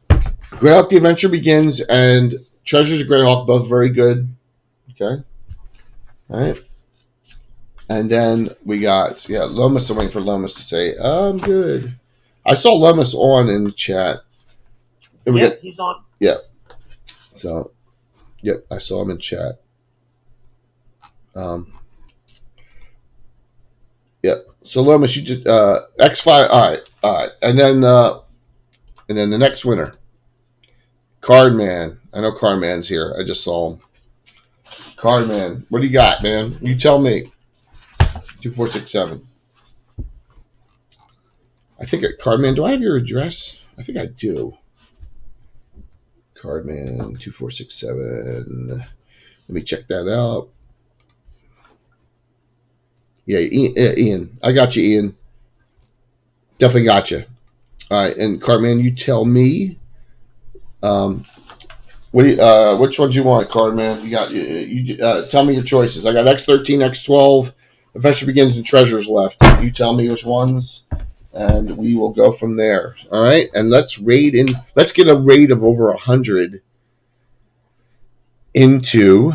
Speaker 4: Greyhawk the Adventure Begins and Treasures of Greyhawk, both very good. Okay. All right. And then we got, Lomas. I'm waiting for Lomas to say, I'm good. I saw Lomas on in the chat.
Speaker 2: He's on.
Speaker 4: Yeah. So, yep, I saw him in chat. Yep. So Lomas, you just X5. All right. And then the next winner, Cardman. I know Cardman's here. I just saw him. Cardman, what do you got, man? You tell me. 2467. I think Cardman. Do I have your address? I think I do. Cardman 2467. Let me check that out. Yeah, Ian. I got you, Ian. Definitely got you. All right, and Cardman, you tell me. Which ones you want, Cardman? You got you. Tell me your choices. I got X13, X12, Adventure Begins, and Treasures left. You tell me which ones, and we will go from there. All right, and let's get a raid of over 100 into.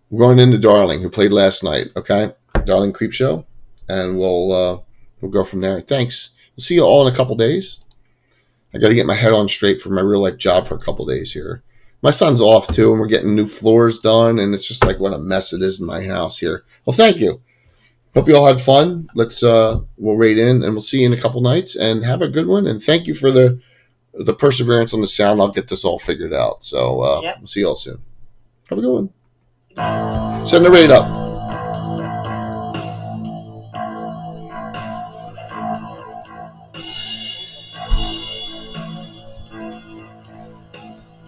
Speaker 4: We're going into Darling, who played last night. Okay, Darling Creep Show, and we'll go from there. Thanks. We'll see you all in a couple days. I got to get my head on straight for my real life job for a couple days here. My son's off too, and we're getting new floors done, and it's just like what a mess it is in my house here. Well, thank you. Hope you all had fun. We'll raid in, and we'll see you in a couple nights, and have a good one. And thank you for the perseverance on the sound. I'll get this all figured out. So We'll see you all soon. Have a good one. Send the raid up.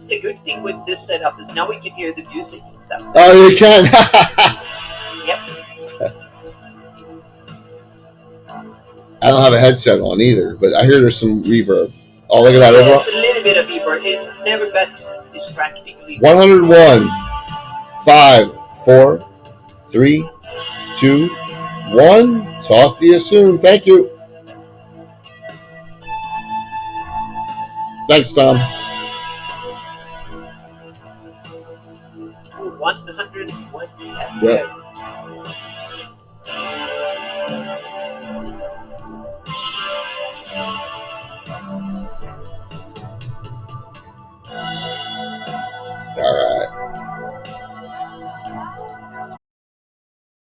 Speaker 2: The good thing with this setup is now we can hear the music and stuff.
Speaker 4: Oh, you can?
Speaker 2: Yep.
Speaker 4: I don't have a headset on either, but I hear there's some reverb. Oh, look at that.
Speaker 2: There's a little bit of reverb. It's never that distractingly.
Speaker 4: 101. 5, 4, 3, 2, 1. Talk to you soon. Thank you. Thanks, Tom.
Speaker 2: 101. That's
Speaker 4: Yeah.
Speaker 2: good.